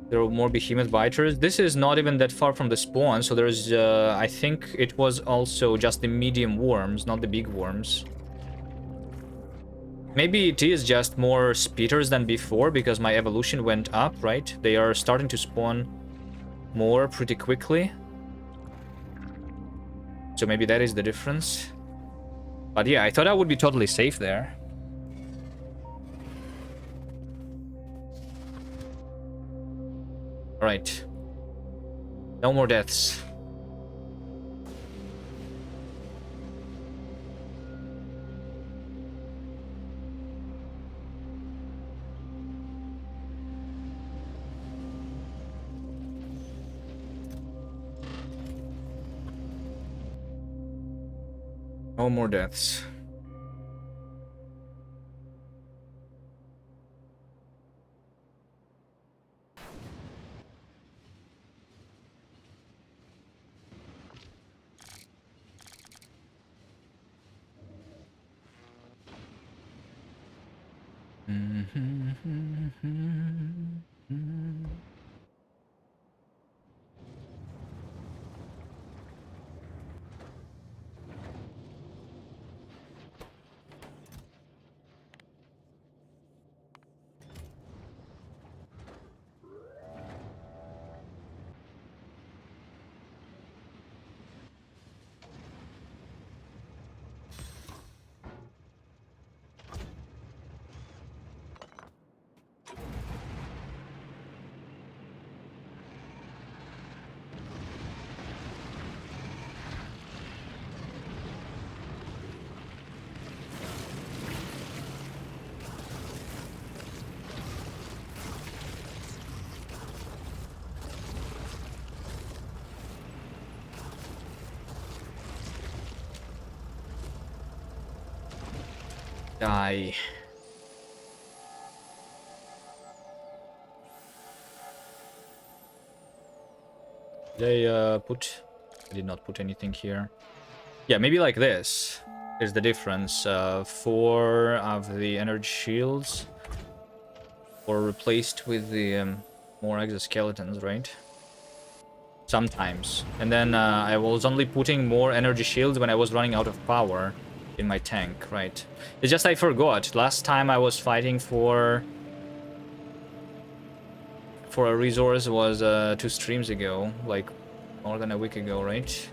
There are more behemoth biters. This is not even that far from the spawn, so there's I think it was also just the medium worms, not the big worms. Maybe it is just more speeders than before because my evolution went up, right? They are starting to spawn more pretty quickly. So maybe that is the difference. But yeah, I thought I would be totally safe there. Alright. No more deaths. No more deaths. Die. They put... I did not put anything here. Yeah, maybe like this is the difference. 4 of the energy shields were replaced with the more exoskeletons, right? Sometimes. And then I was only putting more energy shields when I was running out of power in my tank, right? It's just I forgot. Last time I was fighting for a resource was 2 streams ago, like more than a week ago, right?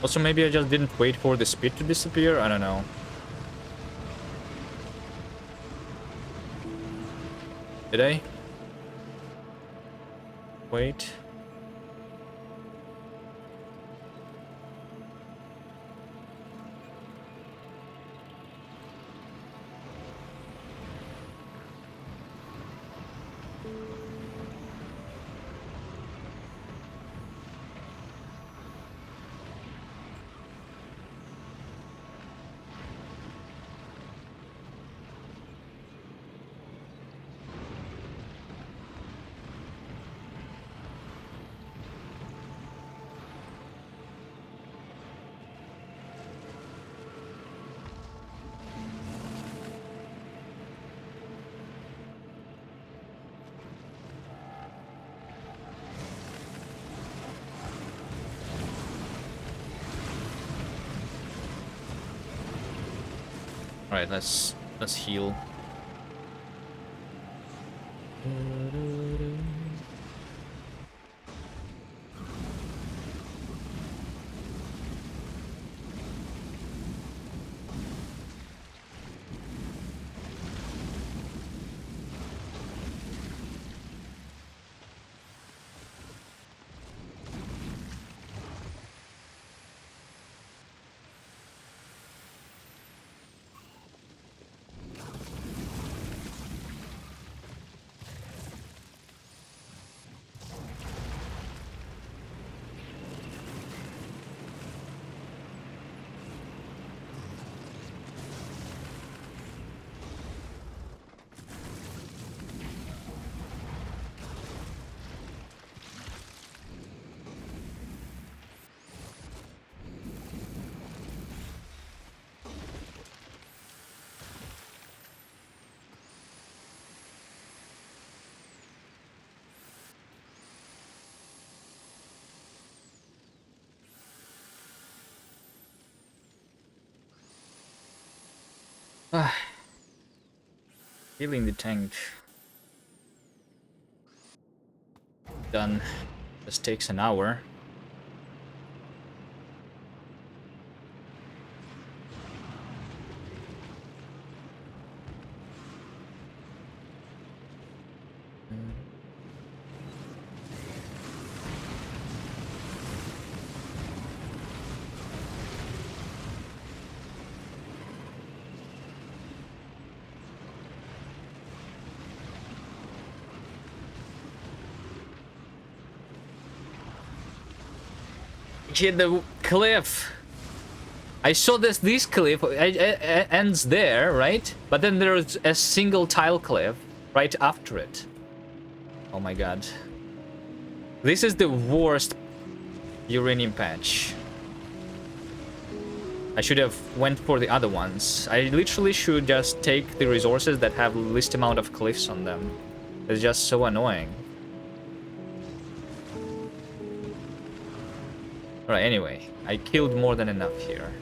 Also, maybe I just didn't wait for the speed to disappear. I don't know. Did I? Wait. All right, let's heal. Ah, healing the tank. Done. This takes an hour. Hit the cliff. I saw this cliff ends there, right? But then there's a single tile cliff right after it. Oh my god. This is the worst uranium patch. I should have went for the other ones. I literally should just take the resources that have least amount of cliffs on them. It's just so annoying. Alright, anyway, I killed more than enough here.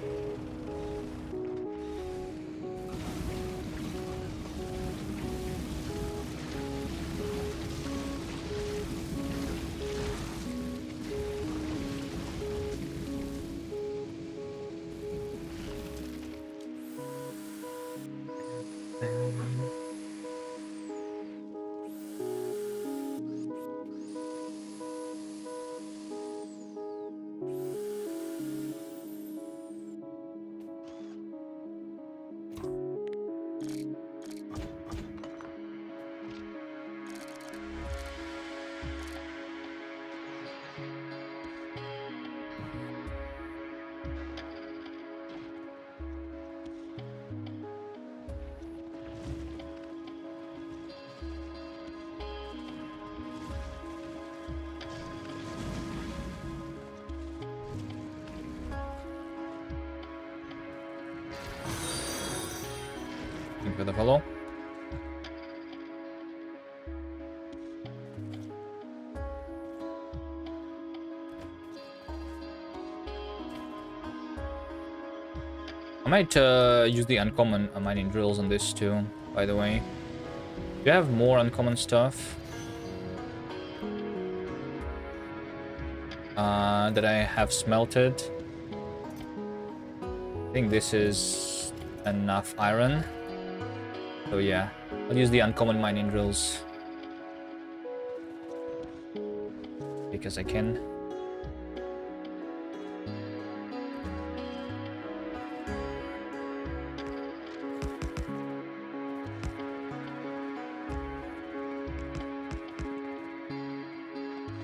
For the follow. I might use the uncommon mining drills on this too, by the way. Do you have more uncommon stuff? That I have smelted. I think this is enough iron. So yeah, I'll use the uncommon mining drills. because I can.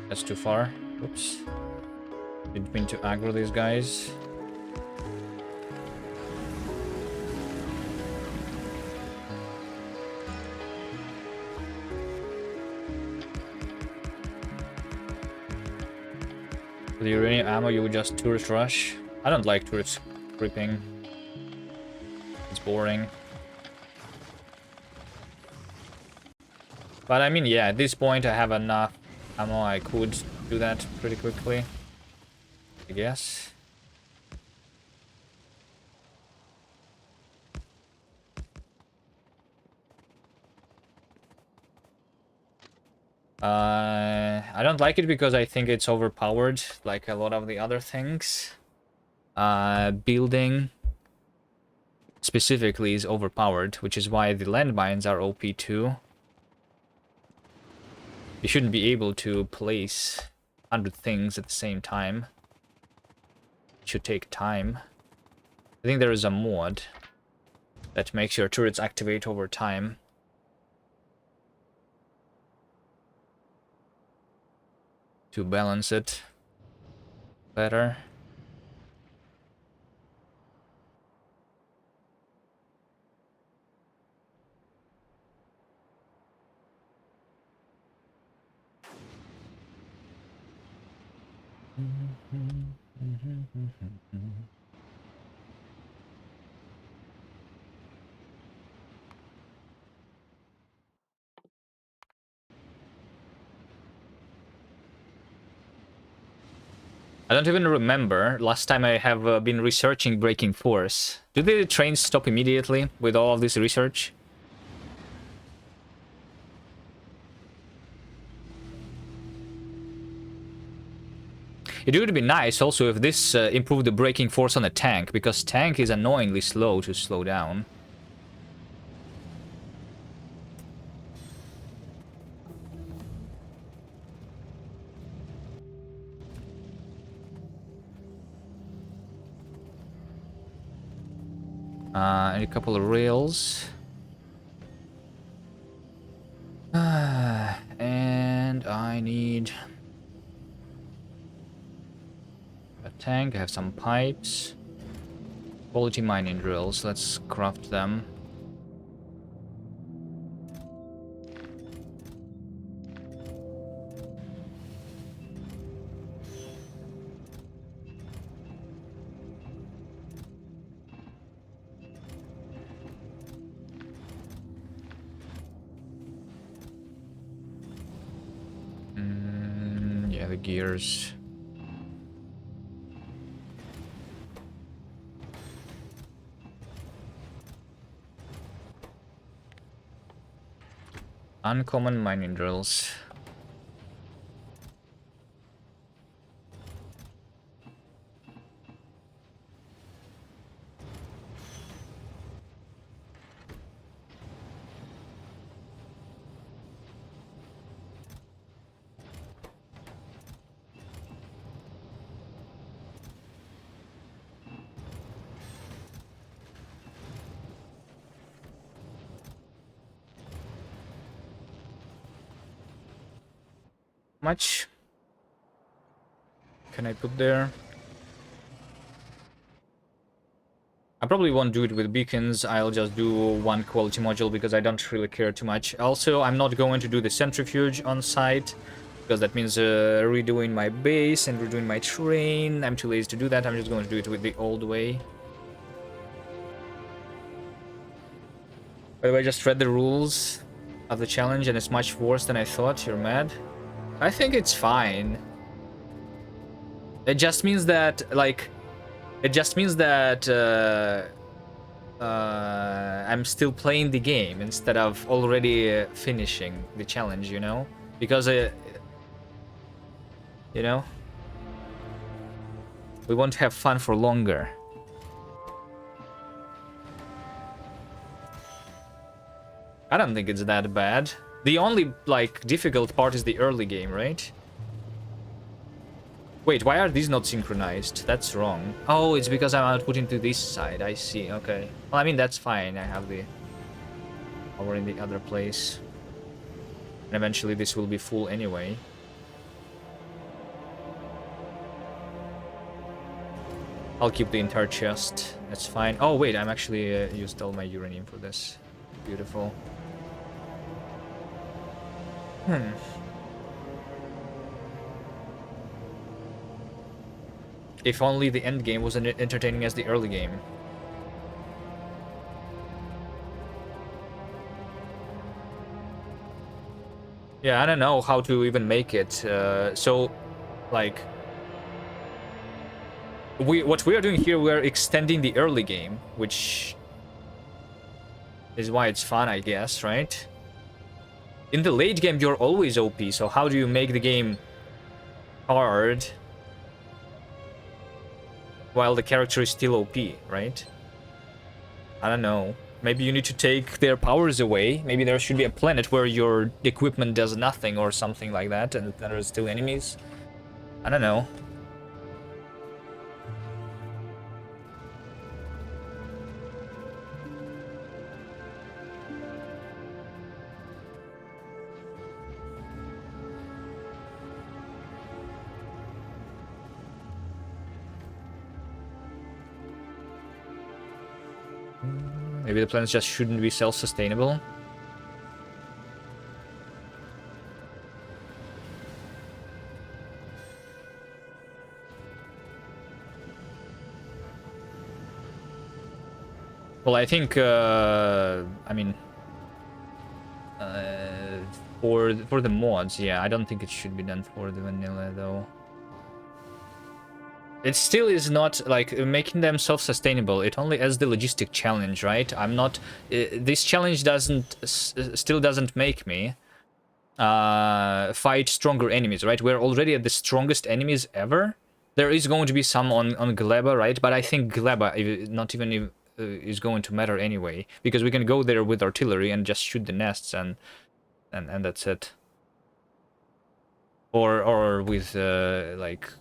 That's too far. Oops. Didn't mean to aggro these guys. With the uranium ammo, you would just turret rush. I don't like turrets creeping. It's boring. But I mean, yeah, at this point I have enough ammo. I could do that pretty quickly, I guess. I don't like it because I think it's overpowered, like a lot of the other things. Building specifically is overpowered, which is why the landmines are OP too. You shouldn't be able to place 100 things at the same time. It should take time. I think there is a mod that makes your turrets activate over time. To balance it better. I don't even remember last time I have been researching braking force. Do the trains stop immediately with all of this research? It would be nice also if this improved the braking force on a tank, because tank is annoyingly slow to slow down. And a couple of rails. And I need a tank. I have some pipes. Quality mining drills. Let's craft them. Yeah, the gears. Uncommon mining drills. Much can I put there? I probably won't do it with beacons. I'll just do one quality module because I don't really care too much. Also, I'm not going to do the centrifuge on site because that means redoing my base and redoing my train. I'm too lazy to do that. I'm just going to do it with the old way. By the way, I just read the rules of the challenge and it's much worse than I thought. You're mad? I think it's fine. It just means that, like, I'm still playing the game instead of already finishing the challenge, you know? Because, you know? We want to have fun for longer. I don't think it's that bad. The only, like, difficult part is the early game, right? Wait, why are these not synchronized? That's wrong. Oh, it's because I'm outputting to this side. I see. Okay. Well, I mean, that's fine. I have the power in the other place. And eventually this will be full anyway. I'll keep the entire chest. That's fine. Oh, wait. I'm actually used all my uranium for this. Beautiful. If only the end game was as entertaining as the early game. Yeah, I don't know how to even make it. So, like, what we are doing here, we're extending the early game, which is why it's fun, I guess, right? In the late game, you're always OP, so how do you make the game hard while the character is still OP, right? I don't know. Maybe you need to take their powers away. Maybe there should be a planet where your equipment does nothing or something like that, and there are still enemies. I don't know. Maybe the planets just shouldn't be self-sustainable. Well, I think, I mean, for the mods, yeah, I don't think it should be done for the vanilla, though. It still is not, like, making them self-sustainable. It only adds the logistic challenge, right? I'm not... this challenge still doesn't make me fight stronger enemies, right? We're already at the strongest enemies ever. There is going to be some on Gleba, right? But I think Gleba not even is going to matter anyway, because we can go there with artillery and just shoot the nests, and that's it. Or with like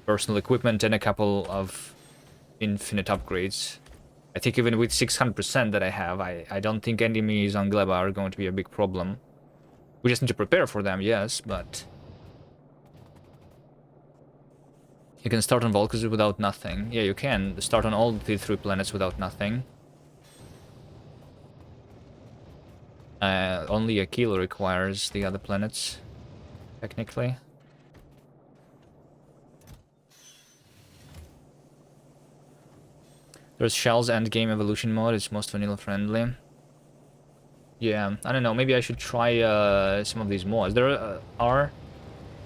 personal equipment and a couple of infinite upgrades. I think even with 600% that I have, I don't think enemies on Gleba are going to be a big problem. We just need to prepare for them, yes, but... You can start on Volcans without nothing. Yeah, you can start on all the 3 planets without nothing. Only a kill requires the other planets, technically. There's Shell's endgame evolution mode, it's most vanilla friendly. Yeah, I don't know, maybe I should try some of these mods. There are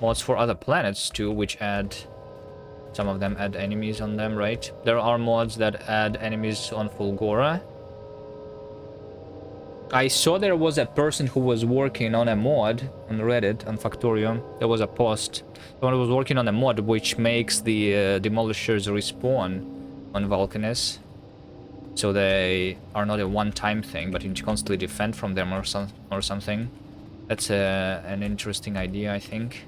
mods for other planets too, which add... Some of them add enemies on them, right? There are mods that add enemies on Fulgora. I saw there was a person who was working on a mod on Reddit, on Factorium. There was a post. Someone was working on a mod which makes the demolishers respawn on Vulcanus. So they are not a one-time thing, but you constantly defend from them or something. That's an interesting idea, I think.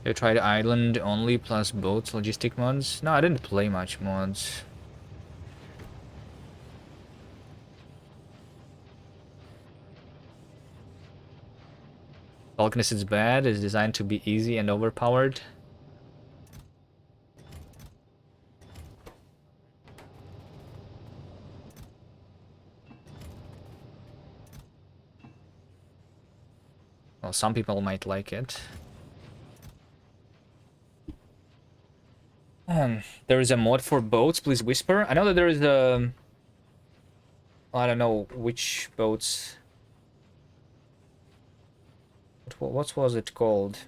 You tried island only plus boats logistic mods? No, I didn't play much mods. Vulcanus is bad, is designed to be easy and overpowered. Well, some people might like it. There is a mod for boats, please whisper. I know that there is a... I don't know which boats... What was it called?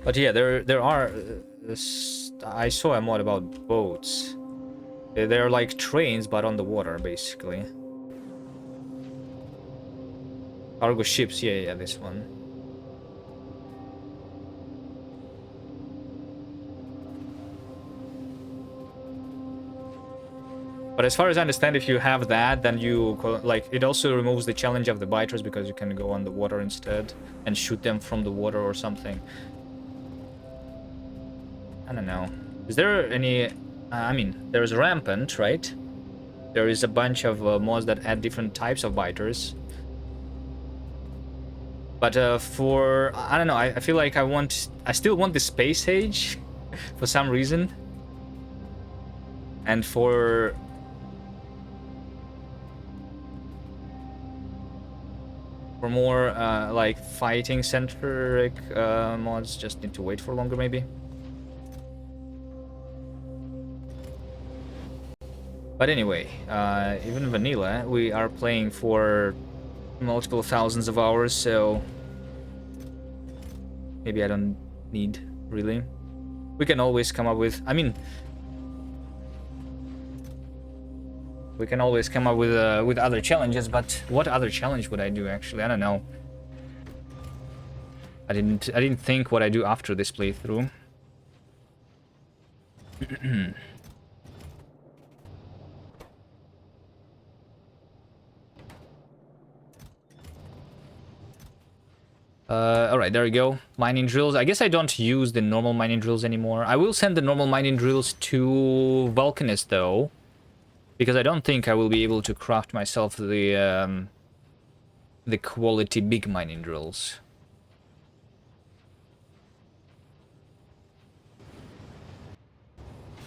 But yeah, there are... I saw a mod about boats. They're like trains, but on the water, basically. Cargo ships, yeah, this one. But as far as I understand, if you have that, then you like it also removes the challenge of the biters because you can go on the water instead and shoot them from the water or something. I don't know. Is there any? I mean, there's rampant, right? There is a bunch of mods that add different types of biters. But for I don't know, I feel like I still want the space age for some reason. And for more like fighting centric mods, just need to wait for longer maybe. But anyway, even vanilla, we are playing for multiple thousands of hours, so maybe I don't need really. We can always come up with, I mean, we can always come up with other challenges, but what other challenge would I do actually? I don't know. I didn't think what I do after this playthrough. Alright, there we go. Mining drills. I guess I don't use the normal mining drills anymore. I will send the normal mining drills to Vulcanist though, because I don't think I will be able to craft myself the quality big mining drills.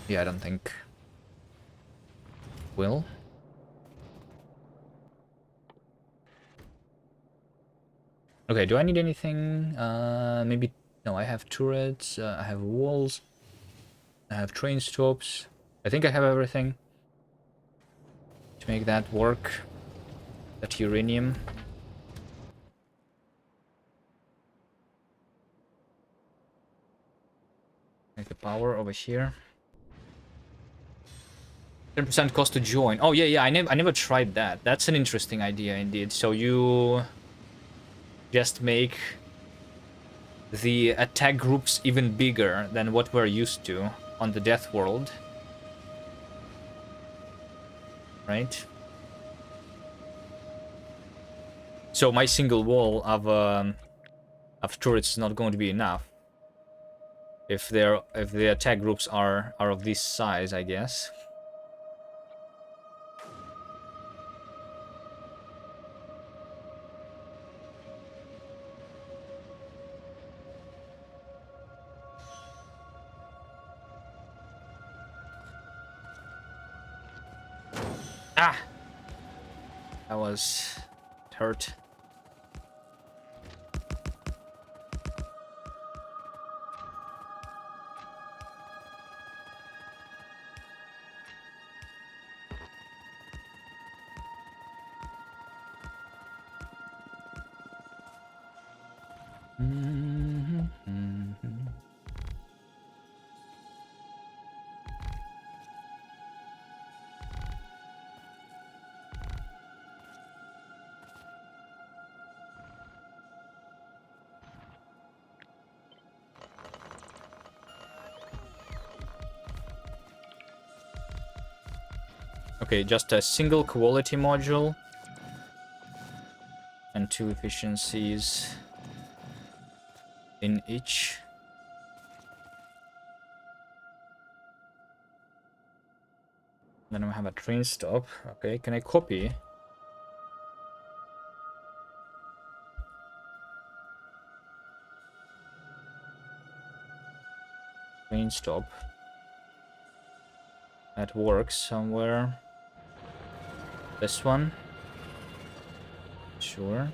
Yeah, I don't think. Will? Okay, do I need anything? Maybe... No, I have turrets, I have walls, I have train stops. I think I have everything to make that work. That uranium. Make the power over here. 10% cost to join. Oh yeah, I never tried that. That's an interesting idea indeed. So you just make the attack groups even bigger than what we're used to on the Deathworld. Right? So my single wall of turrets is not going to be enough. If the attack groups are of this size, I guess. Ah! That was... It hurt. Okay, just a single quality module and 2 efficiencies in each. Then I have a train stop. Okay, can I copy? Train stop. That works somewhere. This one. Sure.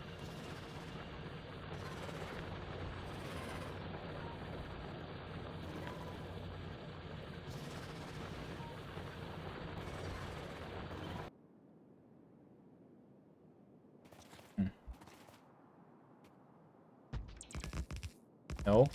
No.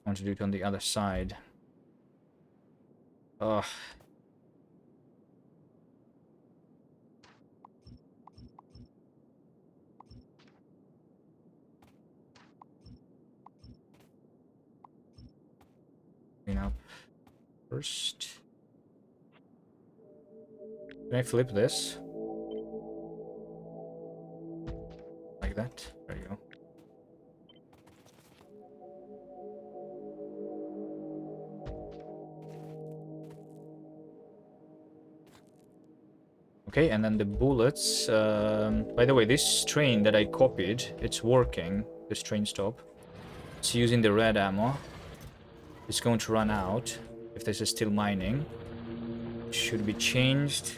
I want to do it on the other side. Ugh. up first. Can I flip this? Like that? There you go. Okay, and then the bullets. By the way, this train that I copied, it's working. This train stop. It's using the red ammo. It's going to run out if this is still mining. Should be changed.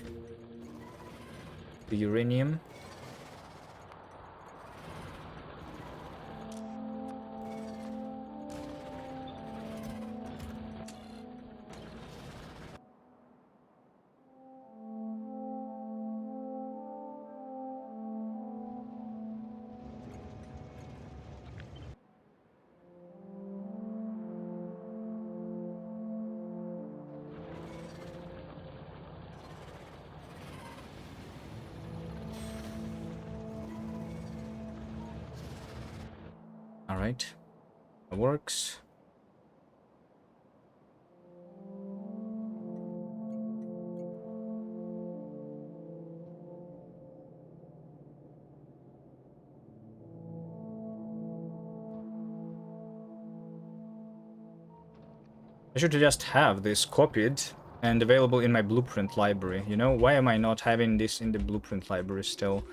The uranium. All right, it works. I should just have this copied and available in my blueprint library. You know, why am I not having this in the blueprint library still?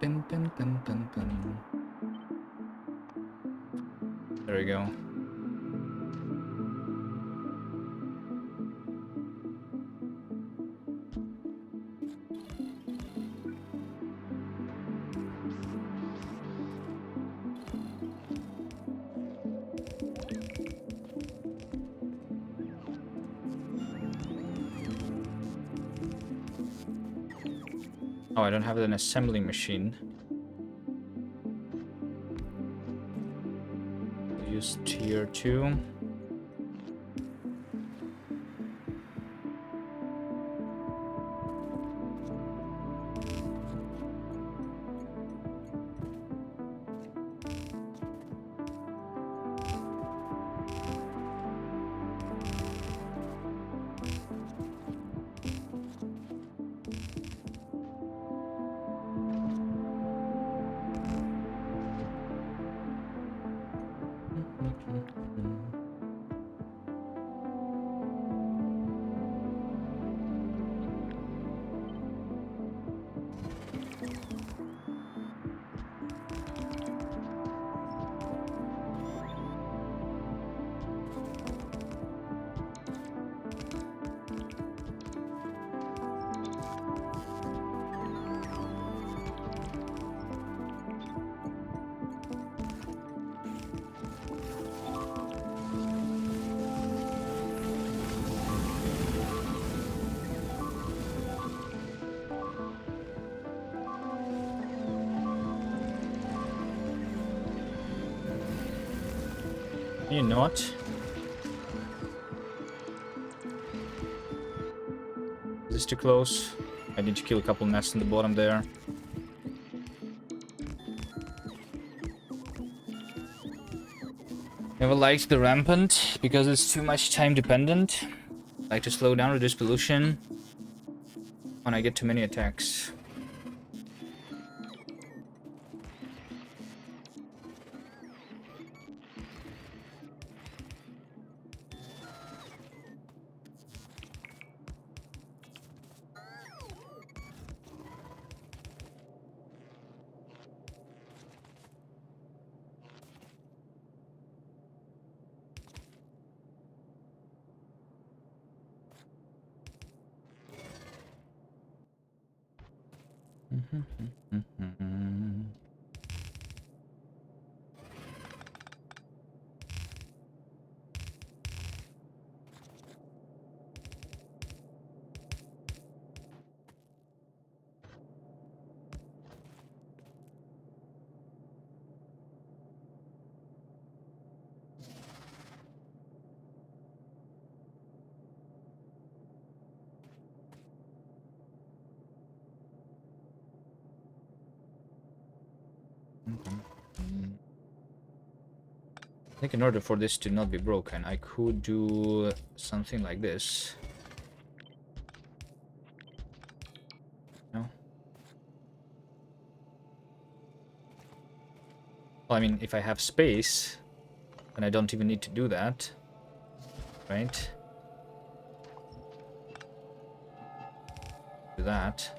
Dun, dun, dun, dun, dun, dun. There we go. Oh, I don't have an assembling machine. Use tier 2. You know what? Is this too close? I need to kill a couple nests in the bottom there. Never liked the rampant because it's too much time dependent. I like to slow down, reduce pollution when I get too many attacks. I think in order for this to not be broken, I could do something like this. No? Well, I mean, if I have space, then I don't even need to do that. Right? Do that.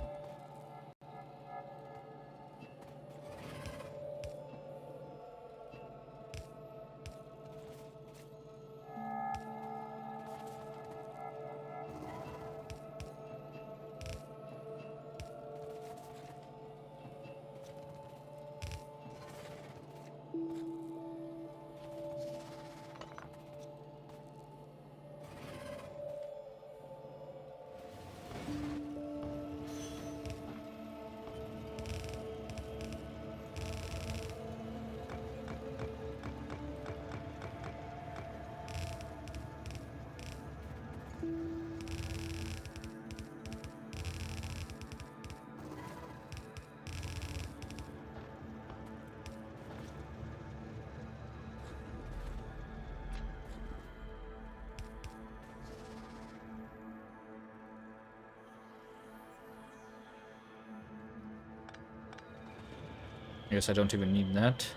I guess I don't even need that.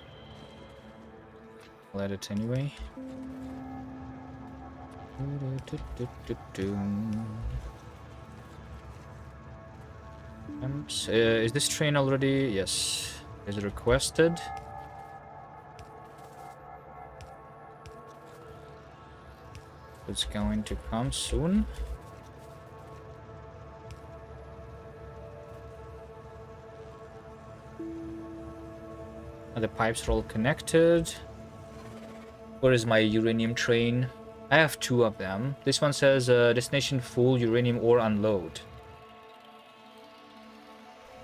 I'll add it anyway. Is this train already? Yes. Is it requested? It's going to come soon. The pipes are all connected. Where is my uranium train? I have two of them. This one says destination full uranium ore unload.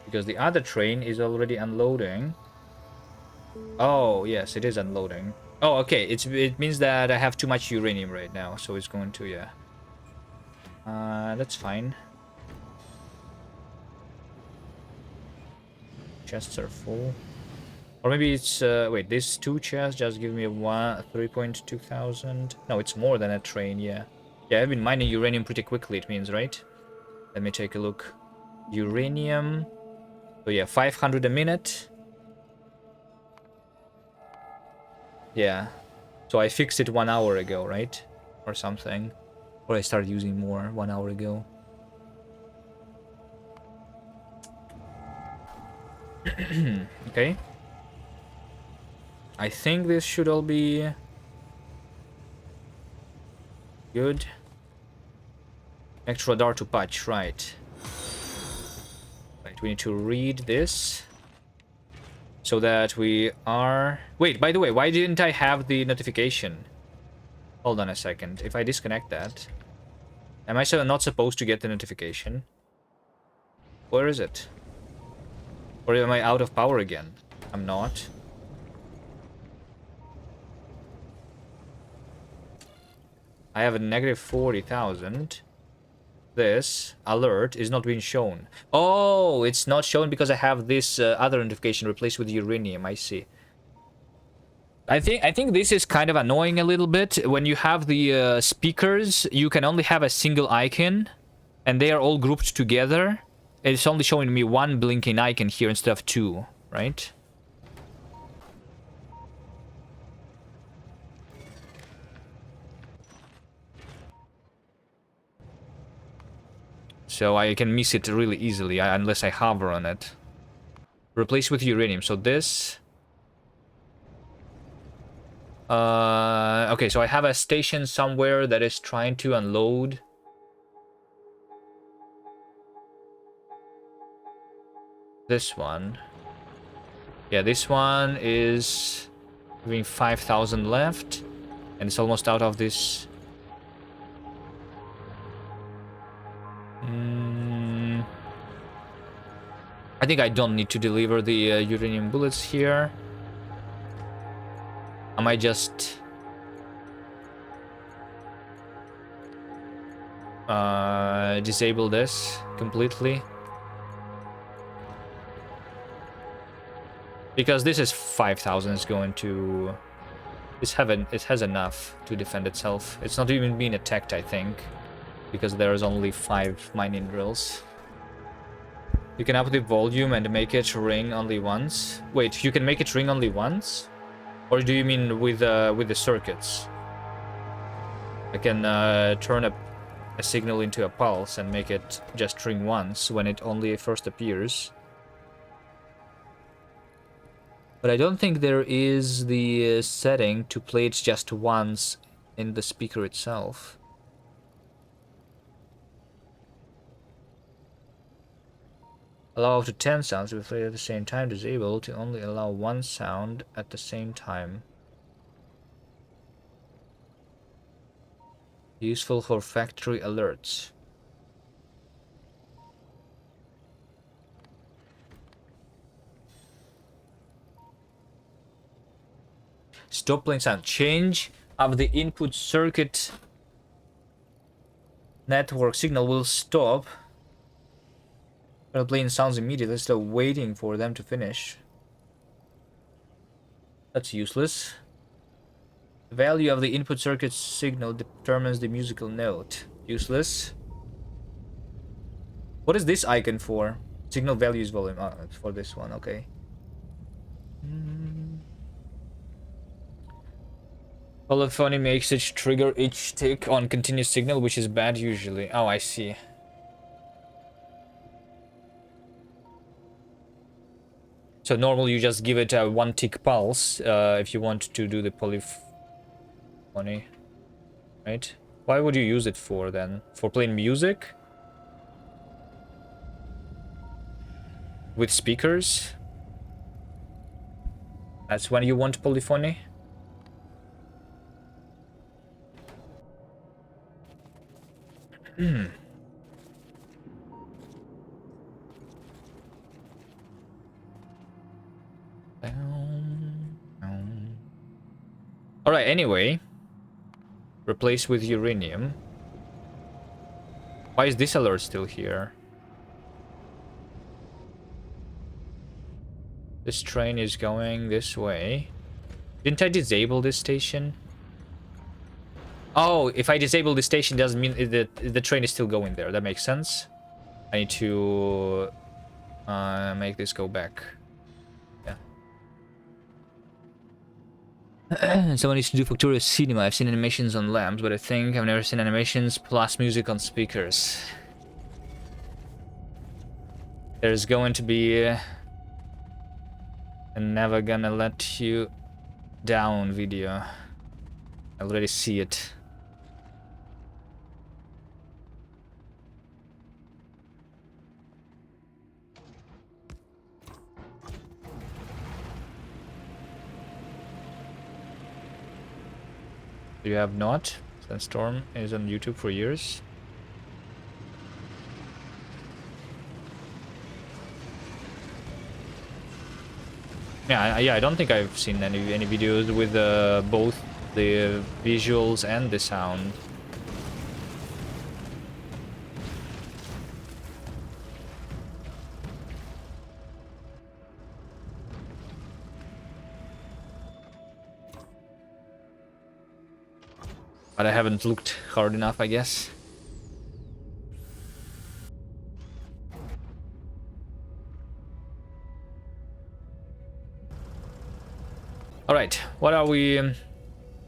Because the other train is already unloading. Oh, yes, it is unloading. Oh, okay. It means that I have too much uranium right now, so it's going to, yeah. That's fine. Chests are full. Or maybe it's, wait, these two chests just give me 3.2 thousand. No, it's more than a train, yeah. Yeah, I've been mining uranium pretty quickly, it means, right? Let me take a look. Uranium. So yeah, 500 a minute. Yeah. So I fixed it 1 hour ago, right? Or something. Or I started using more 1 hour ago. Okay. I think this should all be good. Next radar to patch, right. Right, we need to read this. So that we are... Wait, by the way, why didn't I have the notification? Hold on a second. If I disconnect that... Am I not supposed to get the notification? Where is it? Or am I out of power again? I'm not. I have a negative 40,000. This alert is not being shown. Oh, it's not shown because I have this other notification replaced with uranium. I see. I think this is kind of annoying a little bit. When you have the speakers, you can only have a single icon, and they are all grouped together. It's only showing me one blinking icon here instead of two, right? So I can miss it really easily unless I hover on it. Replace with uranium. So this... okay, so I have a station somewhere that is trying to unload. This one. Yeah, this one is having 5,000 left. And it's almost out of this... I think I don't need to deliver the uranium bullets here. I might just... disable this completely. Because this is 5,000 is going to It has enough to defend itself. It's not even being attacked, I think, because there's only 5 mining drills. You can up the volume and make it ring only once. Wait, you can make it ring only once? Or do you mean with the circuits? I can turn a signal into a pulse and make it just ring once when it only first appears. But I don't think there is the setting to play it just once in the speaker itself. Allow up to 10 sounds to be played at the same time. Disable to only allow one sound at the same time. Useful for factory alerts. Stop playing sound. Change of the input circuit network signal will stop. Playing sounds immediately, still waiting for them to finish. That's useless. The value of the input circuit signal determines the musical note. Useless. What is this icon for? Signal values volume. Oh, it's for this one, okay. Polyphony makes it trigger each tick on continuous signal, which is bad usually. Oh, I see. So normally you just give it a 1 tick pulse if you want to do the polyphony, right? Why would you use it for then? For playing music? With speakers? That's when you want polyphony? Alright, anyway. Replace with uranium. Why is this alert still here? This train is going this way. Didn't I disable this station? Oh, if I disable the station doesn't mean that the train is still going there. That makes sense. I need to make this go back. Yeah. Someone needs to do Factorio Cinema. I've seen animations on lamps, but I think I've never seen animations plus music on speakers. There's going to be I'm never gonna let you down video. I already see it. You have not? Sandstorm is on YouTube for years. Yeah, I don't think I've seen any videos with both the visuals and the sound. But I haven't looked hard enough, I guess. Alright, what are we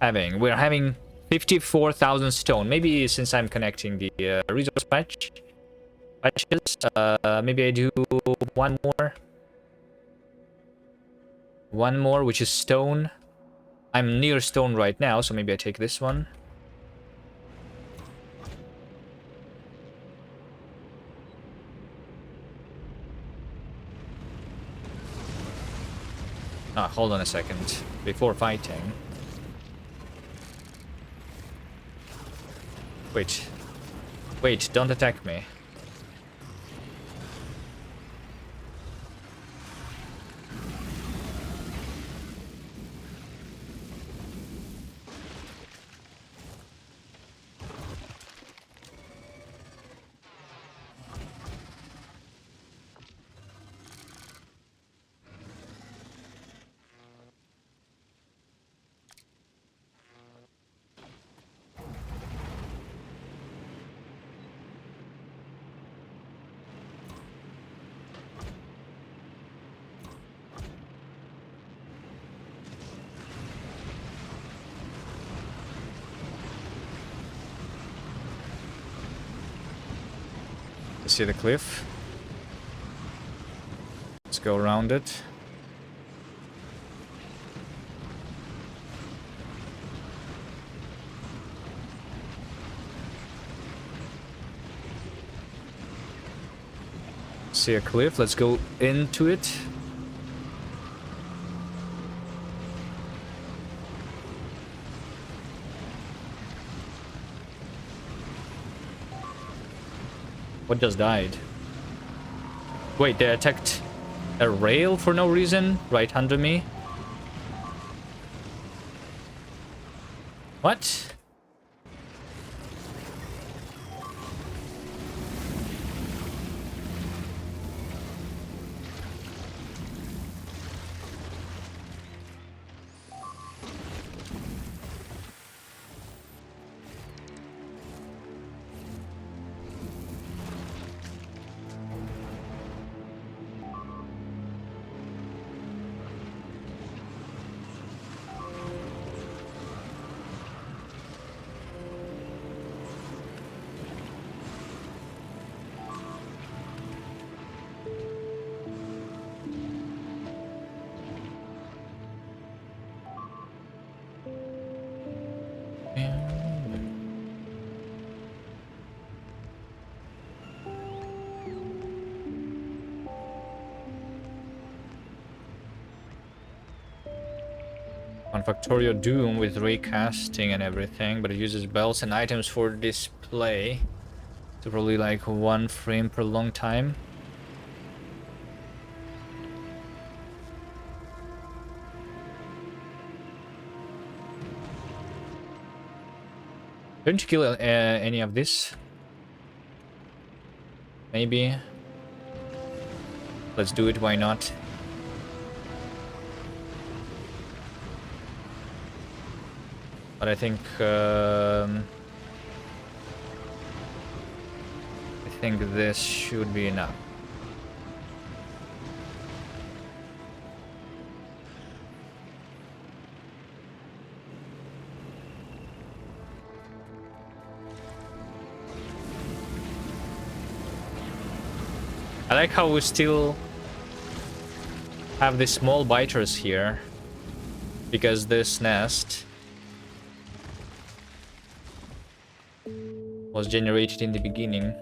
having? We're having 54,000 stone. Maybe since I'm connecting the resource patches, maybe I do one more. One more, which is stone. I'm near stone right now, so maybe I take this one. Ah, hold on a second. Before fighting. Wait. Wait, don't attack me. See the cliff. Let's go around it. See a cliff. Let's go into it. What just died? Wait, they attacked a rail for no reason right under me? What? Factorio Doom with recasting and everything, but it uses bells and items for display. So probably like 1 frame per long time. Don't you kill any of this? Maybe. Let's do it, why not? But I think this should be enough. I like how we still have the small biters here, because this nest was generated in the beginning.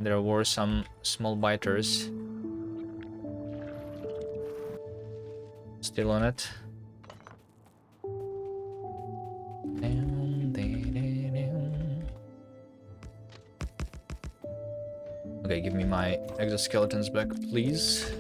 There were some small biters still on it. Okay, give me my exoskeletons back, please.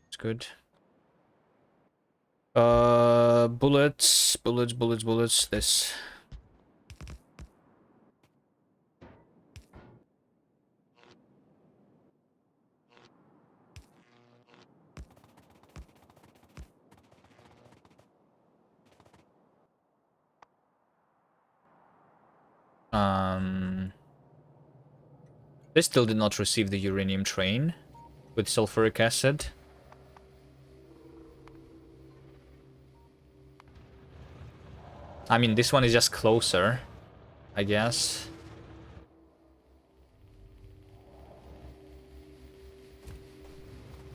It's good. Bullets. This. They still did not receive the uranium train with sulfuric acid. I mean, this one is just closer, I guess.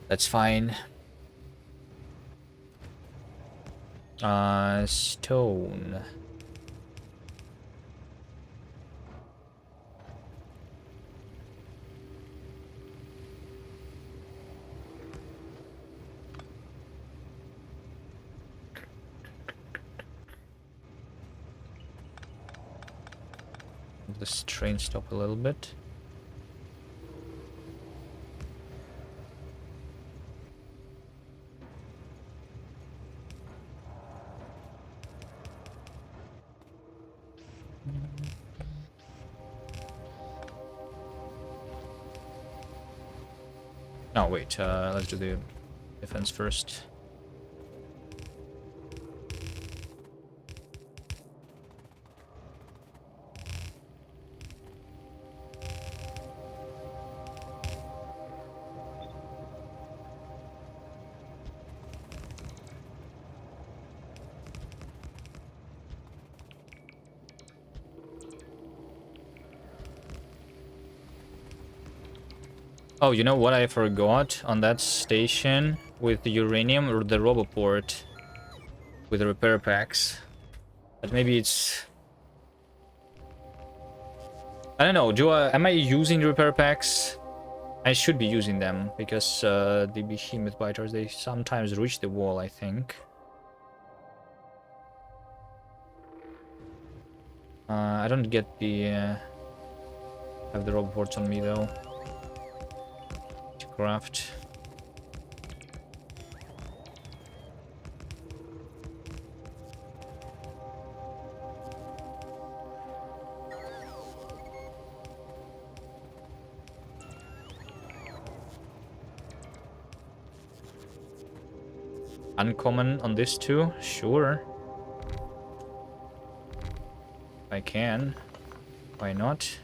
That's fine. Stone. This train stop a little bit. No, wait, let's do the Defense first. Oh, you know what I forgot on that station with the uranium or the roboport with the repair packs? But maybe it's... I don't know, am I using the repair packs? I should be using them because the behemoth biters, they sometimes reach the wall, I think. I don't get the... have the roboports on me though. To craft. Uncommon on this too? Sure. I can. Why not?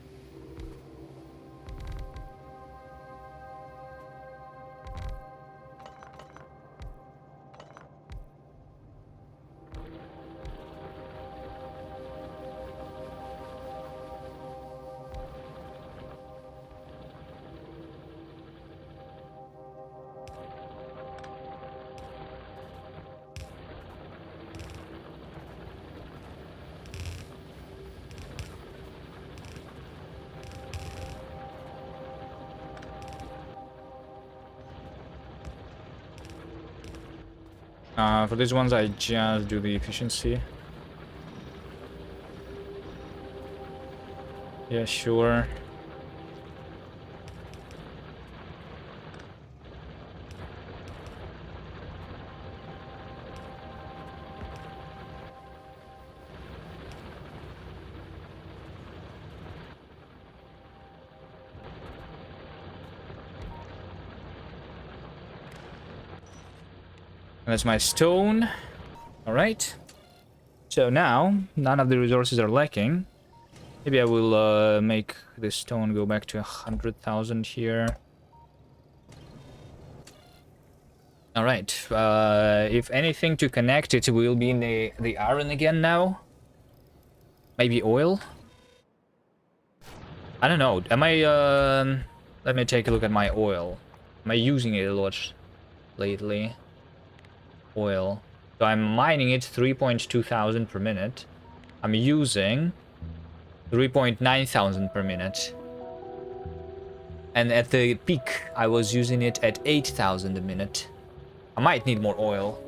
For these ones, I just do the efficiency. Yeah, sure. That's my stone. Alright. So now, none of the resources are lacking. Maybe I will make this stone go back to 100,000 here. Alright. If anything to connect it will be in the iron again now. Maybe oil? I don't know. Am I... let me take a look at my oil. Am I using it a lot lately? Oil. So I'm mining it 3.2 thousand per minute. I'm using 3.9 thousand per minute. And at the peak, I was using it at 8,000 a minute. I might need more oil.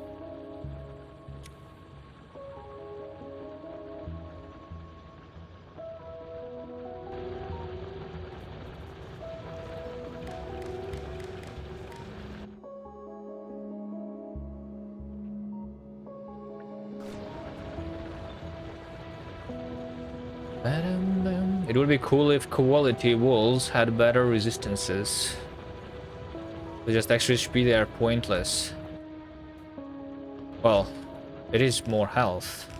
It would be cool if quality walls had better resistances. They just actually be there pointless. Well, it is more health.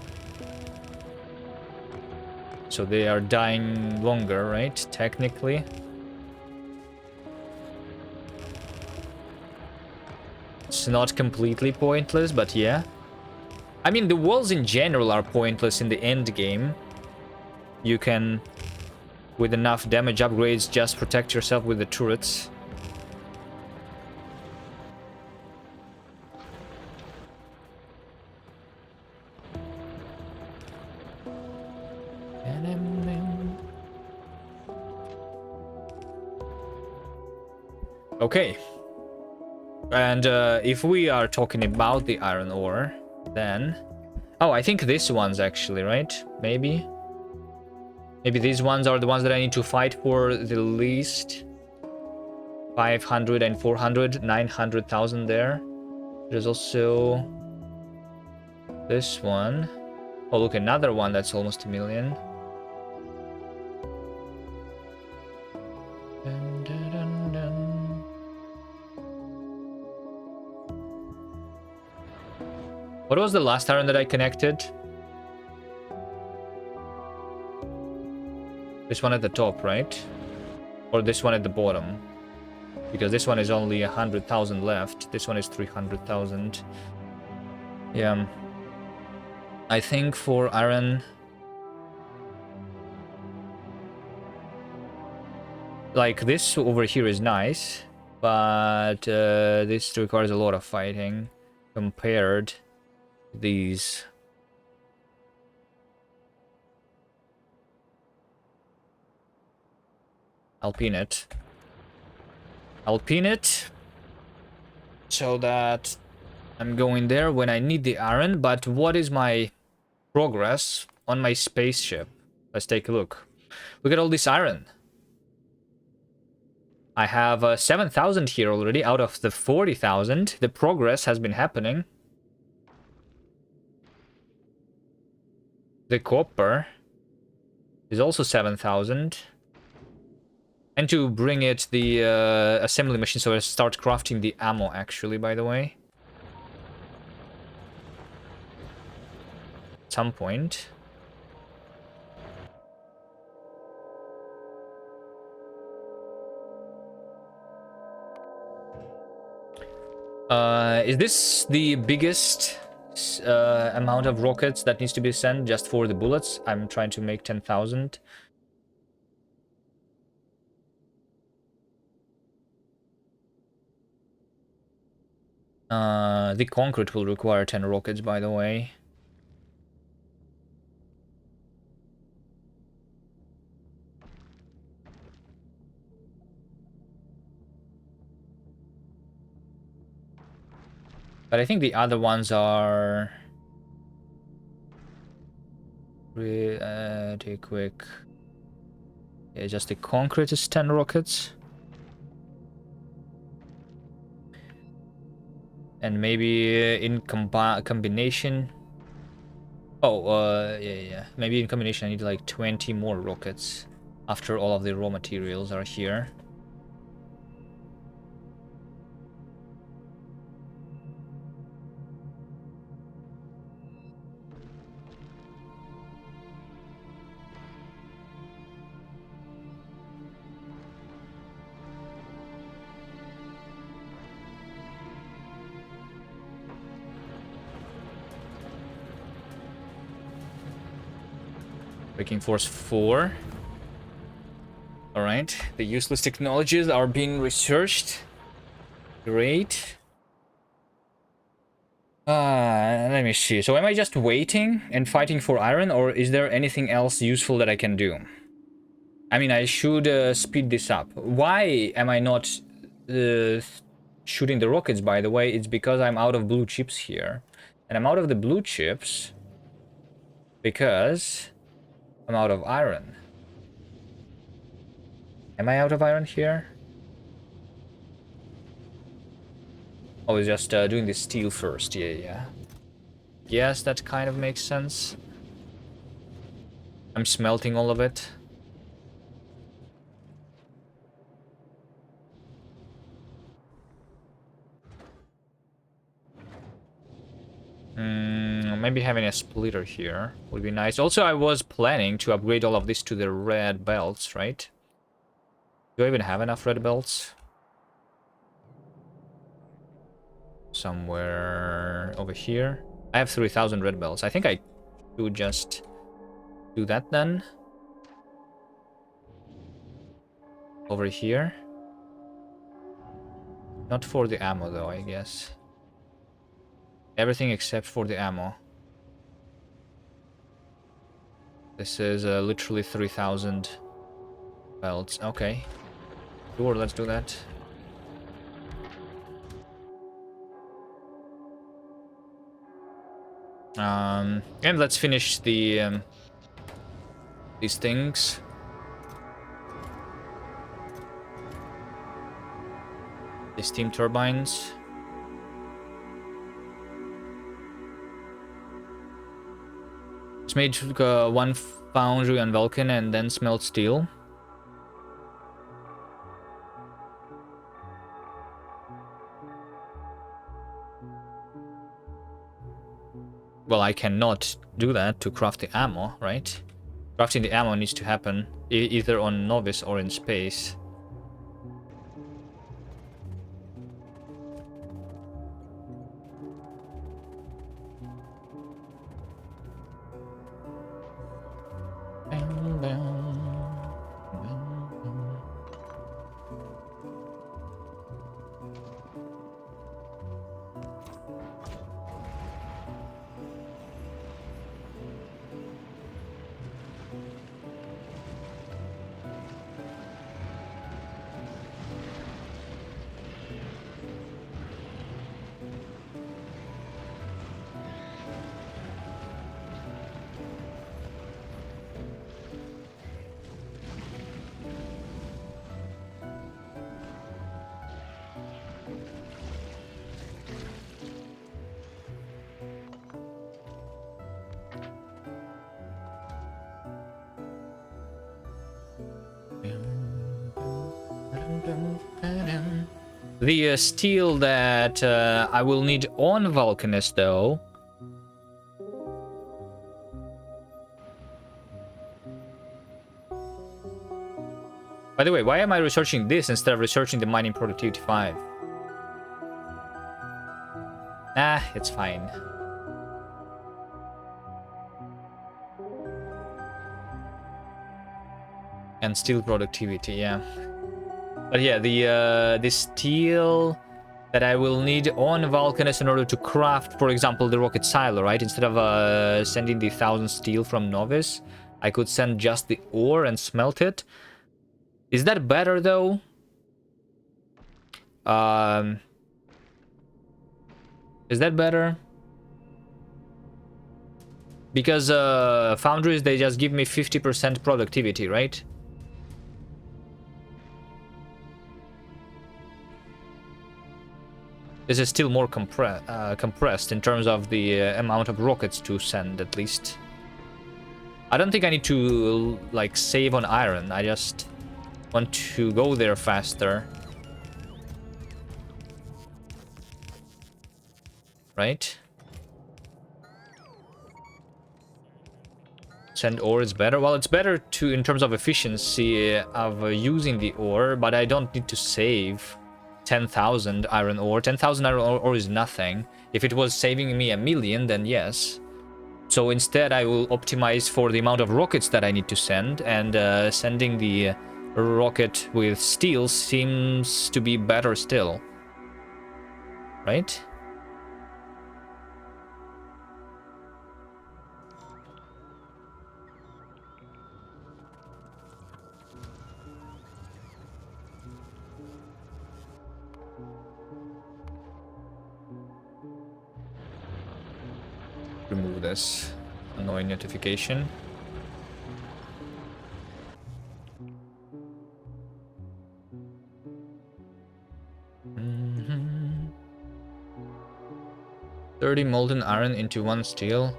So they are dying longer, right? Technically. It's not completely pointless, but yeah. I mean, the walls in general are pointless in the end game. You can, with enough damage upgrades, just protect yourself with the turrets. Okay. And if we are talking about the iron ore, then... Oh, I think this one's actually, right? Maybe? Maybe these ones are the ones that I need to fight for the least. 500 and 400, 900,000 there. There's also this one. Oh, look, another one that's almost 1 million. Dun, dun, dun, dun. What was the last iron that I connected? This one at the top, right? Or this one at the bottom? Because this one is only 100,000 left. This one is 300,000. Yeah. I think for iron... Like, this over here is nice. But this requires a lot of fighting. Compared to these... I'll pin it. I'll pin it. So that I'm going there when I need the iron. But what is my progress on my spaceship? Let's take a look. Look at all this iron. I have 7,000 here already out of the 40,000. The progress has been happening. The copper is also 7,000. And to bring it the assembly machine, so I start crafting the ammo actually, by the way. At some point. Is this the biggest amount of rockets that needs to be sent just for the bullets? I'm trying to make 10,000. The concrete will require 10 rockets, by the way. But I think the other ones are... pretty quick. Yeah, just the concrete is 10 rockets. And maybe in combination... Oh, yeah. Maybe in combination I need like 20 more rockets after all of the raw materials are here. Breaking force 4. Alright, the useless technologies are being researched. Great. Let me see. So am I just waiting and fighting for iron, or is there anything else useful that I can do? I mean, I should speed this up. Why am I not shooting the rockets, by the way? It's because I'm out of blue chips here. And I'm out of the blue chips because I'm out of iron. Am I out of iron here? Oh, it's just doing the steel first. Yeah. Yes, that kind of makes sense. I'm smelting all of it. Maybe having a splitter here would be nice. Also, I was planning to upgrade all of this to the red belts, right? Do I even have enough red belts? Somewhere over here. I have 3,000 red belts. I think I should just do that then. Over here. Not for the ammo though, I guess. Everything except for the ammo. This is literally 3,000 belts. Okay. Sure, let's do that. And let's finish the these things. The steam turbines. It's made one foundry on Vulcan and then smelt steel. Well, I cannot do that to craft the ammo, right? Crafting the ammo needs to happen either on Novice or in space. The steel that I will need on Vulcanus, though. By the way, why am I researching this instead of researching the mining productivity 5? Nah, it's fine. And steel productivity, yeah. But yeah, the steel that I will need on Vulcanus in order to craft, for example, the rocket silo, right? Instead of sending the 1,000 steel from Novice, I could send just the ore and smelt it. Is that better, though? Is that better? Because foundries, they just give me 50% productivity, right? This is still more compressed in terms of the amount of rockets to send, at least. I don't think I need to, like, save on iron. I just want to go there faster. Right? Send ore is better. Well, it's better to in terms of efficiency of using the ore, but I don't need to save 10,000 iron ore. 10,000 iron ore is nothing. If it was saving me 1,000,000, then yes. So instead, I will optimize for the amount of rockets that I need to send, and sending the rocket with steel seems to be better still. Right? Remove this annoying notification. Mm-hmm. 30 molten iron into 1 steel.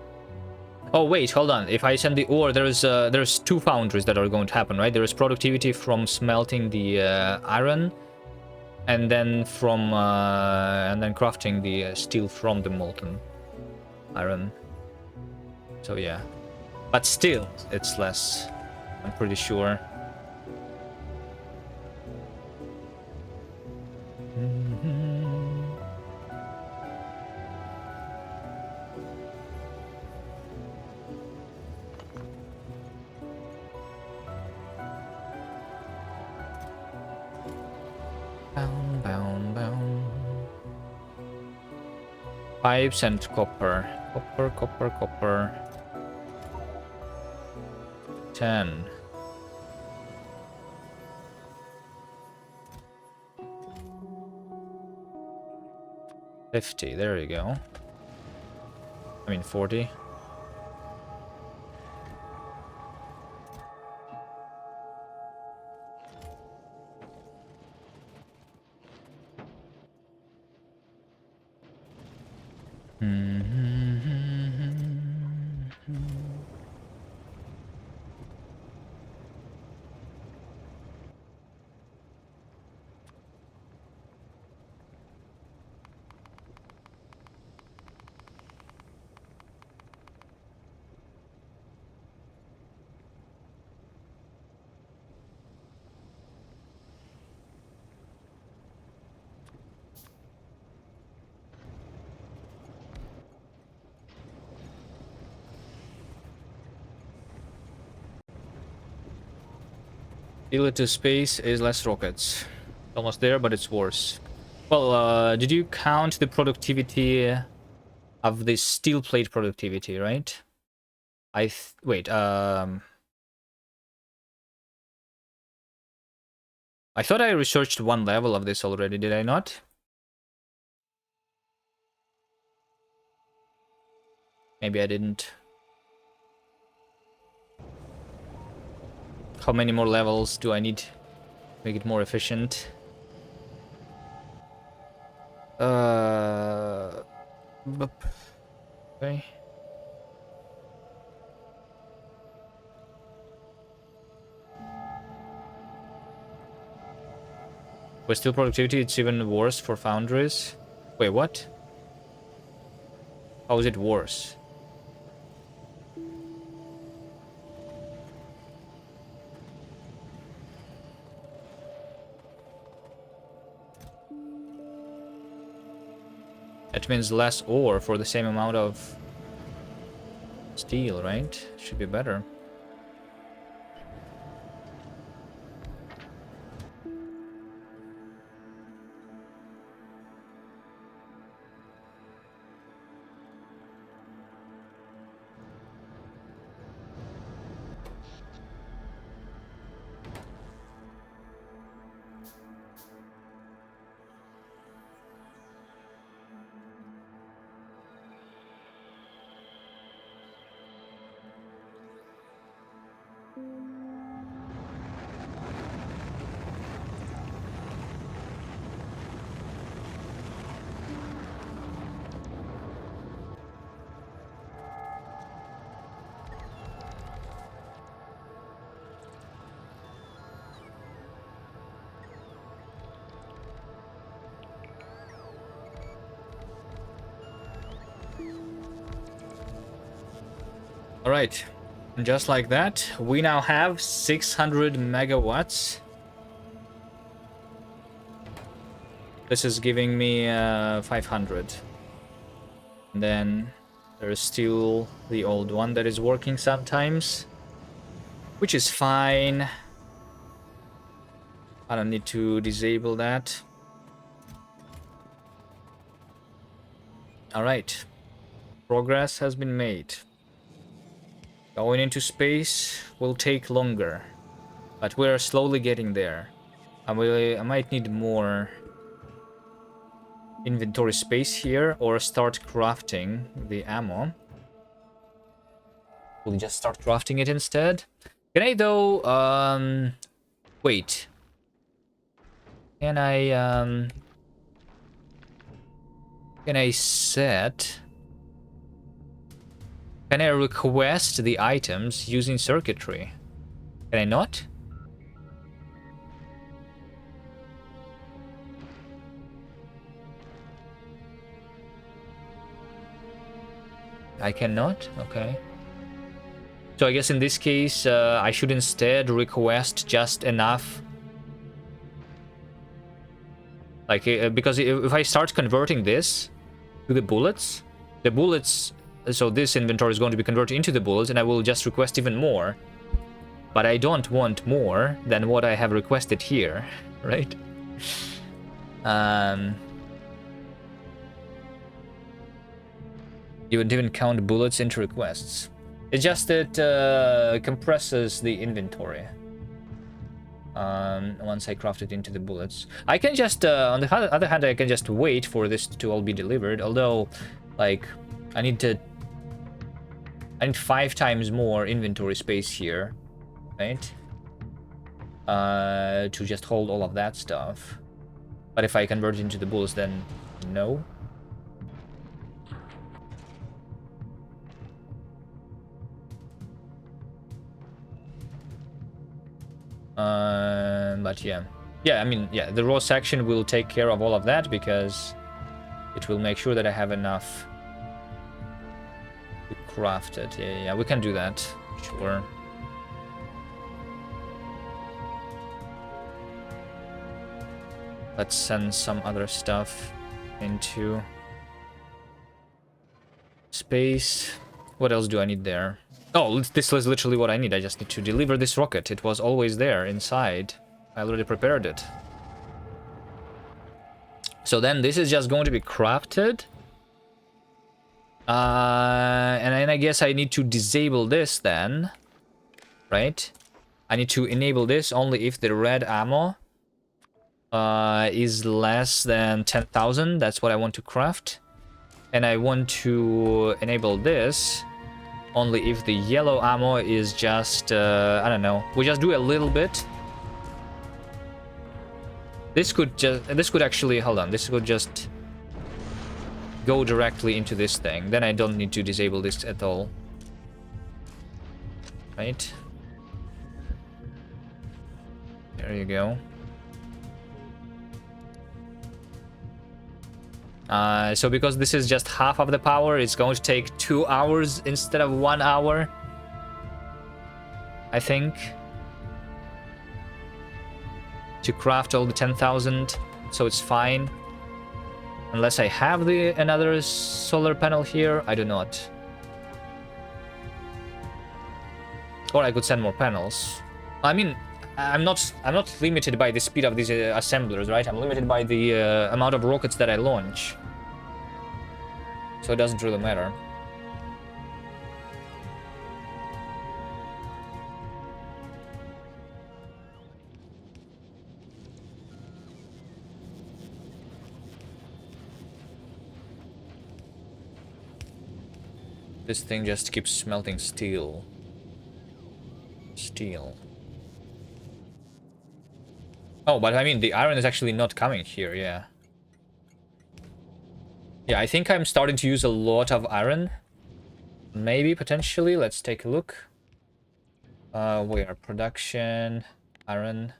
Oh wait, hold on. If I send the ore, there's 2 foundries that are going to happen, right? There is productivity from smelting the iron, and then crafting the steel from the molten iron. So yeah, but still, it's less. I'm pretty sure. Pipes and copper. Copper. 10. $50, there you go. I mean 40. Steal it to space is less rockets. Almost there, but it's worse. Well, did you count the productivity of the steel plate productivity, right? Wait, I thought I researched one level of this already, did I not? Maybe I didn't. How many more levels do I need to make it more efficient? Okay. With steel productivity, it's even worse for foundries. Wait, what? How is it worse? That means less ore for the same amount of steel, right? Should be better. All right, and just like that, we now have 600 megawatts. This is giving me 500. And then there's still the old one that is working sometimes, which is fine. I don't need to disable that. All right, progress has been made. Going into space will take longer, but we're slowly getting there. I might need more inventory space here or start crafting the ammo. We'll just start crafting it instead. Can I though, wait. Can I set... Can I request the items using circuitry? Can I not? I cannot? Okay. So I guess in this case, I should instead request just enough. Like, because if I start converting this to the bullets, so this inventory is going to be converted into the bullets, and I will just request even more. But I don't want more than what I have requested here, right? You would even count bullets into requests. It's just that compresses the inventory. Once I craft it into the bullets, I can just on the other hand, I can just wait for this to all be delivered. Although, like, I need 5 times more inventory space here, right? To just hold all of that stuff. But if I convert it into the bullets, then no. But yeah, I mean, yeah, the raw section will take care of all of that because it will make sure that I have enough to craft it. Yeah, we can do that, sure. Let's send some other stuff into space. What else do I need there? Oh, this is literally what I need. I just need to deliver this rocket. It was always there inside. I already prepared it. So then this is just going to be crafted. And then I guess I need to disable this then. Right? I need to enable this only if the red ammo is less than 10,000. That's what I want to craft. And I want to enable this only if the yellow ammo is just, I don't know. We just do a little bit. This could actually, hold on. This could just go directly into this thing. Then I don't need to disable this at all. Right? There you go. So because this is just half of the power, it's going to take 2 hours instead of 1 hour. I think. To craft all the 10,000, so it's fine. Unless I have another solar panel here, I do not. Or I could send more panels. I mean, I'm not limited by the speed of these assemblers, right? I'm limited by the amount of rockets that I launch. So it doesn't really matter. This thing just keeps smelting steel. Steel. Oh, but I mean, the iron is actually not coming here, yeah. Yeah, I think I'm starting to use a lot of iron. Maybe, potentially. Let's take a look. Where? Production. Iron.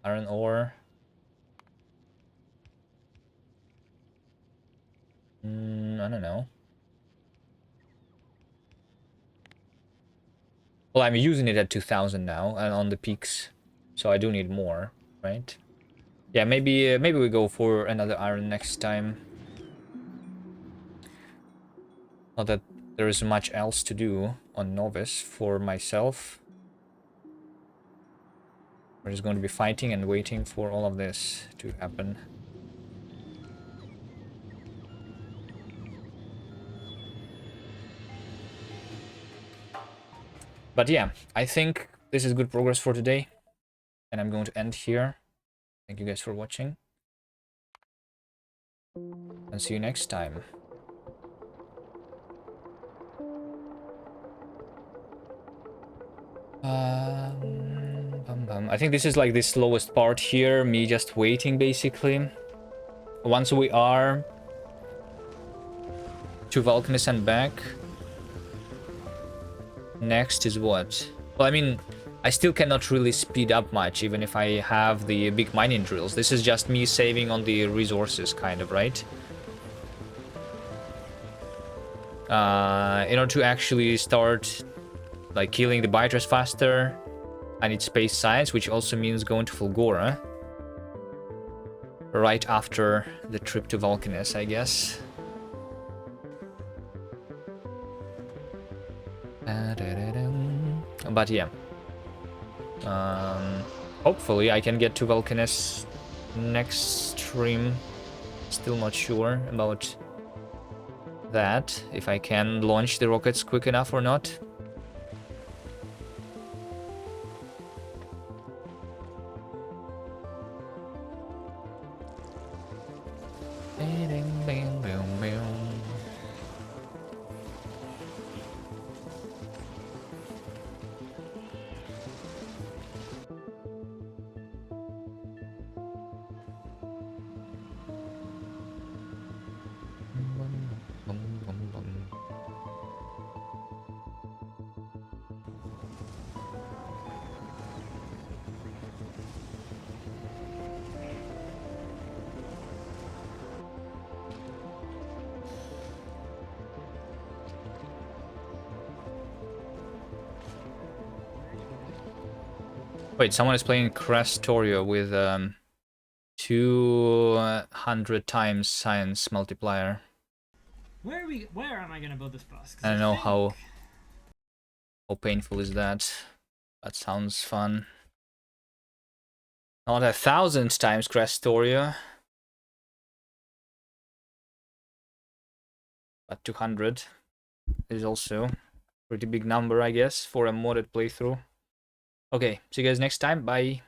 Iron ore. I don't know. Well, I'm using it at 2000 now and on the peaks. So I do need more, right? Yeah, maybe we go for another iron next time. Not that there is much else to do on Novice for myself. We're just going to be fighting and waiting for all of this to happen. But yeah, I think this is good progress for today. And I'm going to end here. Thank you guys for watching. And see you next time. I think this is like the slowest part here. Me just waiting, basically. Once we are to Vulcanus and back. Next is what? Well, I mean, I still cannot really speed up much, even if I have the big mining drills. This is just me saving on the resources, kind of, right? In order to actually start, like, killing the biters faster, I need space science, which also means going to Fulgora. Right after the trip to Vulcanus, I guess. But yeah. Hopefully I can get to Vulcanus next stream. Still not sure about that, if I can launch the rockets quick enough or not. Wait, someone is playing Crastorio with 200 times science multiplier. Where am I gonna build this bus? I don't know how How painful is that? That sounds fun. Not 1,000 times Crestoria, but 200 is also a pretty big number, I guess, for a modded playthrough. Okay, see you guys next time. Bye.